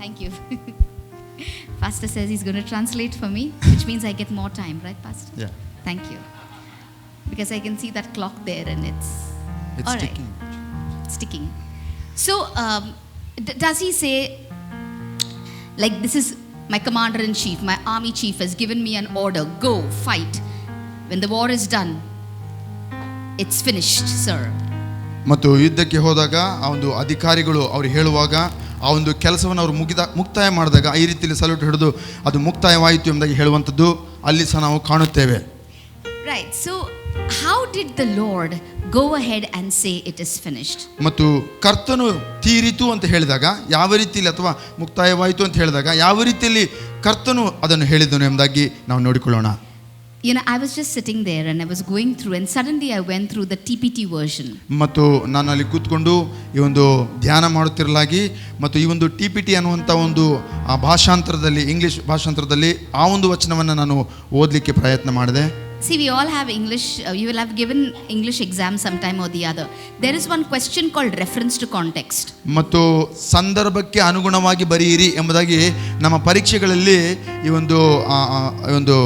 Thank you. Pastor says he's going to translate for me, which means I get more time, right, Pastor? Yeah. Thank you. Because I can see that clock there and it's all right. ticking. It's ticking. So, does he say, like, this is my commander-in-chief, my army chief has given me an order, go, fight. When the war is done, it's finished, sir. ಮತ್ತು ಯುದ್ಧಕ್ಕೆ ಹೋದಾಗ ಆ ಒಂದು ಅಧಿಕಾರಿಗಳು ಅವ್ರು ಹೇಳುವಾಗ ಆ ಒಂದು ಕೆಲಸವನ್ನು ಅವರು ಮುಕ್ತಾಯ ಮಾಡಿದಾಗ ಈ ರೀತಿಯಲ್ಲಿ ಸಲ್ಯೂಟ್ ಹಿಡಿದು ಅದು ಮುಕ್ತಾಯವಾಯಿತು ಎಂಬುದಾಗಿ ಹೇಳುವಂಥದ್ದು ಅಲ್ಲಿ ಸಹ ನಾವು ಕಾಣುತ್ತೇವೆ. Right. So, how did the Lord go ahead and say it is finished? ಮತ್ತು ಕರ್ತನು ತೀರಿತು ಅಂತ ಹೇಳಿದಾಗ ಯಾವ ರೀತಿಯಲ್ಲಿ, ಅಥವಾ ಮುಕ್ತಾಯವಾಯಿತು ಅಂತ ಹೇಳಿದಾಗ ಯಾವ ರೀತಿಯಲ್ಲಿ ಕರ್ತನು ಅದನ್ನು ಹೇಳಿದನು ಎಂಬುದಾಗಿ ನಾವು ನೋಡಿಕೊಳ್ಳೋಣ. You know, I was just sitting there and I was going through, and suddenly I went through the TPT version. ಮತ್ತು ನಾನು ಅಲ್ಲಿ ಕೂತ್ಕೊಂಡು ಈ ಒಂದು ಧ್ಯಾನ ಮಾಡುತ್ತಿರಲಾಗಿ ಮತ್ತು ಈ ಒಂದು TPT ಅನ್ನುವಂಥ ಒಂದು ಭಾಷಾಂತರದಲ್ಲಿ, ಇಂಗ್ಲಿಷ್ ಭಾಷಾಂತರದಲ್ಲಿ ಆ ಒಂದು ವಚನವನ್ನು ನಾನು ಓದಲಿಕ್ಕೆ ಪ್ರಯತ್ನ ಮಾಡಿದೆ. See, we all have English, you will have given English exam sometime or the other. There is one question called reference to context. ಮತ್ತು ಸಂದರ್ಭಕ್ಕೆ ಅನುಗುಣವಾಗಿ ಬರೆಯಿರಿ ಎಂಬುದಾಗಿ ನಮ್ಮ ಪರೀಕ್ಷೆಗಳಲ್ಲಿ ಈ ಒಂದು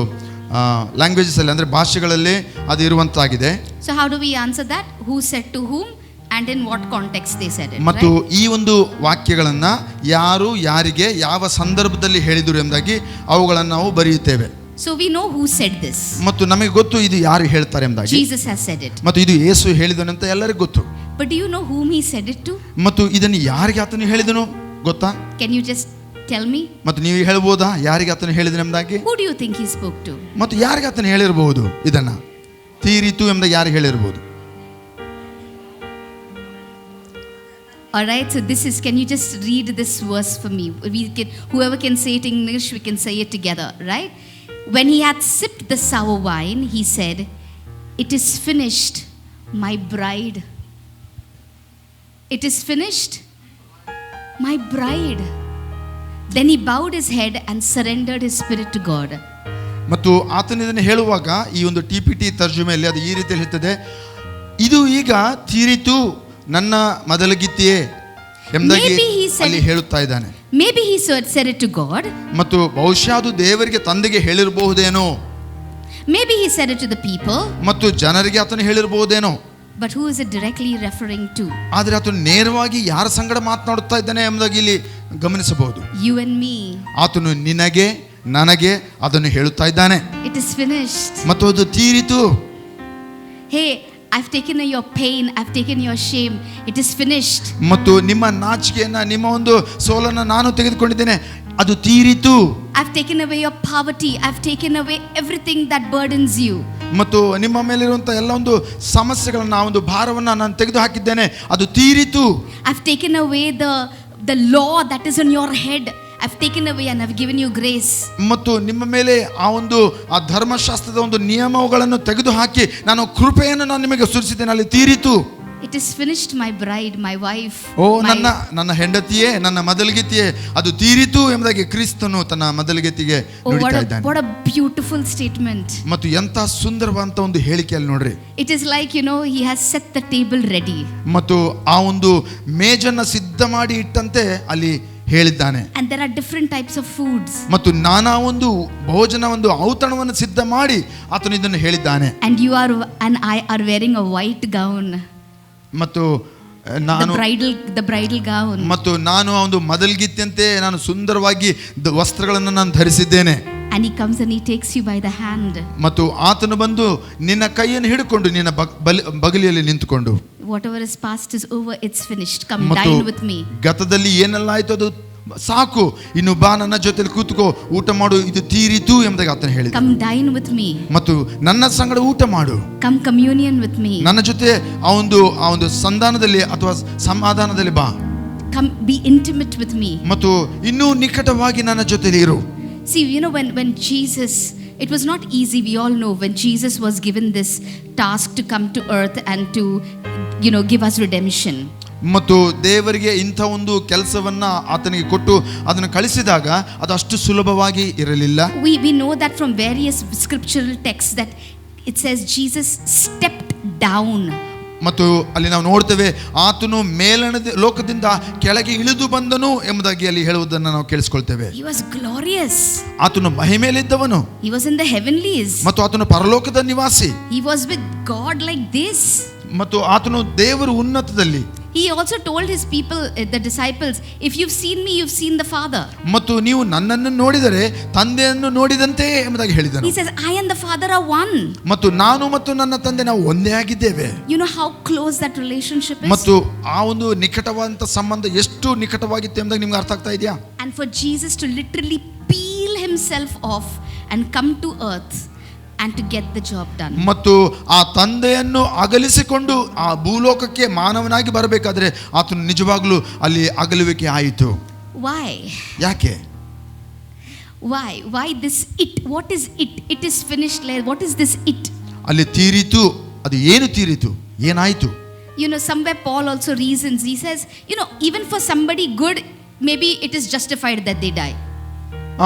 ಲ್ಯಾಂಗ್ವೇಜಸ್ ಅಲ್ಲಿ, ಅಂದರೆ ಭಾಷೆಗಳಲ್ಲಿ ಅದು ಇರುವಂತಾಗಿದೆ. So how do we answer that? Who said to whom and in what context they said it? ಮತ್ತು Right? ಈ ಒಂದು ವಾಕ್ಯಗಳನ್ನು ಯಾರು ಯಾರಿಗೆ ಯಾವ ಸಂದರ್ಭದಲ್ಲಿ ಹೇಳಿದರು ಎಂಬುದಾಗಿ ಅವುಗಳನ್ನು ನಾವು ಬರೆಯುತ್ತೇವೆ. So we know who said this. ಮತ್ತು ನಮಗೆ ಗೊತ್ತು ಇದು ಯಾರು ಹೇಳ್ತಾರೆ ಎಂಬುದಾಗಿ. Jesus has said it. ಮತ್ತು ಇದು ಯೇಸು ಹೇಳಿದನು ಅಂತ ಎಲ್ಲರಿಗೂ ಗೊತ್ತು. But do you know whom he said it to? ಮತ್ತು ಇದನ್ನು ಯಾರಿಗೆ ಆತನು ಹೇಳಿದನು ಗೊತ್ತಾ? Can you just tell me? ಮತ್ತು ನೀವು ಹೇಳ್ಬೋದಾ ಯಾರಿಗೆ ಆತನು ಹೇಳಿದನು ಎಂಬುದಾಗಿ? Who do you think he spoke to? ಮತ್ತು ಯಾರಿಗೆ ಆತನು ಹೇಳಿರಬಹುದು ಇದನ್ನ? ತೀರಿತು ಎಂಬುದಾಗಿ ಯಾರಿಗೆ ಹೇಳಿರಬಹುದು? All right, so this is, can you just read this verse for me? Whoever can say it in English, we can say it together, right? When he had sipped the sour wine, he said, "It is finished, my bride." It is finished, my bride. Then he bowed his head and surrendered his spirit to God. ಮತ್ತು ಆತನ ಇದನ್ನು ಹೇಳುವಾಗ ಈ ಒಂದು TPT ತರ್ಜುಮೆಯಲ್ಲಿ ಅದು ಈ ರೀತಿಯಲ್ಲಿ ಇರ್ತದೆ, ಇದು ಈಗ ತೀರಿತು ನನ್ನ ಮೊದಲಗಿತ್ತಿಯೇ ಎಂಬುದಾಗಿ ಅಲ್ಲಿ ಹೇಳುತ್ತಾ ಇದ್ದಾನೆ. Maybe he said it to God. ಮತ್ತು ಬಹುಶಃ ಅದು ದೇವರಿಗೆ, ತಂದೆಗೆ ಹೇಳಿರಬಹುದೇನೋ. Maybe he said it to the people. ಮತ್ತು ಜನರಿಗೆ ಆತನು ಹೇಳಿರಬಹುದೇನೋ. But who is it directly referring to? ಆದರೆ ಆತನು ನೇರವಾಗಿ ಯಾರ ಸಂಗಡ ಮಾತನಾಡುತ್ತಾ ಇದ್ದಾನೆ ಎಂಬುದಾಗಿ ಇಲ್ಲಿ ಗಮನಿಸಬಹುದು. You and me. ಆತನು ನಿನಗೆ ನನಗೆ ಅದನ್ನು ಹೇಳುತ್ತಾ ಇದ್ದಾನೆ. It is finished. ಮತ್ತು ಅದು ತೀರಿತು. Hey, I've taken your pain, I've taken your shame. It is finished. ಮತ್ತು ನಿಮ್ಮ ನಾಚಿಕೆಯನ್ನ, ನಿಮ್ಮ ಒಂದು ಸೋಲನ್ನು ನಾನು ತೆಗೆದುಕೊಂಡಿದ್ದೇನೆ, ಅದು ತೀರಿತು. I've taken away your poverty, I've taken away everything that burdens you. ಮತ್ತು ನಿಮ್ಮ ಮೇಲಿರುವಂಥ ಎಲ್ಲ ಒಂದು ಸಮಸ್ಯೆಗಳನ್ನ, ಆ ಒಂದು ಭಾರವನ್ನು ನಾನು ತೆಗೆದು ಹಾಕಿದ್ದೇನೆ, ಅದು ತೀರಿತು. I've taken away the law that is on your head. I've taken away and I've given you grace. ಮತ್ತು ನಿಮ್ಮ ಮೇಲೆ ಆ ಧರ್ಮಶಾಸ್ತ್ರದ ಒಂದು ನಿಯಮಗಳನ್ನು ತೆಗೆದು ಹಾಕಿ ನಾನು ಕೃಪೆಯನ್ನು ನಾನು ನಿಮಗೆ ಸುರಿಸಿದ್ದೇನೆ, ಅಲ್ಲಿ ತೀರಿತು. It is finished, my bride, my wife. ನನ್ನ ಹೆಂಡತಿಯೇ, ನನ್ನ ಮೊದಲಿಗೆತಿಯೇ, ಅದು ತೀರಿತು ಎಂಬುದಾಗಿ ಕ್ರಿಸ್ತನು ತನ್ನ ಮೊದಲಿಗೆತಿಗೆ ನುಡಿತಾ ಇದ್ದಾನೆ. What a beautiful statement. ಮತ್ತು ಎಂತ ಸುಂದರವಾದಂತ ಒಂದು ಹೇಳಿಕೆಯಲ್ಲಿ ನೋಡ್ರಿ. It is like, he has set the table ready. ಮತ್ತು ಆ ಒಂದು ಮೇಜನ್ನು ಸಿದ್ಧ ಮಾಡಿ ಇಟ್ಟಂತೆ ಅಲ್ಲಿ ಹೇಳಿದ್ದಾನೆ. And there are different types of foods. ಮತ್ತು ನಾನಾ ಒಂದು ಭೋಜನ, ಒಂದು ಔತಣವನ್ನು ಸಿದ್ಧ ಮಾಡಿ ಆತನು ಇದನ್ನು ಹೇಳಿದ್ದಾನೆ. And you are and I are wearing a white gown. ಮತ್ತು ನಾನು the bridal gown. ಮತ್ತು ನಾನು ಒಂದು ಮೊದಲ್ಗಿತ್ತಂತೆ ನಾನು ಸುಂದರವಾಗಿ ವಸ್ತ್ರಗಳನ್ನು ನಾನು ಧರಿಸಿದ್ದೇನೆ. And he comes and he takes you by the hand. ಮತ್ತು ಆತನು ಬಂದು ನಿನ್ನ ಕೈಯನ್ನು ಹಿಡಿಕೊಂಡು ನಿನ್ನ ಬಗಲಿಯಲ್ಲಿ ನಿಂತುಕೊಂಡು, whatever is past is over, it's finished. Come ಮತ್ತು dine with me. ಗತದಲ್ಲಿ ಏನೆಲ್ಲ ಆಯ್ತು ಅದು ಸಾಕು, ಇನ್ನು ಬಾ ನನ್ನ ಜೊತೆಲಿ ಕೂತ್ಕೋ, ಊಟ ಮಾಡು, ಇದು ತೀರಿತು ಎಂಬುದಾಗಿ ಆತನು ಹೇಳಿದ. Come dine with me. ಮತ್ತು ನನ್ನ ಸಂಗಡ ಊಟ ಮಾಡು, Come communion with me. ನನ್ನ ಜೊತೆ ಆ ಒಂದು ಸಂಧಾನದಲ್ಲಿ ಅಥವಾ ಸಮಾಧಾನದಲ್ಲಿ ಬಾ, Come be intimate with me. ಮತ್ತು ಇನ್ನೂ ನಿಕಟವಾಗಿ ನನ್ನ ಜೊತೆಲಿ ಇರು. See, you know, when Jesus, it was not easy, we all know, when Jesus was given this task to come to earth and to, you know, give us redemption. ಮತ್ತು ದೇವರಿಗೆ ಇಂಥ ಒಂದು ಕೆಲಸವನ್ನ ಆತನಿಗೆ ಕೊಟ್ಟು ಅದನ್ನು ಕಳಿಸಿದಾಗ ಅದು ಅಷ್ಟು ಸುಲಭವಾಗಿ ಇರಲಿಲ್ಲ. We know that from various scriptural texts that it says Jesus stepped down. ಮತ್ತು ಅಲ್ಲಿ ನಾವು ನೋಡ್ತೇವೆ ಆತನು ಮೇಲಣದ ಲೋಕದಿಂದ ಕೆಳಗೆ ಇಳಿದು ಬಂದನು ಎಂಬುದಾಗಿ ಅಲ್ಲಿ ಹೇಳುವುದನ್ನು ನಾವು ಕೇಳಿಸ್ಕೊಳ್ತೇವೆ. He was glorious. ಆತನು ಮಹಿಮೆಯಲ್ಲಿದ್ದವನು, He was in the heavenlies. ಮತ್ತು ಆತನು ಪರಲೋಕದ ನಿವಾಸಿ, He was with God like this. ಮತ್ತು ಆತನು ದೇವರು ಉನ್ನತದಲ್ಲಿ. He also told his people, the disciples, if you've seen me, you've seen the Father. ಮತ್ತು ನೀವು ನನ್ನನ್ನು ನೋಡಿದರೆ ತಂದೆಯನ್ನು ನೋಡಿದಂತೆ ಎಂಬುದಾಗಿ ಹೇಳಿದನು. He says, I and the Father are one. ಮತ್ತು ನಾನು ಮತ್ತು ನನ್ನ ತಂದೆ ನಾವು ಒಂದೇ ಆಗಿದ್ದೇವೆ. You know how close that relationship is? ಮತ್ತು ಆ ಒಂದು ನಿಕಟವಾದಂಥ ಸಂಬಂಧ ಎಷ್ಟು ನಿಕಟವಾಗಿತ್ತು ಎಂಬುದಾಗಿ ನಿಮ್ಗೆ ಅರ್ಥ ಆಗ್ತಾ ಇದೆಯಾ? And for Jesus to literally peel himself off and come to earth and to get the job done. ಮತ್ತು ಆ ತಂದೆಯನ್ನು ಅಗಲಿಸಿಕೊಂಡು ಆ ಭೂಲೋಕಕ್ಕೆ ಮಾನವನಾಗಿ ಬರಬೇಕಾದ್ರೆ ಆತನು ನಿಜವಾಗ್ಲೂ ಅಲ್ಲಿ ಅಗಲುವಿಕೆ ಆಯಿತು. Why? ಯಾಕೆ? Why this it? What is it? It is finished. What is this it? ಅಲ್ಲಿ ತೀರಿತು. ಅದು ಏನು ತೀರಿತು? ಏನಾಯಿತು? You know, somewhere Paul also reasons. He says, you know, even for somebody good, maybe it is justified that they die.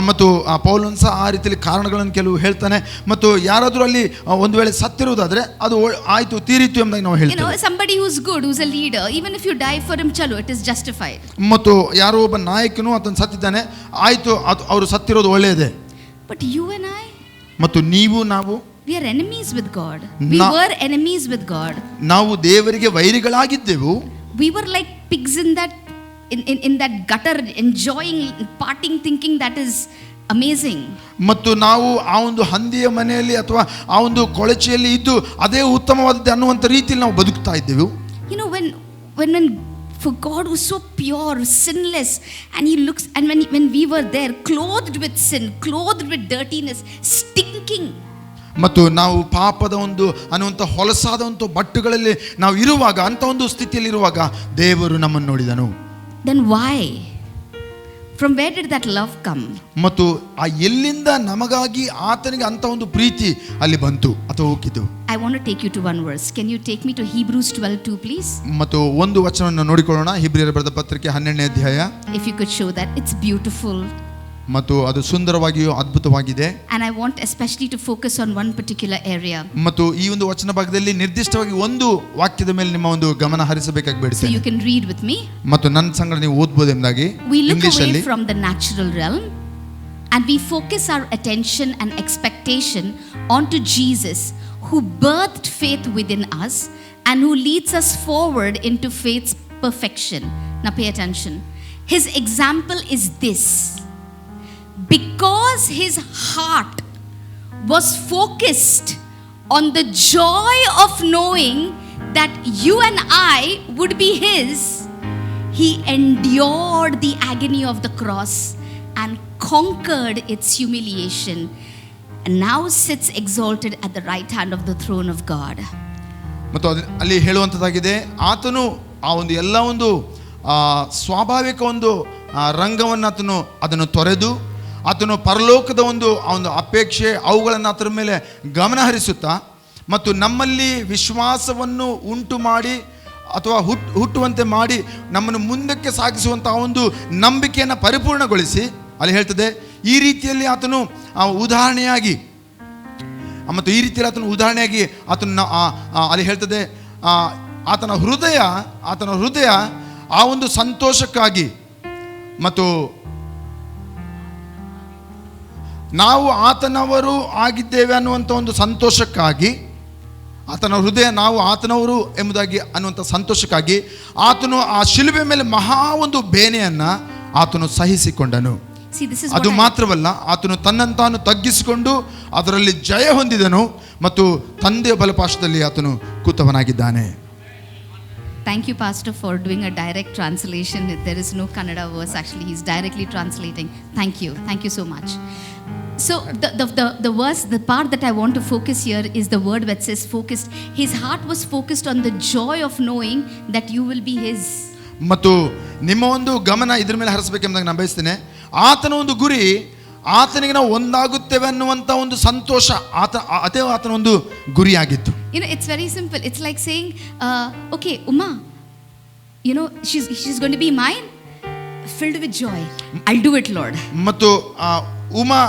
ಮತ್ತು ಆ ಪೌಲನು ಸಹ ಆ ರೀತಿಯಲ್ಲಿ ಕಾರಣಗಳನ್ನು ಕೆಲವು ಹೇಳ್ತಾನೆ. ಮತ್ತು ಯಾರಾದರೂ ಅಲ್ಲಿ ಒಂದು ವೇಳೆ ಸತ್ತಿರುವುದಾದ್ರೆ ಅದು ಆಯಿತು, ತೀರಿತು ಎಂಬುದಾಗಿ ನಾವು You ಹೇಳ್ತೇವೆ. know, somebody who's good, who's a leader, even if you die for him, chalo, it is justified. ಮತ್ತು ಯಾರೋ ಒಬ್ಬ ನಾಯಕನು ಆತನು ಸತ್ತಿದ್ದಾನೆ, ಆಯಿತು, ಅದು ಅವರು ಸತ್ತಿರೋದು ಒಳ್ಳೆಯದೇ. But you and I, ಮತ್ತು ನೀವು ನಾವು we are enemies with God. We were enemies with God. ನಾವು ದೇವರಿಗೆ ವೈರಿಗಳಾಗಿದ್ದೆವು. We were like pigs in that gutter, enjoying, parting, thinking that is amazing. ಮತ್ತು ನಾವು ಆ ಒಂದು ಹಂದಿಯ ಮನೆಯಲ್ಲಿ ಅಥವಾ ಆ ಒಂದು ಕೊಳಚೆಯಲ್ಲಿ ಇದ್ದು ಅದೇ ಉತ್ತಮವಾದದ್ದು ಅನ್ನುವಂಥ ರೀತಿಯಲ್ಲಿ ನಾವು ಬದುಕ್ತಾ ಇದ್ದೆವು. You know, when for God was so pure, sinless, and he looks, and when we were there, clothed with sin, clothed with dirtiness, stinking. ಮತ್ತು ನಾವು ಪಾಪದ ಒಂದು ಅನ್ನುವಂಥ ಹೊಲಸಾದ ಒಂದು ಬಟ್ಟುಗಳಲ್ಲಿ ನಾವು ಇರುವಾಗ, ಅಂಥ ಒಂದು ಸ್ಥಿತಿಯಲ್ಲಿ ಇರುವಾಗ ದೇವರು ನಮ್ಮನ್ನು ನೋಡಿದನು. Then why? From where did that love come? ಮತ್ತು ಆ ಎಲ್ಲಿಂದ ನಮಗಾಗಿ ಆತನಿಗೆ ಅಂಥ ಒಂದು ಪ್ರೀತಿ ಅಲ್ಲಿ ಬಂತು ಅಥವಾ ಹೋಗಿದ್ದು? I want to take you to one verse. Can you take me to Hebrews 12:2, please? ಮತ್ತು ಒಂದು ವಚನವನ್ನು ನೋಡಿಕೊಳ್ಳೋಣ. ಹಿಬ್ರಿಯರ ಬರೆದ ಪತ್ರಿಕೆ 12ನೇ ಅಧ್ಯಾಯ. If you could show that, it's beautiful. ಮತ್ತು ಅದು ಸುಂದರವಾಗಿಯೂ ಅದ್ಭುತವಾಗಿದೆ. And I want especially to focus on one particular area. ಮತ್ತು ಈ ಒಂದು ವಚನ ಭಾಗದಲ್ಲಿ ನಿರ್ದಿಷ್ಟವಾಗಿ ಒಂದು ವಾಕ್ಯದ ಮೇಲೆ ನಿಮ್ಮ ಒಂದು ಗಮನ ಹರಿಸಬೇಕಾಗಿ So ಬೇಡ್ತೇನೆ. you can read with me. ಮತ್ತು ನನ್ನ ಸಂಗಡ ನೀವು ಓದಬಹುದು ಎಂಬುದಾಗಿ We look ಇಂಗ್ಲಿಷ್ away ಅಲ್ಲಿ. from the natural realm and we focus our attention and expectation onto Jesus, who birthed faith within us and who leads us forward into faith's perfection. Now pay attention. His example is this. Because his heart was focused on the joy of knowing that you and I would be his, he endured the agony of the cross and conquered its humiliation, and now sits exalted at the right hand of the throne of God. ಮತ್ತು ಅಲ್ಲಿ ಹೇಳುವಂಥದ್ದಾಗಿದೆ, ಆತನು ಆ ಒಂದು ಎಲ್ಲ ಒಂದು ಸ್ವಾಭಾವಿಕ ಒಂದು ರಂಗವನ್ನು ಅದನ್ನು ತೊರೆದು ಆತನು ಪರಲೋಕದ ಒಂದು ಅಪೇಕ್ಷೆ ಅವುಗಳನ್ನು ಅದರ ಮೇಲೆ ಗಮನ ಹರಿಸುತ್ತಾ ಮತ್ತು ನಮ್ಮಲ್ಲಿ ವಿಶ್ವಾಸವನ್ನು ಉಂಟು ಮಾಡಿ ಅಥವಾ ಹುಟ್ಟುವಂತೆ ಮಾಡಿ ನಮ್ಮನ್ನು ಮುಂದಕ್ಕೆ ಸಾಗಿಸುವಂಥ ಒಂದು ನಂಬಿಕೆಯನ್ನು ಪರಿಪೂರ್ಣಗೊಳಿಸಿ ಅಲ್ಲಿ ಹೇಳ್ತದೆ, ಈ ರೀತಿಯಲ್ಲಿ ಆತನು ಉದಾಹರಣೆಯಾಗಿ ಮತ್ತು ಈ ರೀತಿಯಲ್ಲಿ ಆತನು ಉದಾಹರಣೆಯಾಗಿ ಆತನು ಅಲ್ಲಿ ಹೇಳ್ತದೆ, ಆತನ ಹೃದಯ ಆ ಒಂದು ಸಂತೋಷಕ್ಕಾಗಿ ಮತ್ತು ನಾವು ಆತನವರು ಆಗಿದ್ದೇವೆ ಅನ್ನುವಂಥ ಒಂದು ಸಂತೋಷಕ್ಕಾಗಿ, ಆತನ ಹೃದಯ ನಾವು ಆತನವರು ಎಂಬುದಾಗಿ ಅನ್ನುವಂಥ ಸಂತೋಷಕ್ಕಾಗಿ ಆತನು ಆ ಶಿಲುಬೆ ಮೇಲೆ ಮಹಾ ಒಂದು ಬೇನೆಯನ್ನು ಆತನು ಸಹಿಸಿಕೊಂಡನು. ಅದು ಮಾತ್ರವಲ್ಲ, ಆತನು ತನ್ನನ್ನು ತಾನು ತಗ್ಗಿಸಿಕೊಂಡು ಅದರಲ್ಲಿ ಜಯ ಹೊಂದಿದನು ಮತ್ತು ತಂದೆಯ ಬಲಪಾರ್ಶ್ವದಲ್ಲಿ ಆತನು ಕೂತವನಾಗಿದ್ದಾನೆ. Thank you, Pastor, for doing a direct translation. There is no Kannada verse, actually. He's directly translating. Thank you. Thank you so much. So, the verse, the part that I want to focus here is the word that says focused. His heart was focused on the joy of knowing that you will be His. ಮತ್ತು ನಿಮ್ಮ ಒಂದು ಗಮನ ಇದ್ರ ಮೇಲೆ ಹರಿಸಬೇಕೆಂಬುದಾಗಿ ನಾನು ಬಯಸ್ತೇನೆ. ಆತನ ಒಂದು ಗುರಿ, ಆತನಿಗೆ ನಾವು ಒಂದಾಗುತ್ತೇವೆ ಅನ್ನುವಂಥ ಒಂದು ಸಂತೋಷ ಅದೇ ಆತನ ಒಂದು ಗುರಿಯಾಗಿತ್ತು. It's very simple. It's like saying, okay, Uma, she's going to be mine, filled with joy. I'll do it, Lord. ಮತ್ತು ಉಮಾ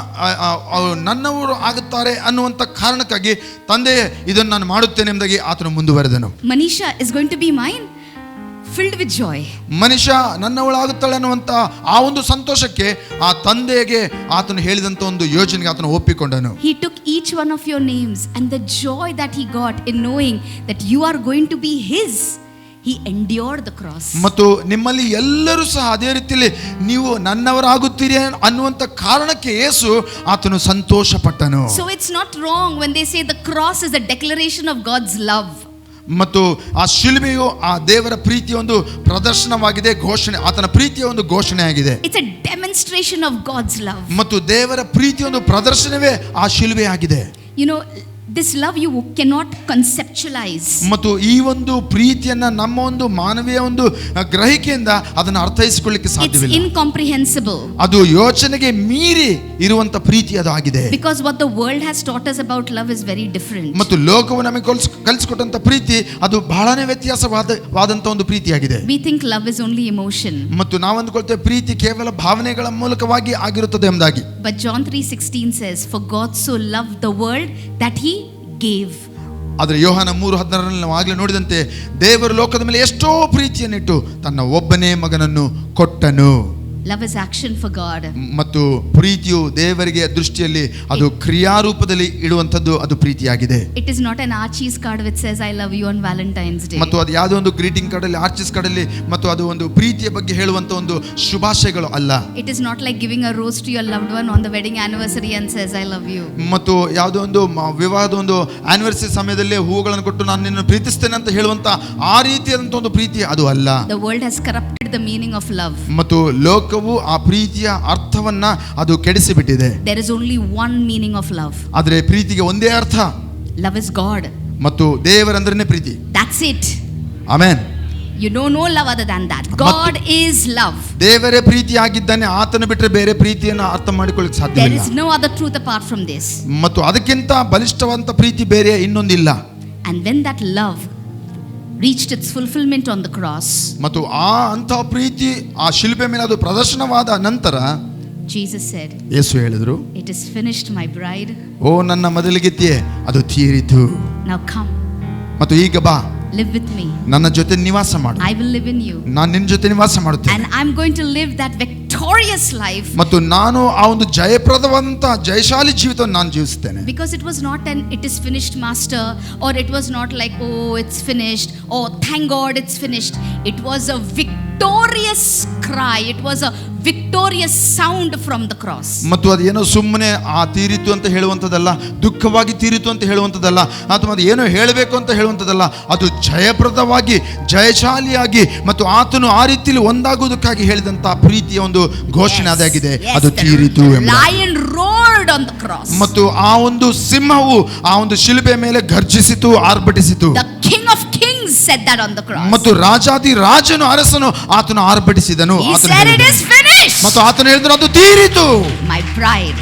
ನನ್ನವರು ಆಗುತ್ತಾರೆ ಅನ್ನುವಂಥ ಕಾರಣಕ್ಕಾಗಿ ತಂದೆ ಇದನ್ನು ನಾನು ಮಾಡುತ್ತೇನೆ ಎಂಬುದಾಗಿ ಆತನು ಮುಂದುವರೆದನು. Manisha is going to be mine, filled with joy. ಮನುಷ್ಯ ನನ್ನವಳಾಗುತ್ತಾಳೆ ಅನ್ನುವಂಥ ಆ ಒಂದು ಸಂತೋಷಕ್ಕೆ ಆ ತಂದೆಗೆ ಆತನು ಹೇಳಿದಂಥ ಒಂದು ಯೋಜನೆಗೆ ಆತನು ಒಪ್ಪಿಕೊಂಡನು. He took each one of your names and the joy that he got in knowing that you are going to be his. He endured the cross. ಮತ್ತು ನಿಮ್ಮಲ್ಲಿ ಎಲ್ಲರೂ ಸಹ ಅದೇ ರೀತಿಯಲ್ಲಿ ನೀವು ನನ್ನವರಾಗುತ್ತೀರಿ ಅನ್ನುವಂಥ ಕಾರಣಕ್ಕೆ ಯೇಸು ಆತನು ಸಂತೋಷ ಪಟ್ಟನು. So it's not wrong when they say the cross is a declaration of God's love. ಮತ್ತು ಆ ಶಿಲುಬೆಯು ಆ ದೇವರ ಪ್ರೀತಿಯ ಒಂದು ಪ್ರದರ್ಶನವಾಗಿದೆ, ಘೋಷಣೆ, ಆತನ ಪ್ರೀತಿಯ ಒಂದು ಘೋಷಣೆ ಆಗಿದೆ. It's a demonstration of God's love. ಮತ್ತು ದೇವರ ಪ್ರೀತಿಯ ಒಂದು ಪ್ರದರ್ಶನವೇ ಆ ಶಿಲುಬೆ ಆಗಿದೆ. This love you cannot conceptualize. ಮತ್ತು ಈ ಒಂದು ಪ್ರೀತಿಯನ್ನ ನಮ್ಮ ಒಂದು ಮಾನವೀಯ ಒಂದು ಗ್ರಹಿಕೆಯಿಂದ ಅದನ್ನು ಅರ್ಥೈಸಿಕೊಳ್ಳಿಕ್ಕೆ ಸಾಧ್ಯವಿಲ್ಲ. It's incomprehensible. ಅದು ಯೋಚನೆಗೆ ಮೀರಿ ಇರುವಂತ ಪ್ರೀತಿ ಅದು ಆಗಿದೆ. Because what the world has taught us about love is very different. ಮತ್ತು ಲೋಕವು ನಮಗೆ ಕಲಿಸಿಕೊಟ್ಟಂತ ಪ್ರೀತಿ ಅದು ಬಹಳನೇ ವ್ಯತ್ಯಾಸವಾದಂತ ಒಂದು ಪ್ರೀತಿಯಾಗಿದೆ. We think love is only emotion. ಮತ್ತು ನಾವು ಅಂದುಕೊಳ್ತೇವೆ ಪ್ರೀತಿ ಕೇವಲ ಭಾವನೆಗಳ ಮೂಲಕವಾಗಿ ಆಗಿರುತ್ತದೆ ಎಂಬುದಾಗಿ. But John 3:16 says, "For God so loved the world that he gave." ಆದರೆ ಯೋಹಾನ 3:16 ನಾವು ಆಗಲೇ ನೋಡಿದಂತೆ ದೇವರು ಲೋಕದ ಮೇಲೆ ಎಷ್ಟೋ ಪ್ರೀತಿಯನ್ನಿಟ್ಟು ತನ್ನ ಒಬ್ಬನೇ ಮಗನನ್ನು ಕೊಟ್ಟನು. Love is action for God. ಮತ್ತು ಪ್ರೀತಿಯು ದೇವರಿಗೆ ದೃಷ್ಟಿಯಲ್ಲಿ ಅದು ಕ್ರಿಯಾರೂಪದಲ್ಲಿ ಇಡುವಂತದ್ದು ಅದು ಪ್ರೀತಿಯಾಗಿದೆ. It is not an Archie's card which says I love you on Valentine's Day. ಮತ್ತು ಅದು ಯಾವುದೋ ಒಂದು ಗ್ರೀಟಿಂಗ್ ಕಾರ್ಡ್ ಅಲ್ಲಿ, ಆರ್ಚಿಸ್ ಕಾರ್ಡ್ ಅಲ್ಲಿ ಮತ್ತು ಅದು ಒಂದು ಪ್ರೀತಿಯ ಬಗ್ಗೆ ಹೇಳುವಂತ ಒಂದು ಶುಭಾಶಯಗಳು ಅಲ್ಲ. It is not like giving a rose to your loved one on the wedding anniversary and says I love you. ಮತ್ತು ಯಾವುದೋ ಒಂದು ವಿವಾಹದ ಒಂದು ಆನಿವರ್ಸರಿ ಸಮಯದಲ್ಲಿ ಹೂಗಳನ್ನು ಕೊಟ್ಟು ನಾನು ನಿನ್ನನ್ನು ಪ್ರೀತಿಸ್ತೇನೆ ಅಂತ ಹೇಳುವಂತ ಆ ರೀತಿಯಾದಂತ ಒಂದು ಪ್ರೀತಿ ಅದು ಅಲ್ಲ. The world has corrupted the meaning of love. ಮತ್ತು ಲೋಕವು ಆ ಪ್ರೀತಿಯ ಅರ್ಥವನ್ನ ಅದು ಕೆಡಿಸಿಬಿಟ್ಟಿದೆ. There is only one meaning of love. ಆದರೆ ಪ್ರೀತಿಗೆ ಒಂದೇ ಅರ್ಥ. Love is God. ಮತ್ತು ದೇವರಂದ್ರೇನೆ ಪ್ರೀತಿ. That's it. Amen. You don't know love other than that. God is love. ದೇವರೇ ಪ್ರೀತಿಯಾಗಿದ್ದಾನೆ, ಆತನ ಬಿಟ್ಟರೆ ಬೇರೆ ಪ್ರೀತಿಯನ್ನು ಅರ್ಥ ಮಾಡಿಕೊಳ್ಳಕ್ಕೆ ಸಾಧ್ಯವಿಲ್ಲ. There is no other truth apart from this. ಮತ್ತು ಅದಕ್ಕಿಂತ ಬಲಿಷ್ಠವಾದಂತ ಪ್ರೀತಿ ಬೇರೆ ಇನ್ನೊಂದಿಲ್ಲ. And when that love reached its fulfillment on the cross, ಮತ್ತು ಅಂತಹ ಪ್ರೀತಿ ಆ ಶಿಲುಬೆ ಮೇಲೆ ಅದು ಪ್ರದರ್ಶನವಾದ ನಂತರ Jesus said, ಯೇಸು ಹೇಳಿದರು, "It is finished, my bride. ಓ ನನ್ನ ಮದಲಿಗೆತ್ತಿಯೇ, ಅದು ತೀರಿತು. Now come. ಮತ್ತು ಈಗ ಬಾ, Live with me. ನನ್ನ ಜೊತೆ ನಿವಾಸ ಮಾಡು. I will live in you. ನಾನು ನಿನ್ನ ಜೊತೆ ನಿವಾಸ ಮಾಡುತ್ತೇನೆ. And I'm going to live that victorious life." ಮತ್ತು ನಾನು ಆ ಒಂದು ಜಯಪ್ರದವಾದಂತ ಜಯಶಾಲಿ ಜೀವಿತವನ್ನು ನಾನು ಜೀವಿಸುತ್ತೇನೆ. Because it was not an "it is finished, master," or it was not like "oh, it's finished," or "thank God it's finished." It was a victorious cry. It was a victorious sound from the cross. ಮತ್ತು ಅದು ಏನೋ ಸುಮ್ಮನೆ ತೀರಿತು ಅಂತ ಹೇಳುವಂಥದ್ದಲ್ಲ, ದುಃಖವಾಗಿ ತೀರಿತು ಅಂತ ಹೇಳುವಂಥದ್ದಲ್ಲ, ಅಥವಾ ಅದು ಏನೋ ಹೇಳಬೇಕು ಅಂತ ಹೇಳುವಂಥದ್ದಲ್ಲ. ಅದು ಜಯಪ್ರದವಾಗಿ ಜಯಶಾಲಿಯಾಗಿ ಮತ್ತು ಆತನು ಆ ರೀತಿಯಲ್ಲಿ ಒಂದಾಗುವುದಕ್ಕಾಗಿ ಹೇಳಿದಂತ ಪ್ರೀತಿಯ ಒಂದು ಘೋಷಣೆ ಅದಾಗಿದೆ. ಅದು ತೀರಿತು ಎಂಬ. Lion roared on the cross. ಮತ್ತು ಆ ಒಂದು ಸಿಂಹವು ಆ ಒಂದು ಶಿಲುಬೆ ಮೇಲೆ ಗರ್ಜಿಸಿತು, ಆರ್ಭಟಿಸಿತು. The King of Kings said that on the cross. ಮತ್ತು ರಾಜಾದಿ ರಾಜನು ಅರಸನು ಆತನು ಆರ್ಭಟಿಸಿದನು. He said, "It is finished." ಮತ್ತು ಆತನು ಹೇಳಿದನು, ಅದು ತೀರಿತು. My bride.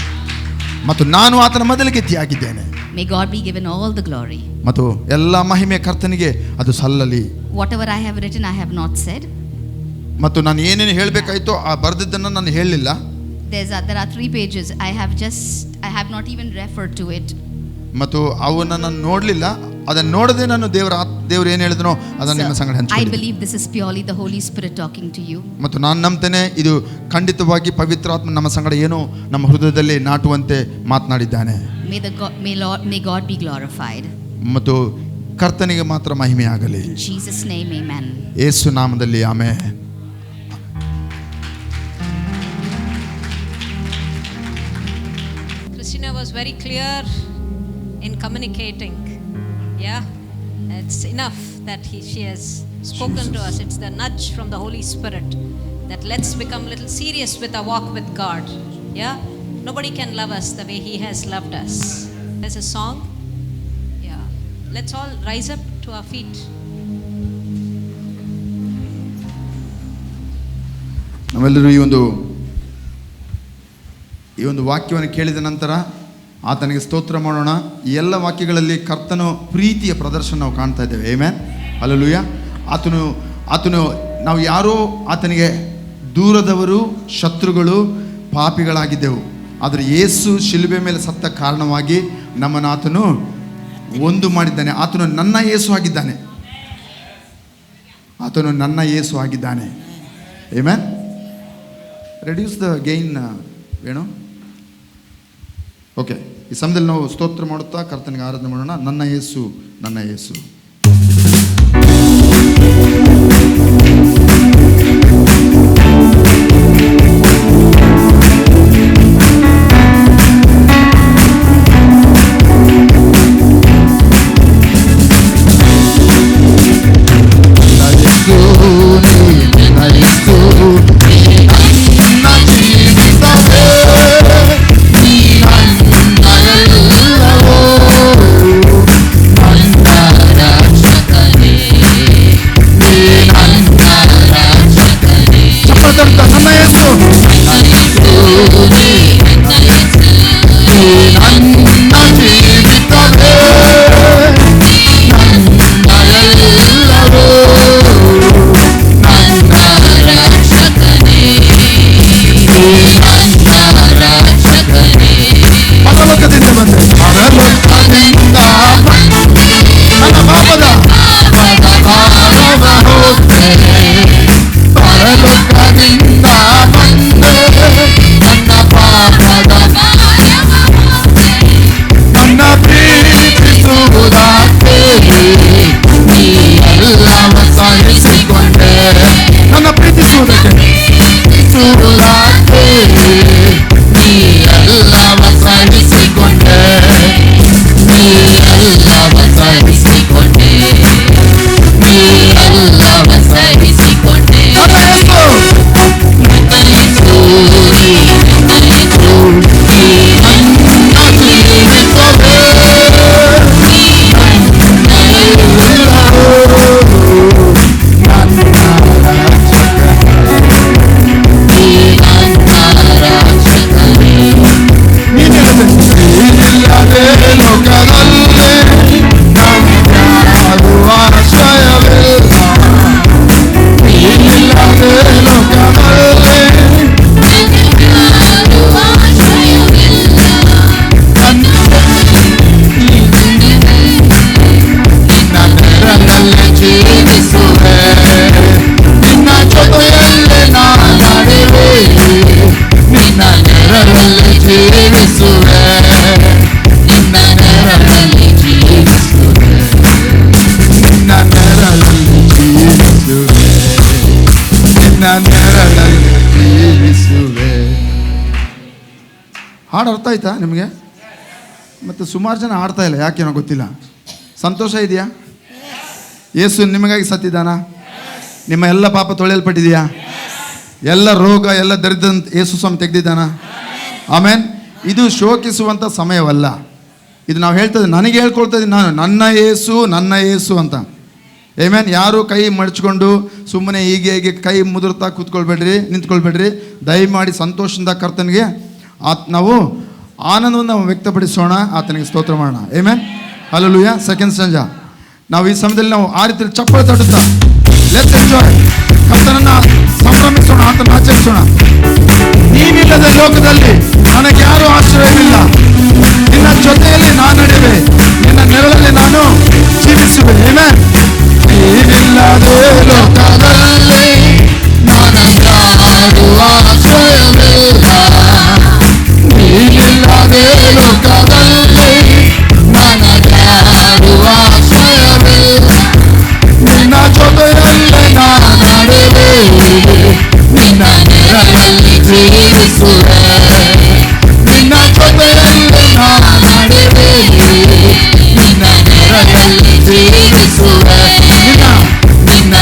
ಮತ್ತು ನಾನು ಆತನ ಮೊದಲಿಗೆತ್ತಿಯಾಗಿದ್ದೇನೆ. May God be given all the glory. ಮತ್ತು ಎಲ್ಲ ಮಹಿಮೆ ಕರ್ತನಿಗೆ ಅದು ಸಲ್ಲಲಿ. Whatever I have written, I have not said. ಮತ್ತು ನಾನು ಏನೇನು ಹೇಳಬೇಕಾಯ್ತೋ ಆ ಬರೆದಿದ್ದನ್ನು ನಾನು ಹೇಳಲಿಲ್ಲ. There are 3 pages. I have not even referred to it. ಮತ್ತು ಅವನ್ನ ನಾನು ನೋಡಲಿಲ್ಲ. ಅದನ್ನು ನೋಡದೆ ನಾನು ದೇವರು ಏನು ಹೇಳಿದನೋ ಅದನ್ನು ನಿಮ್ಮ ಸಂಗಡ I ಹಂಚಿಕೊಳ್ಳಿ. believe this is purely the Holy Spirit talking to you. ಮತ್ತು ನಾನು ನಂಬ್ತೇನೆ ಇದು ಖಂಡಿತವಾಗಿ ಪವಿತ್ರಾತ್ಮ ನಮ್ಮ ಸಂಗಡ ಏನೋ ನಮ್ಮ ಹೃದಯದಲ್ಲಿ ನಾಟುವಂತೆ ಮಾತನಾಡಿದ್ದಾನೆ. May God be glorified. ಮತ್ತು ಕರ್ತನಿಗೆ ಮಾತ್ರ ಮಹಿಮೆ ಆಗಲಿ. In Jesus' name, amen. ಯೇಸು ನಾಮದಲ್ಲಿ amen. Christina was very clear in communicating. Yeah, it's enough that she has spoken to us. It's the nudge from the Holy Spirit that let's become a little serious with our walk with God. Yeah? Nobody can love us the way He has loved us. There's a song. Yeah. Let's all rise up to our feet. ನಾವೆಲ್ಲರೂ ಈ ಒಂದು ವಾಕ್ಯವನ್ನು ಕೇಳಿದ ನಂತರ ಆತನಿಗೆ ಸ್ತೋತ್ರ ಮಾಡೋಣ. ಈ ಎಲ್ಲ ವಾಕ್ಯಗಳಲ್ಲಿ ಕರ್ತನ ಪ್ರೀತಿಯ ಪ್ರದರ್ಶನ ನಾವು ಕಾಣ್ತಾ ಇದ್ದೇವೆ. Amen, hallelujah. ಆತನು ನಾವು ಯಾರೋ ಆತನಿಗೆ ದೂರದವರು, ಶತ್ರುಗಳು, ಪಾಪಿಗಳಾಗಿದ್ದೆವು. ಆದರೆ ಯೇಸು ಶಿಲುಬೆ ಮೇಲೆ ಸತ್ತ ಕಾರಣವಾಗಿ ನಮ್ಮನ್ನು ಆತನು ಒಂದು ಮಾಡಿದ್ದಾನೆ. ಆತನು ನನ್ನ ಯೇಸು ಆಗಿದ್ದಾನೆ. ಆತನು ನನ್ನ ಯೇಸು ಆಗಿದ್ದಾನೆ. Amen. Reduce the gain Venu. Okay, ಈ ಸಮಯದಲ್ಲಿ ನಾವು ಸ್ತೋತ್ರ ಮಾಡುತ್ತಾ ಕರ್ತನಿಗೆ ಆರಾಧನೆ ಮಾಡೋಣ. ನನ್ನ ಯೇಸು, ನನ್ನ ಯೇಸು. ಹಾಡು ಅರ್ಥ ಆಯ್ತಾ ನಿಮಗೆ? ಮತ್ತು ಸುಮಾರು ಜನ ಹಾಡ್ತಾ ಇಲ್ಲ, ಯಾಕೇನೋ ಗೊತ್ತಿಲ್ಲ. ಸಂತೋಷ ಇದೆಯಾ? ಯೇಸು ನಿಮಗಾಗಿ ಸತ್ತಿದ್ದಾನ? ನಿಮ್ಮ ಎಲ್ಲ ಪಾಪ ತೊಳೆಯಲ್ಪಟ್ಟಿದೆಯಾ? ಎಲ್ಲ ರೋಗ, ಎಲ್ಲ ದರಿದ್ರ ಯೇಸು ಸ್ವಾಮಿ ತೆಗೆದಿದ್ದಾನ? ಆಮೇನ್. ಇದು ಶೋಕಿಸುವಂಥ ಸಮಯವಲ್ಲ. ಇದು ನಾವು ಹೇಳ್ತದೆ, ನನಗೆ ಹೇಳ್ಕೊಳ್ತಾ ಇದ್ದೀನಿ ನಾನು, ನನ್ನ ಯೇಸು, ನನ್ನ ಯೇಸು ಅಂತ. ಆಮೇನ್. ಯಾರು ಕೈ ಮಡಚ್ಕೊಂಡು ಸುಮ್ಮನೆ ಹೀಗೆ ಕೈ ಮುದುರ್ತಾ ನಿಂತ್ಕೊಳ್ಬೇಡ್ರಿ. ದಯಮಾಡಿ ಸಂತೋಷದಿಂದ ಕರ್ತನಿಗೆ ನಾವು ಆನಂದವನ್ನು ನಾವು ವ್ಯಕ್ತಪಡಿಸೋಣ, ಆತನಿಗೆ ಸ್ತೋತ್ರ ಮಾಡೋಣ. Amen, hallelujah. ಸೆಕೆಂಡ್ ಸಂಜ ನಾವು ಈ ಸಮಯದಲ್ಲಿ ನಾವು ಆ ರೀತಿಯಲ್ಲಿ ಚಪ್ಪಳೆ ತಟ್ಟುತ್ತಾ ಲೆಟ್ಸ್ ಎಂಜಾಯ್, ಕರ್ತನನ್ನು ಸಂಭ್ರಮಿಸೋಣ, ಆತನ ಆಚರಿಸೋಣ. ನೀನಿಲ್ಲದ ಲೋಕದಲ್ಲಿ ನನಗೆ ಯಾರೂ ಆಶ್ರಯವಿಲ್ಲ. ನಿನ್ನ ಜೊತೆಯಲ್ಲಿ ನಾನು ನಡೆಯುವೆ, ನಿನ್ನ ನೆರಳಲ್ಲಿ ನಾನು ಜೀವಿಸುವೆ. ಆಮೆನ್. ನೀನಿಲ್ಲದ ಲೋಕದಲ್ಲಿ ನನಗೆ ಯಾರೂ ಆಶ್ರಯವಿಲ್ಲ. ನೀನಿಲ್ಲದೆ ಲೋಕದಲ್ಲಿ ನನಗ್ಯಾರೂ ಆಶ್ರಯವಿಲ್ಲ. ನಿನ್ನ ಜೊತೆಯಲ್ಲಿ ನಾನು ನಡೆಯುವೆ, ನಿನ್ನ ನೆರಳಲ್ಲಿ ಜೀವಿಸುವೆ. ನಿನ್ನ ಜೊತೆಯಲ್ಲಿ ನಾನು ನಡೆಯುವೆ, ನಿನ್ನ ನೆರಳಲ್ಲಿ ಜೀವಿಸುವೆ. ನಿನ್ನ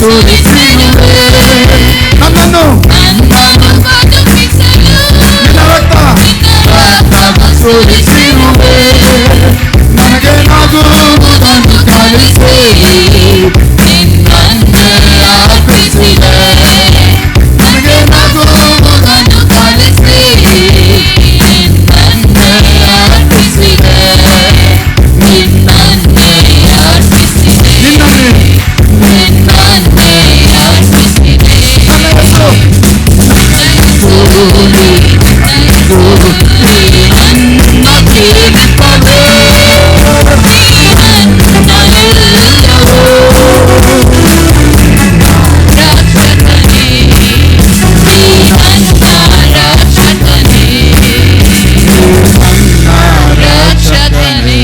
ಸುರಿಸಿರುವೆ ನನ್ನನ್ನು ನಿನ್ನ ರಕ್ತ ಸುರಿಸಿರುವೆ ನನಗೇನಾಗುವುದನ್ನು ಕಲಿಸಿ ನಿನ್ನನ್ನೇ ಅರ್ಪಿಸಿದೆ ನನಗೇನಾಗುವುದನ್ನು ಕಲಿಸಿ ನಿನ್ನನ್ನೇ ಅರ್ಪಿಸಿದೆ ನಿನ್ನನ್ನೇ ಅರ್ಪಿಸಿದೆ ನಿನ್ನನ್ನೇ ಅರ್ಪಿಸಿದೆ ನನ್ನ ಹೆಸರು ನನ್ನ ಕಿರೀಟವೇ ನನ್ನೆಲ್ಲವೂ ರಕ್ಷಕನೇ ನೀ ನನ್ನ ರಕ್ಷಕನೇ ರಕ್ಷಕನೇ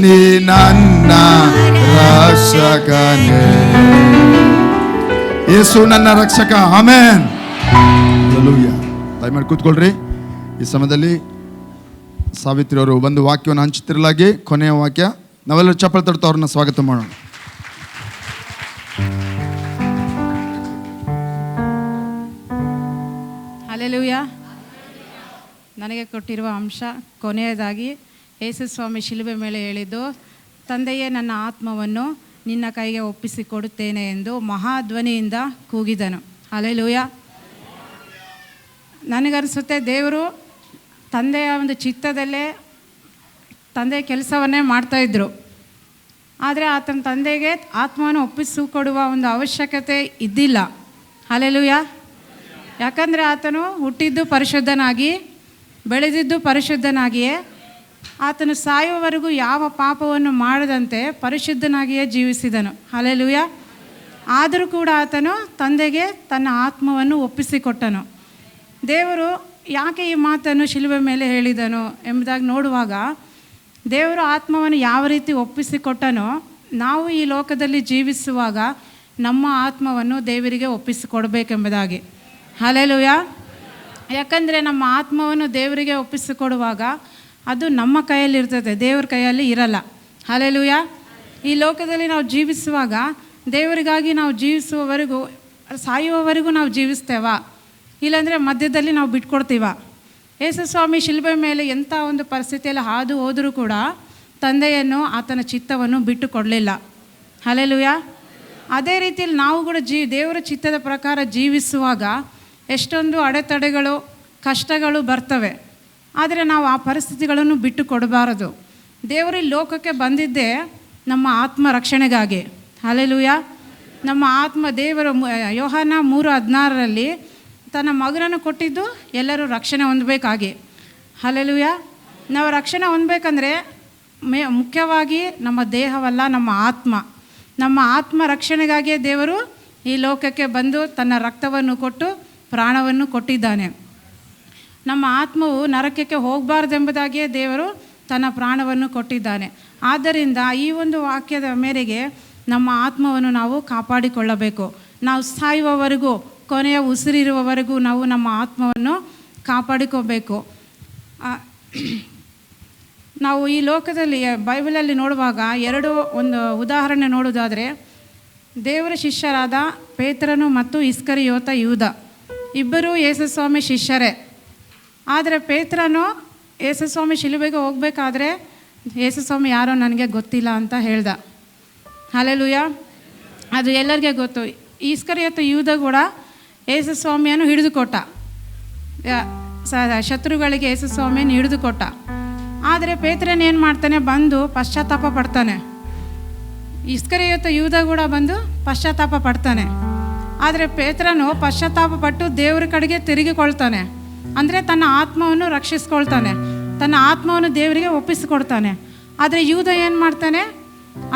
ನೀ ನನ್ನ ರಕ್ಷಕನೇ ಯೇಸು ನನ್ನ ರಕ್ಷಕ ಆಮೆನ್ ಹಲ್ಲೆಲೂಯಾ ದಯಮಾಡಿ ಕೂತ್ಕೊಳ್ರಿ ಈ ಸಮಯದಲ್ಲಿ ಸಾವಿತ್ರಿ ಅವರು ಒಂದು ವಾಕ್ಯವನ್ನು ಹಂಚುತ್ತಿರಲಾಗಿ ಕೊನೆಯ ವಾಕ್ಯ ನಾವೆಲ್ಲರೂ ಚಪ್ಪಲ್ ತಡ್ತಾ ಅವ್ರನ್ನ ಸ್ವಾಗತ ಮಾಡೋಣ ಹಲ್ಲೆಲೂಯಾ. ನನಗೆ ಕೊಟ್ಟಿರುವ ಅಂಶ ಕೊನೆಯದಾಗಿ ಯೇಸು ಸ್ವಾಮಿ ಶಿಲುಬೆ ಮೇಲೆ ಹೇಳಿದ್ದು, ತಂದೆಯೇ ನನ್ನ ಆತ್ಮವನ್ನು ನಿನ್ನ ಕೈಗೆ ಒಪ್ಪಿಸಿಕೊಡುತ್ತೇನೆ ಎಂದು ಮಹಾಧ್ವನಿಯಿಂದ ಕೂಗಿದನು. ಹಲ್ಲೆಲೂಯಾ. ನನಗನ್ನಿಸುತ್ತೆ ದೇವರು ತಂದೆಯ ಒಂದು ಚಿತ್ತದಲ್ಲೇ ತಂದೆಯ ಕೆಲಸವನ್ನೇ ಮಾಡ್ತಾಯಿದ್ರು. ಆದರೆ ಆತನ ತಂದೆಗೆ ಆತ್ಮವನ್ನು ಒಪ್ಪಿಸಿಕೊಡುವ ಒಂದು ಅವಶ್ಯಕತೆ ಇದ್ದಿಲ್ಲ. ಹಲ್ಲೆಲೂಯಾ. ಯಾಕಂದರೆ ಆತನು ಹುಟ್ಟಿದ್ದು ಪರಿಶುದ್ಧನಾಗಿ ಬೆಳೆದಿದ್ದು ಪರಿಶುದ್ಧನಾಗಿಯೇ, ಆತನು ಸಾಯುವವರೆಗೂ ಯಾವ ಪಾಪವನ್ನು ಮಾಡದಂತೆ ಪರಿಶುದ್ಧನಾಗಿಯೇ ಜೀವಿಸಿದನು. ಹಲ್ಲೆಲೂಯಾ. ಆದರೂ ಕೂಡ ಆತನು ತಂದೆಗೆ ತನ್ನ ಆತ್ಮವನ್ನು ಒಪ್ಪಿಸಿಕೊಟ್ಟನು. ದೇವರು ಯಾಕೆ ಈ ಮಾತನ್ನು ಶಿಲುಬೆ ಮೇಲೆ ಹೇಳಿದನು ಎಂಬುದಾಗಿ ನೋಡುವಾಗ, ದೇವರು ಆತ್ಮವನ್ನು ಯಾವ ರೀತಿ ಒಪ್ಪಿಸಿಕೊಟ್ಟನೋ, ನಾವು ಈ ಲೋಕದಲ್ಲಿ ಜೀವಿಸುವಾಗ ನಮ್ಮ ಆತ್ಮವನ್ನು ದೇವರಿಗೆ ಒಪ್ಪಿಸಿಕೊಡಬೇಕೆಂಬುದಾಗಿ. ಹಲ್ಲೆಲೂಯಾ. ಯಾಕಂದರೆ ನಮ್ಮ ಆತ್ಮವನ್ನು ದೇವರಿಗೆ ಒಪ್ಪಿಸಿಕೊಡುವಾಗ ಅದು ನಮ್ಮ ಕೈಯಲ್ಲಿರ್ತದೆ, ದೇವ್ರ ಕೈಯಲ್ಲಿ ಇರಲ್ಲ. ಹಲ್ಲೆಲೂಯಾ. ಈ ಲೋಕದಲ್ಲಿ ನಾವು ಜೀವಿಸುವಾಗ ದೇವರಿಗಾಗಿ ನಾವು ಜೀವಿಸುವವರೆಗೂ, ಸಾಯುವವರೆಗೂ ನಾವು ಜೀವಿಸ್ತೇವ, ಇಲ್ಲಾಂದರೆ ಮಧ್ಯದಲ್ಲಿ ನಾವು ಬಿಟ್ಕೊಡ್ತೀವ. ಯೇಸು ಸ್ವಾಮಿ ಶಿಲುಬೆ ಮೇಲೆ ಎಂಥ ಒಂದು ಪರಿಸ್ಥಿತಿಯಲ್ಲಿ ಹಾದು ಹೋದರೂ ಕೂಡ ತಂದೆಯನ್ನು, ಆತನ ಚಿತ್ತವನ್ನು ಬಿಟ್ಟು ಕೊಡಲಿಲ್ಲ. ಹಲ್ಲೆಲೂಯಾ. ಅದೇ ರೀತಿಯಲ್ಲಿ ನಾವು ಕೂಡ ದೇವರ ಚಿತ್ತದ ಪ್ರಕಾರ ಜೀವಿಸುವಾಗ ಎಷ್ಟೊಂದು ಅಡೆತಡೆಗಳು, ಕಷ್ಟಗಳು ಬರ್ತವೆ. ಆದರೆ ನಾವು ಆ ಪರಿಸ್ಥಿತಿಗಳನ್ನು ಬಿಟ್ಟು ಕೊಡಬಾರದು. ದೇವರು ಈ ಲೋಕಕ್ಕೆ ಬಂದಿದ್ದೇ ನಮ್ಮ ಆತ್ಮ ರಕ್ಷಣೆಗಾಗಿ. ಹಲ್ಲೆಲೂಯಾ. ನಮ್ಮ ಆತ್ಮ ದೇವರು ಯೋಹಾನ 3:16 ತನ್ನ ಮಗನನ್ನು ಕೊಟ್ಟಿದ್ದು ಎಲ್ಲರೂ ರಕ್ಷಣೆ ಹೊಂದಬೇಕಾಗಿ. ಹಲ್ಲೆಲೂಯಾ. ನಾವು ರಕ್ಷಣೆ ಹೊಂದಬೇಕಂದ್ರೆ ಮುಖ್ಯವಾಗಿ ನಮ್ಮ ದೇಹವಲ್ಲ, ನಮ್ಮ ಆತ್ಮ ರಕ್ಷಣೆಗಾಗಿಯೇ ದೇವರು ಈ ಲೋಕಕ್ಕೆ ಬಂದು ತನ್ನ ರಕ್ತವನ್ನು ಕೊಟ್ಟು ಪ್ರಾಣವನ್ನು ಕೊಟ್ಟಿದ್ದಾನೆ. ನಮ್ಮ ಆತ್ಮವು ನರಕಕ್ಕೆ ಹೋಗಬಾರ್ದೆಂಬುದಾಗಿಯೇ ದೇವರು ತನ್ನ ಪ್ರಾಣವನ್ನು ಕೊಟ್ಟಿದ್ದಾನೆ. ಆದ್ದರಿಂದ ಈ ಒಂದು ವಾಕ್ಯದ ಮೇರೆಗೆ ನಮ್ಮ ಆತ್ಮವನ್ನು ನಾವು ಕಾಪಾಡಿಕೊಳ್ಳಬೇಕು. ನಾವು ಸಾಯುವವರೆಗೂ, ಕೊನೆಯ ಉಸಿರಿರುವವರೆಗೂ ನಾವು ನಮ್ಮ ಆತ್ಮವನ್ನು ಕಾಪಾಡಿಕೋಬೇಕು. ನಾವು ಈ ಲೋಕದಲ್ಲಿ ಬೈಬಲಲ್ಲಿ ನೋಡುವಾಗ ಒಂದು ಉದಾಹರಣೆ ನೋಡೋದಾದರೆ, ದೇವರ ಶಿಷ್ಯರಾದ ಪೇತ್ರನು ಮತ್ತು ಇಸ್ಕರಿಯೋತ ಯೂದ ಇಬ್ಬರೂ ಯೇಸುಸ್ವಾಮಿ ಶಿಷ್ಯರೇ. ಆದರೆ ಪೇತ್ರನು ಯೇಸುಸ್ವಾಮಿ ಶಿಲುಬೆಗೆ ಹೋಗಬೇಕಾದ್ರೆ ಯೇಸುಸ್ವಾಮಿ ಯಾರೋ ನನಗೆ ಗೊತ್ತಿಲ್ಲ ಅಂತ ಹೇಳ್ದ. ಹಲ್ಲೆಲೂಯಾ. ಅದು ಎಲ್ಲರಿಗೆ ಗೊತ್ತು. ಇಸ್ಕರಿಯೋತ ಯೂದ ಕೂಡ ಯೇಸುಸ್ವಾಮಿಯನ್ನು ಹಿಡಿದುಕೊಟ್ಟ, ಶತ್ರುಗಳಿಗೆ ಯೇಸುಸ್ವಾಮಿಯನ್ನು ಹಿಡಿದುಕೊಟ್ಟ. ಆದರೆ ಪೇತ್ರನ ಏನು ಮಾಡ್ತಾನೆ, ಬಂದು ಪಶ್ಚಾತ್ತಾಪ ಪಡ್ತಾನೆ. ಇಸ್ಕರಿಯೋತ ಯೂದ ಕೂಡ ಬಂದು ಪಶ್ಚಾತ್ತಾಪ ಪಡ್ತಾನೆ. ಆದರೆ ಪೇತ್ರನು ಪಶ್ಚಾತ್ತಾಪ ಪಟ್ಟು ದೇವರ ಕಡೆಗೆ ತಿರುಗಿಕೊಳ್ತಾನೆ. ಅಂದರೆ ತನ್ನ ಆತ್ಮವನ್ನು ರಕ್ಷಿಸ್ಕೊಳ್ತಾನೆ, ತನ್ನ ಆತ್ಮವನ್ನು ದೇವರಿಗೆ ಒಪ್ಪಿಸಿಕೊಡ್ತಾನೆ. ಆದರೆ ಯೂದ ಏನು ಮಾಡ್ತಾನೆ,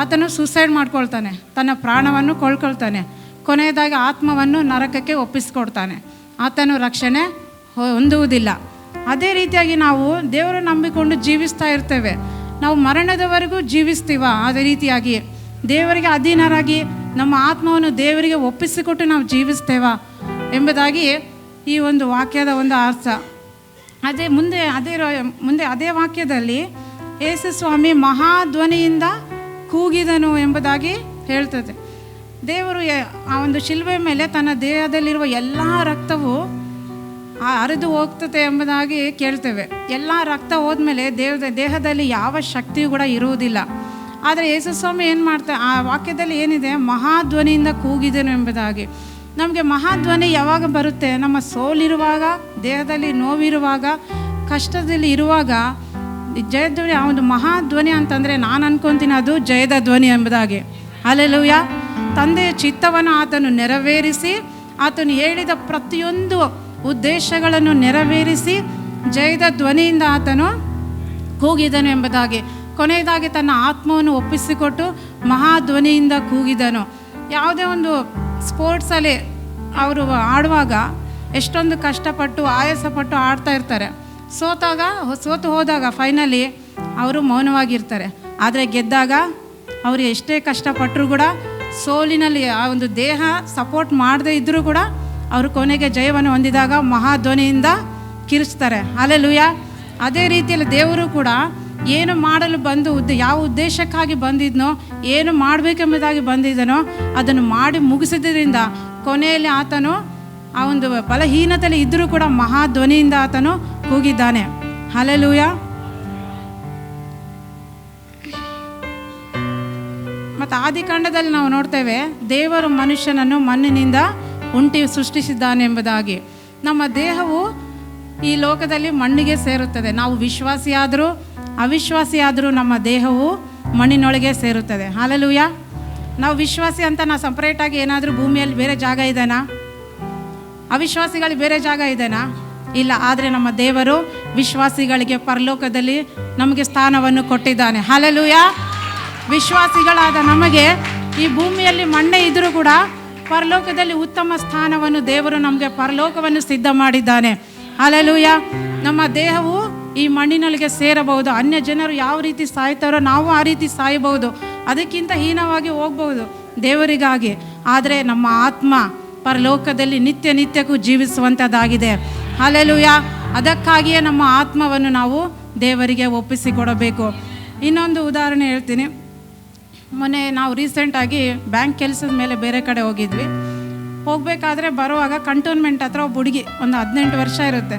ಆತನು ಸೂಸೈಡ್ ಮಾಡ್ಕೊಳ್ತಾನೆ, ತನ್ನ ಪ್ರಾಣವನ್ನು ಕೊಳ್ಳ್ಕೊಳ್ತಾನೆ. ಕೊನೆಯದಾಗಿ ಆತ್ಮವನ್ನು ನರಕಕ್ಕೆ ಒಪ್ಪಿಸಿಕೊಡ್ತಾನೆ. ಆತನು ರಕ್ಷಣೆ ಹೊಂದುವುದಿಲ್ಲ. ಅದೇ ರೀತಿಯಾಗಿ ನಾವು ದೇವರು ನಂಬಿಕೊಂಡು ಜೀವಿಸ್ತಾ ಇರ್ತೇವೆ. ನಾವು ಮರಣದವರೆಗೂ ಜೀವಿಸ್ತೀವ. ಅದೇ ರೀತಿಯಾಗಿ ದೇವರಿಗೆ ಅಧೀನರಾಗಿ ನಮ್ಮ ಆತ್ಮವನ್ನು ದೇವರಿಗೆ ಒಪ್ಪಿಸಿಕೊಟ್ಟು ನಾವು ಜೀವಿಸ್ತೇವ ಎಂಬುದಾಗಿ ಈ ಒಂದು ವಾಕ್ಯದ ಒಂದು ಅರ್ಥ. ಮುಂದೆ ಅದೇ ವಾಕ್ಯದಲ್ಲಿ ಯೇಸು ಸ್ವಾಮಿ ಮಹಾಧ್ವನಿಯಿಂದ ಕೂಗಿದನು ಎಂಬುದಾಗಿ ಹೇಳ್ತದೆ. ದೇವರು ಆ ಒಂದು ಶಿಲುಬೆ ಮೇಲೆ ತನ್ನ ದೇಹದಲ್ಲಿರುವ ಎಲ್ಲ ರಕ್ತವು ಹರಿದು ಹೋಗ್ತದೆ ಎಂಬುದಾಗಿ ಕೇಳ್ತೇವೆ. ಎಲ್ಲ ರಕ್ತ ಹೋದ್ಮೇಲೆ ದೇಹದಲ್ಲಿ ಯಾವ ಶಕ್ತಿಯೂ ಕೂಡ ಇರುವುದಿಲ್ಲ. ಆದರೆ ಯೇಸು ಸ್ವಾಮಿ ಏನು ಮಾಡ್ತಾರೆ, ಆ ವಾಕ್ಯದಲ್ಲಿ ಏನಿದೆ, ಮಹಾಧ್ವನಿಯಿಂದ ಕೂಗಿದನು ಎಂಬುದಾಗಿ. ನಮಗೆ ಮಹಾಧ್ವನಿ ಯಾವಾಗ ಬರುತ್ತೆ? ನಮ್ಮ ಸೋಲಿರುವಾಗ, ದೇಹದಲ್ಲಿ ನೋವಿರುವಾಗ, ಕಷ್ಟದಲ್ಲಿ ಇರುವಾಗ ಜಯಧ್ವನಿ. ಆ ಒಂದು ಮಹಾಧ್ವನಿ ಅಂತಂದರೆ ನಾನು ಅನ್ಕೊತೀನಿ ಅದು ಜಯದ ಧ್ವನಿ ಎಂಬುದಾಗಿ. ಹಲ್ಲೆಲೂಯ. ತಂದೆಯ ಚಿತ್ತವನ್ನು ಆತನು ನೆರವೇರಿಸಿ, ಆತನು ಹೇಳಿದ ಪ್ರತಿಯೊಂದು ಉದ್ದೇಶಗಳನ್ನು ನೆರವೇರಿಸಿ ಜಯದ ಧ್ವನಿಯಿಂದ ಆತನು ಕೂಗಿದನು ಎಂಬುದಾಗಿ. ಕೊನೆಯದಾಗಿ ತನ್ನ ಆತ್ಮವನ್ನು ಒಪ್ಪಿಸಿಕೊಟ್ಟು ಮಹಾಧ್ವನಿಯಿಂದ ಕೂಗಿದನು. ಯಾವುದೇ ಒಂದು ಸ್ಪೋರ್ಟ್ಸಲ್ಲಿ ಅವರು ಆಡುವಾಗ ಎಷ್ಟೊಂದು ಕಷ್ಟಪಟ್ಟು ಆಯಾಸಪಟ್ಟು ಆಡ್ತಾ ಇರ್ತಾರೆ. ಸೋತು ಹೋದಾಗ ಫೈನಲಿ ಅವರು ಮೌನವಾಗಿರ್ತಾರೆ. ಆದರೆ ಗೆದ್ದಾಗ ಅವರು ಎಷ್ಟೇ ಕಷ್ಟಪಟ್ಟರು ಕೂಡ, ಸೋಲಿನಲ್ಲಿ ಆ ಒಂದು ದೇಹ ಸಪೋರ್ಟ್ ಮಾಡದೇ ಇದ್ದರೂ ಕೂಡ ಅವರು ಕೊನೆಗೆ ಜಯವನ್ನು ಹೊಂದಿದಾಗ ಮಹಾಧ್ವನಿಯಿಂದ ಕಿರಿಚ್ತಾರೆ. ಹಲ್ಲೆಲೂಯಾ. ಅದೇ ರೀತಿಯಲ್ಲಿ ದೇವರು ಕೂಡ ಏನು ಮಾಡಲು ಯಾವ ಉದ್ದೇಶಕ್ಕಾಗಿ ಬಂದಿದ್ನೋ, ಏನು ಮಾಡಬೇಕೆಂಬುದಾಗಿ ಬಂದಿದ್ದನೋ ಅದನ್ನು ಮಾಡಿ ಮುಗಿಸಿದ್ರಿಂದ ಕೊನೆಯಲ್ಲಿ ಆತನು ಆ ಒಂದು ಬಲಹೀನತೆಯಲ್ಲಿ ಇದ್ದರೂ ಕೂಡ ಮಹಾಧ್ವನಿಯಿಂದ ಆತನು ಕೂಗಿದ್ದಾನೆ. ಹಲ್ಲೆಲೂಯಾ. ಮತ್ತು ಆದಿಕಾಂಡದಲ್ಲಿ ನಾವು ನೋಡ್ತೇವೆ, ದೇವರು ಮನುಷ್ಯನನ್ನು ಮಣ್ಣಿನಿಂದ ಸೃಷ್ಟಿಸಿದ್ದಾನೆ ಎಂಬುದಾಗಿ. ನಮ್ಮ ದೇಹವು ಈ ಲೋಕದಲ್ಲಿ ಮಣ್ಣಿಗೆ ಸೇರುತ್ತದೆ. ನಾವು ವಿಶ್ವಾಸಿಯಾದರೂ ಅವಿಶ್ವಾಸಿಯಾದರೂ ನಮ್ಮ ದೇಹವು ಮಣ್ಣಿನೊಳಗೆ ಸೇರುತ್ತದೆ. ಹಲ್ಲೆಲೂಯಾ. ನಾವು ವಿಶ್ವಾಸಿ ಅಂತ ನಾವು ಸಪ್ರೇಟಾಗಿ ಏನಾದರೂ ಭೂಮಿಯಲ್ಲಿ ಬೇರೆ ಜಾಗ ಇದೆನಾ? ಅವಿಶ್ವಾಸಿಗಳಿಗೆ ಬೇರೆ ಜಾಗ ಇದೆನಾ? ಇಲ್ಲ. ಆದರೆ ನಮ್ಮ ದೇವರು ವಿಶ್ವಾಸಿಗಳಿಗೆ ಪರಲೋಕದಲ್ಲಿ ನಮಗೆ ಸ್ಥಾನವನ್ನು ಕೊಟ್ಟಿದ್ದಾನೆ. ಹಲ್ಲೆಲೂಯಾ. ವಿಶ್ವಾಸಿಗಳಾದ ನಮಗೆ ಈ ಭೂಮಿಯಲ್ಲಿ ಮಣ್ಣೆ ಇದ್ದರೂ ಕೂಡ ಪರಲೋಕದಲ್ಲಿ ಉತ್ತಮ ಸ್ಥಾನವನ್ನು ದೇವರು ನಮಗೆ ಪರಲೋಕವನ್ನು ಸಿದ್ಧ ಮಾಡಿದ್ದಾನೆ. ಹಲ್ಲೆಲೂಯಾ. ನಮ್ಮ ದೇಹವು ಈ ಮಣ್ಣಿನೊಳಗೆ ಸೇರಬಹುದು. ಅನ್ಯ ಜನರು ಯಾವ ರೀತಿ ಸಾಯ್ತಾರೋ ನಾವು ಆ ರೀತಿ ಸಾಯಬಹುದು, ಅದಕ್ಕಿಂತ ಹೀನವಾಗಿ ಹೋಗ್ಬಹುದು ದೇವರಿಗಾಗಿ. ಆದರೆ ನಮ್ಮ ಆತ್ಮ ಪರಲೋಕದಲ್ಲಿ ನಿತ್ಯಕ್ಕೂ ಜೀವಿಸುವಂಥದ್ದಾಗಿದೆ. ಹಲ್ಲೆಲೂಯಾ. ಅದಕ್ಕಾಗಿಯೇ ನಮ್ಮ ಆತ್ಮವನ್ನು ನಾವು ದೇವರಿಗೆ ಒಪ್ಪಿಸಿಕೊಡಬೇಕು. ಇನ್ನೊಂದು ಉದಾಹರಣೆ ಹೇಳ್ತೀನಿ. ಮೊನ್ನೆ ನಾವು ರೀಸೆಂಟಾಗಿ ಬ್ಯಾಂಕ್ ಕೆಲಸದ ಮೇಲೆ ಬೇರೆ ಕಡೆ ಹೋಗಿದ್ವಿ. ಹೋಗಬೇಕಾದ್ರೆ ಬರುವಾಗ ಕಂಟೋನ್ಮೆಂಟ್ ಹತ್ರ ಒಬ್ಬ ಹುಡುಗಿ, ಒಂದು 18 ವರ್ಷ ಇರುತ್ತೆ,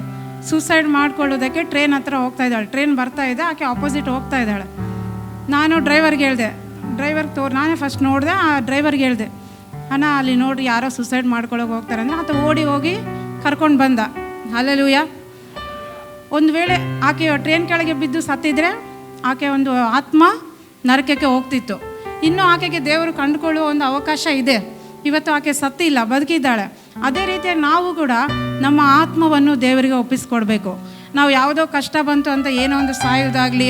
ಸೂಸೈಡ್ ಮಾಡ್ಕೊಳ್ಳೋದಕ್ಕೆ ಟ್ರೈನ್ ಹತ್ರ ಹೋಗ್ತಾ ಇದ್ದಾಳೆ. ಟ್ರೈನ್ ಬರ್ತಾ ಇದೆ, ಆಕೆ ಆಪೋಸಿಟ್ ಹೋಗ್ತಾ ಇದ್ದಾಳೆ. ನಾನು ಡ್ರೈವರ್ಗೆ ಹೇಳಿದೆ, ನಾನೇ ಫಸ್ಟ್ ನೋಡಿದೆ. ಆ ಡ್ರೈವರ್ಗೆ ಹೇಳಿದೆ, ಅಣ್ಣ ಅಲ್ಲಿ ನೋಡಿ ಯಾರೋ ಸೂಸೈಡ್ ಮಾಡ್ಕೊಳ್ಳೋಕೆ ಹೋಗ್ತಾರೆ ಅಂದರೆ ಆತ ಓಡಿ ಹೋಗಿ ಕರ್ಕೊಂಡು ಬಂದ. ಹಲ್ಲೆಲೂಯಾ. ಒಂದು ವೇಳೆ ಆಕೆ ಟ್ರೈನ್ ಕೆಳಗೆ ಬಿದ್ದು ಸತ್ತಿದ್ರೆ ಆಕೆ ಒಂದು ಆತ್ಮ ನರಕಕ್ಕೆ ಹೋಗ್ತಿತ್ತು. ಇನ್ನೂ ಆಕೆಗೆ ದೇವರು ಕಂಡುಕೊಳ್ಳುವ ಒಂದು ಅವಕಾಶ ಇದೆ. ಇವತ್ತು ಆಕೆ ಸತ್ತಿಲ್ಲ, ಬದುಕಿದ್ದಾಳೆ. ಅದೇ ರೀತಿಯಾಗಿ ನಾವು ಕೂಡ ನಮ್ಮ ಆತ್ಮವನ್ನು ದೇವರಿಗೆ ಒಪ್ಪಿಸ್ಕೊಡ್ಬೇಕು. ನಾವು ಯಾವುದೋ ಕಷ್ಟ ಬಂತು ಅಂತ ಏನೋ ಒಂದು ಸಾಯೋದಾಗಲಿ,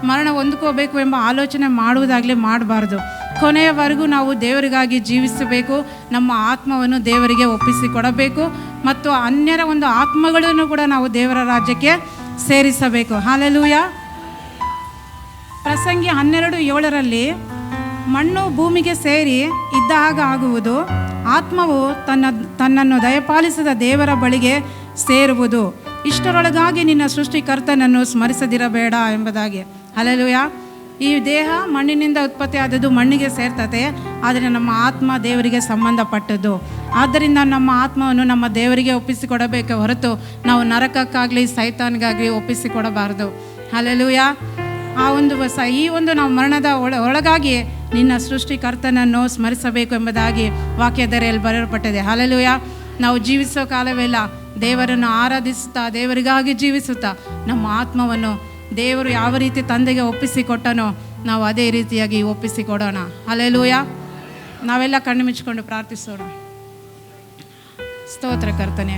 ಮರಣ ಹೊಂದ್ಕೋಬೇಕು ಎಂಬ ಆಲೋಚನೆ ಮಾಡುವುದಾಗಲಿ ಮಾಡಬಾರ್ದು. ಕೊನೆಯವರೆಗೂ ನಾವು ದೇವರಿಗಾಗಿ ಜೀವಿಸಬೇಕು. ನಮ್ಮ ಆತ್ಮವನ್ನು ದೇವರಿಗೆ ಒಪ್ಪಿಸಿಕೊಡಬೇಕು ಮತ್ತು ಅನ್ಯರ ಒಂದು ಆತ್ಮಗಳನ್ನು ಕೂಡ ನಾವು ದೇವರ ರಾಜ್ಯಕ್ಕೆ ಸೇರಿಸಬೇಕು. ಹಲ್ಲೆಲೂಯಾ. ಪ್ರಸಂಗಿ 12:7 ಮಣ್ಣು ಭೂಮಿಗೆ ಸೇರಿ ಇದ್ದ ಹಾಗೆ ಆಗುವುದು, ಆತ್ಮವು ತನ್ನನ್ನು ದಯಪಾಲಿಸಿದ ದೇವರ ಬಳಿಗೆ ಸೇರುವುದು. ಇಷ್ಟರೊಳಗಾಗಿ ನಿನ್ನ ಸೃಷ್ಟಿಕರ್ತನನ್ನು ಸ್ಮರಿಸದಿರಬೇಡ ಎಂಬುದಾಗಿ. ಹಲ್ಲೆಲೂಯಾ. ಈ ದೇಹ ಮಣ್ಣಿನಿಂದ ಉತ್ಪತ್ತಿ ಆದದ್ದು, ಮಣ್ಣಿಗೆ ಸೇರ್ತದೆ. ಆದರೆ ನಮ್ಮ ಆತ್ಮ ದೇವರಿಗೆ ಸಂಬಂಧಪಟ್ಟದ್ದು. ಆದ್ದರಿಂದ ನಮ್ಮ ಆತ್ಮವನ್ನು ನಮ್ಮ ದೇವರಿಗೆ ಒಪ್ಪಿಸಿಕೊಡಬೇಕೆ ಹೊರತು ನಾವು ನರಕಕ್ಕಾಗಲಿ ಸೈತಾನ್ಗಾಗಲಿ ಒಪ್ಪಿಸಿಕೊಡಬಾರ್ದು. ಹಲ್ಲೆಲೂಯಾ. ಈ ಒಂದು ನಾವು ಮರಣದ ಒಳಗಾಗಿ ನಿನ್ನ ಸೃಷ್ಟಿಕರ್ತನನ್ನು ಸ್ಮರಿಸಬೇಕು ಎಂಬುದಾಗಿ ವಾಕ್ಯದಲ್ಲಿ ಬರೆಯಲ್ಪಟ್ಟಿದೆ. ಹಲ್ಲೆಲೂಯಾ. ನಾವು ಜೀವಿಸೋ ಕಾಲವೆಲ್ಲ ದೇವರನ್ನು ಆರಾಧಿಸುತ್ತಾ, ದೇವರಿಗಾಗಿ ಜೀವಿಸುತ್ತಾ ನಮ್ಮ ಆತ್ಮವನ್ನು ದೇವರು ಯಾವ ರೀತಿ ತಂದೆಗೆ ಒಪ್ಪಿಸಿಕೊಟ್ಟನೋ ನಾವು ಅದೇ ರೀತಿಯಾಗಿ ಒಪ್ಪಿಸಿಕೊಡೋಣ. ಹಲ್ಲೆಲೂಯಾ. ನಾವೆಲ್ಲ ಕಣ್ಣು ಮುಚ್ಚಿಕೊಂಡು ಪ್ರಾರ್ಥಿಸೋಣ. ಸ್ತೋತ್ರ ಕರ್ತನೆ,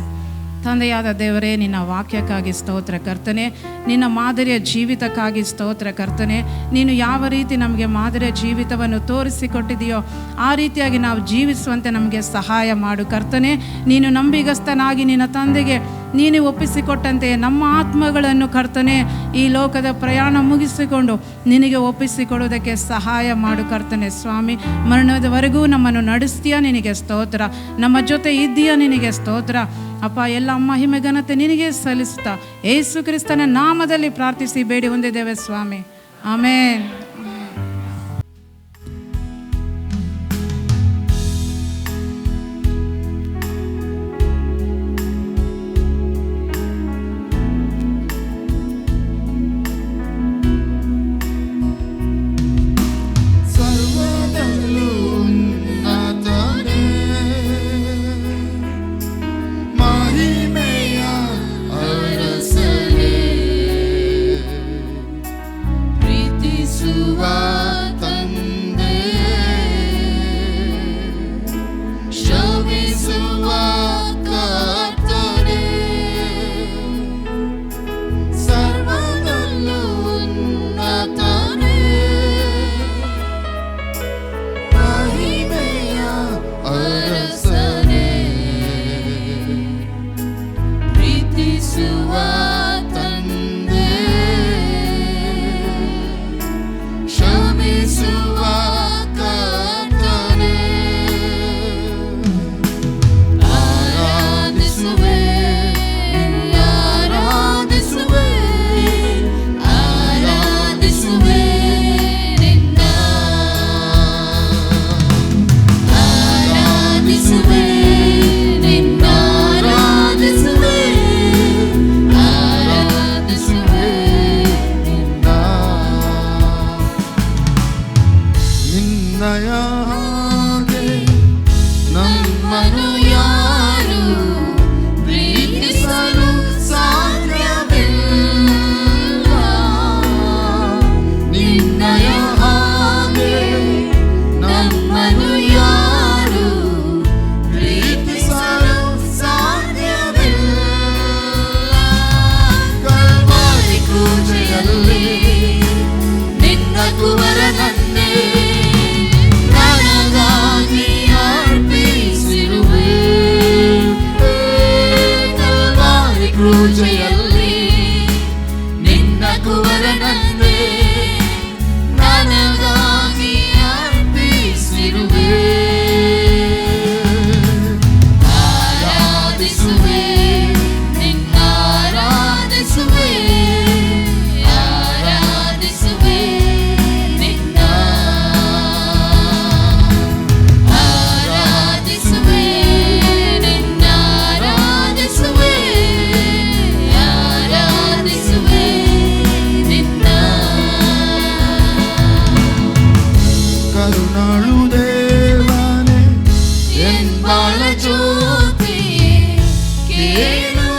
ತಂದೆಯಾದ ದೇವರೇ, ನಿನ್ನ ವಾಕ್ಯಕ್ಕಾಗಿ ಸ್ತೋತ್ರ ಕರ್ತನೆ, ನಿನ್ನ ಮಾದರಿಯ ಜೀವಿತಕ್ಕಾಗಿ ಸ್ತೋತ್ರ ಕರ್ತನೆ. ನೀನು ಯಾವ ರೀತಿ ನಮಗೆ ಮಾದರಿಯ ಜೀವಿತವನ್ನು ತೋರಿಸಿಕೊಟ್ಟಿದೆಯೋ ಆ ರೀತಿಯಾಗಿ ನಾವು ಜೀವಿಸುವಂತೆ ನಮಗೆ ಸಹಾಯ ಮಾಡು ಕರ್ತನೆ. ನೀನು ನಂಬಿಗಸ್ತನಾಗಿ ನಿನ್ನ ತಂದೆಗೆ ನೀನು ಒಪ್ಪಿಸಿಕೊಟ್ಟಂತೆ ನಮ್ಮ ಆತ್ಮಗಳನ್ನು ಕರ್ತನೆ ಈ ಲೋಕದ ಪ್ರಯಾಣ ಮುಗಿಸಿಕೊಂಡು ನಿನಗೆ ಒಪ್ಪಿಸಿಕೊಡೋದಕ್ಕೆ ಸಹಾಯ ಮಾಡು ಕರ್ತನೆ. ಸ್ವಾಮಿ, ಮರಣದವರೆಗೂ ನಮ್ಮನ್ನು ನಡೆಸ್ತೀಯ, ನಿನಗೆ ಸ್ತೋತ್ರ. ನಮ್ಮ ಜೊತೆ ಇದ್ದೀಯ, ನಿನಗೆ ಸ್ತೋತ್ರ. ಅಪ್ಪ, ಎಲ್ಲ ಮಹಿಮೆ ಘನತೆ ನಿನಗೆ ಸಲ್ಲಿಸುತ್ತಾ ಯೇಸು ಕ್ರಿಸ್ತನ ನಾಮದಲ್ಲಿ ಪ್ರಾರ್ಥಿಸಿ ಬೇಡಿ ಹೊಂದಿದ್ದೇವೆ ಸ್ವಾಮಿ. ಆಮೇನ್. ನಮ್ಮನು ಯಾರು ಪ್ರೀತಿಸಲು ಸಾಧ್ಯವಿಲ್ಲ. ನಿನ್ನಯ ಹಾಗೆ ನಮ್ಮನು ಯಾರು ಪ್ರೀತಿಸಲು ಸಾಧ್ಯವಿಲ್ಲ. ಕಲ್ವಾರಿ ಕ್ರೂಜೆಯಲ್ಲಿ ನಿನ್ನ ಕುವರನನ್ನೇ ನನಗಾಗಿ ಅರ್ಪಿಸಿರುವೆ. ಕಲ್ವಾರಿ ಕ್ರೂಜೆಯಲ್ಲಿ ನಿನ್ನ ಕುವರನನ್ನೇ ನನಗಾಗಿ ಅರ್ಪಿಸಿರುವೆ. ಆರಾಧಿಸುವೆ ನಿನ್ನ ಆರಾಧಿಸುವೆ ಆರಾಧಿಸುವೆ ನಿನ್ನ ಆರಾಧಿಸುವೆ ನಿನ್ನ ಆರಾಧಿಸುವೆ ಆರಾಧಿಸುವೆ ನಿನ್ನ. ಕರುಣಾಳು ದೇವನೇ ಎನ್ಬಾಳ ಜ್ಯೋತಿಯೇ ಕೇಳು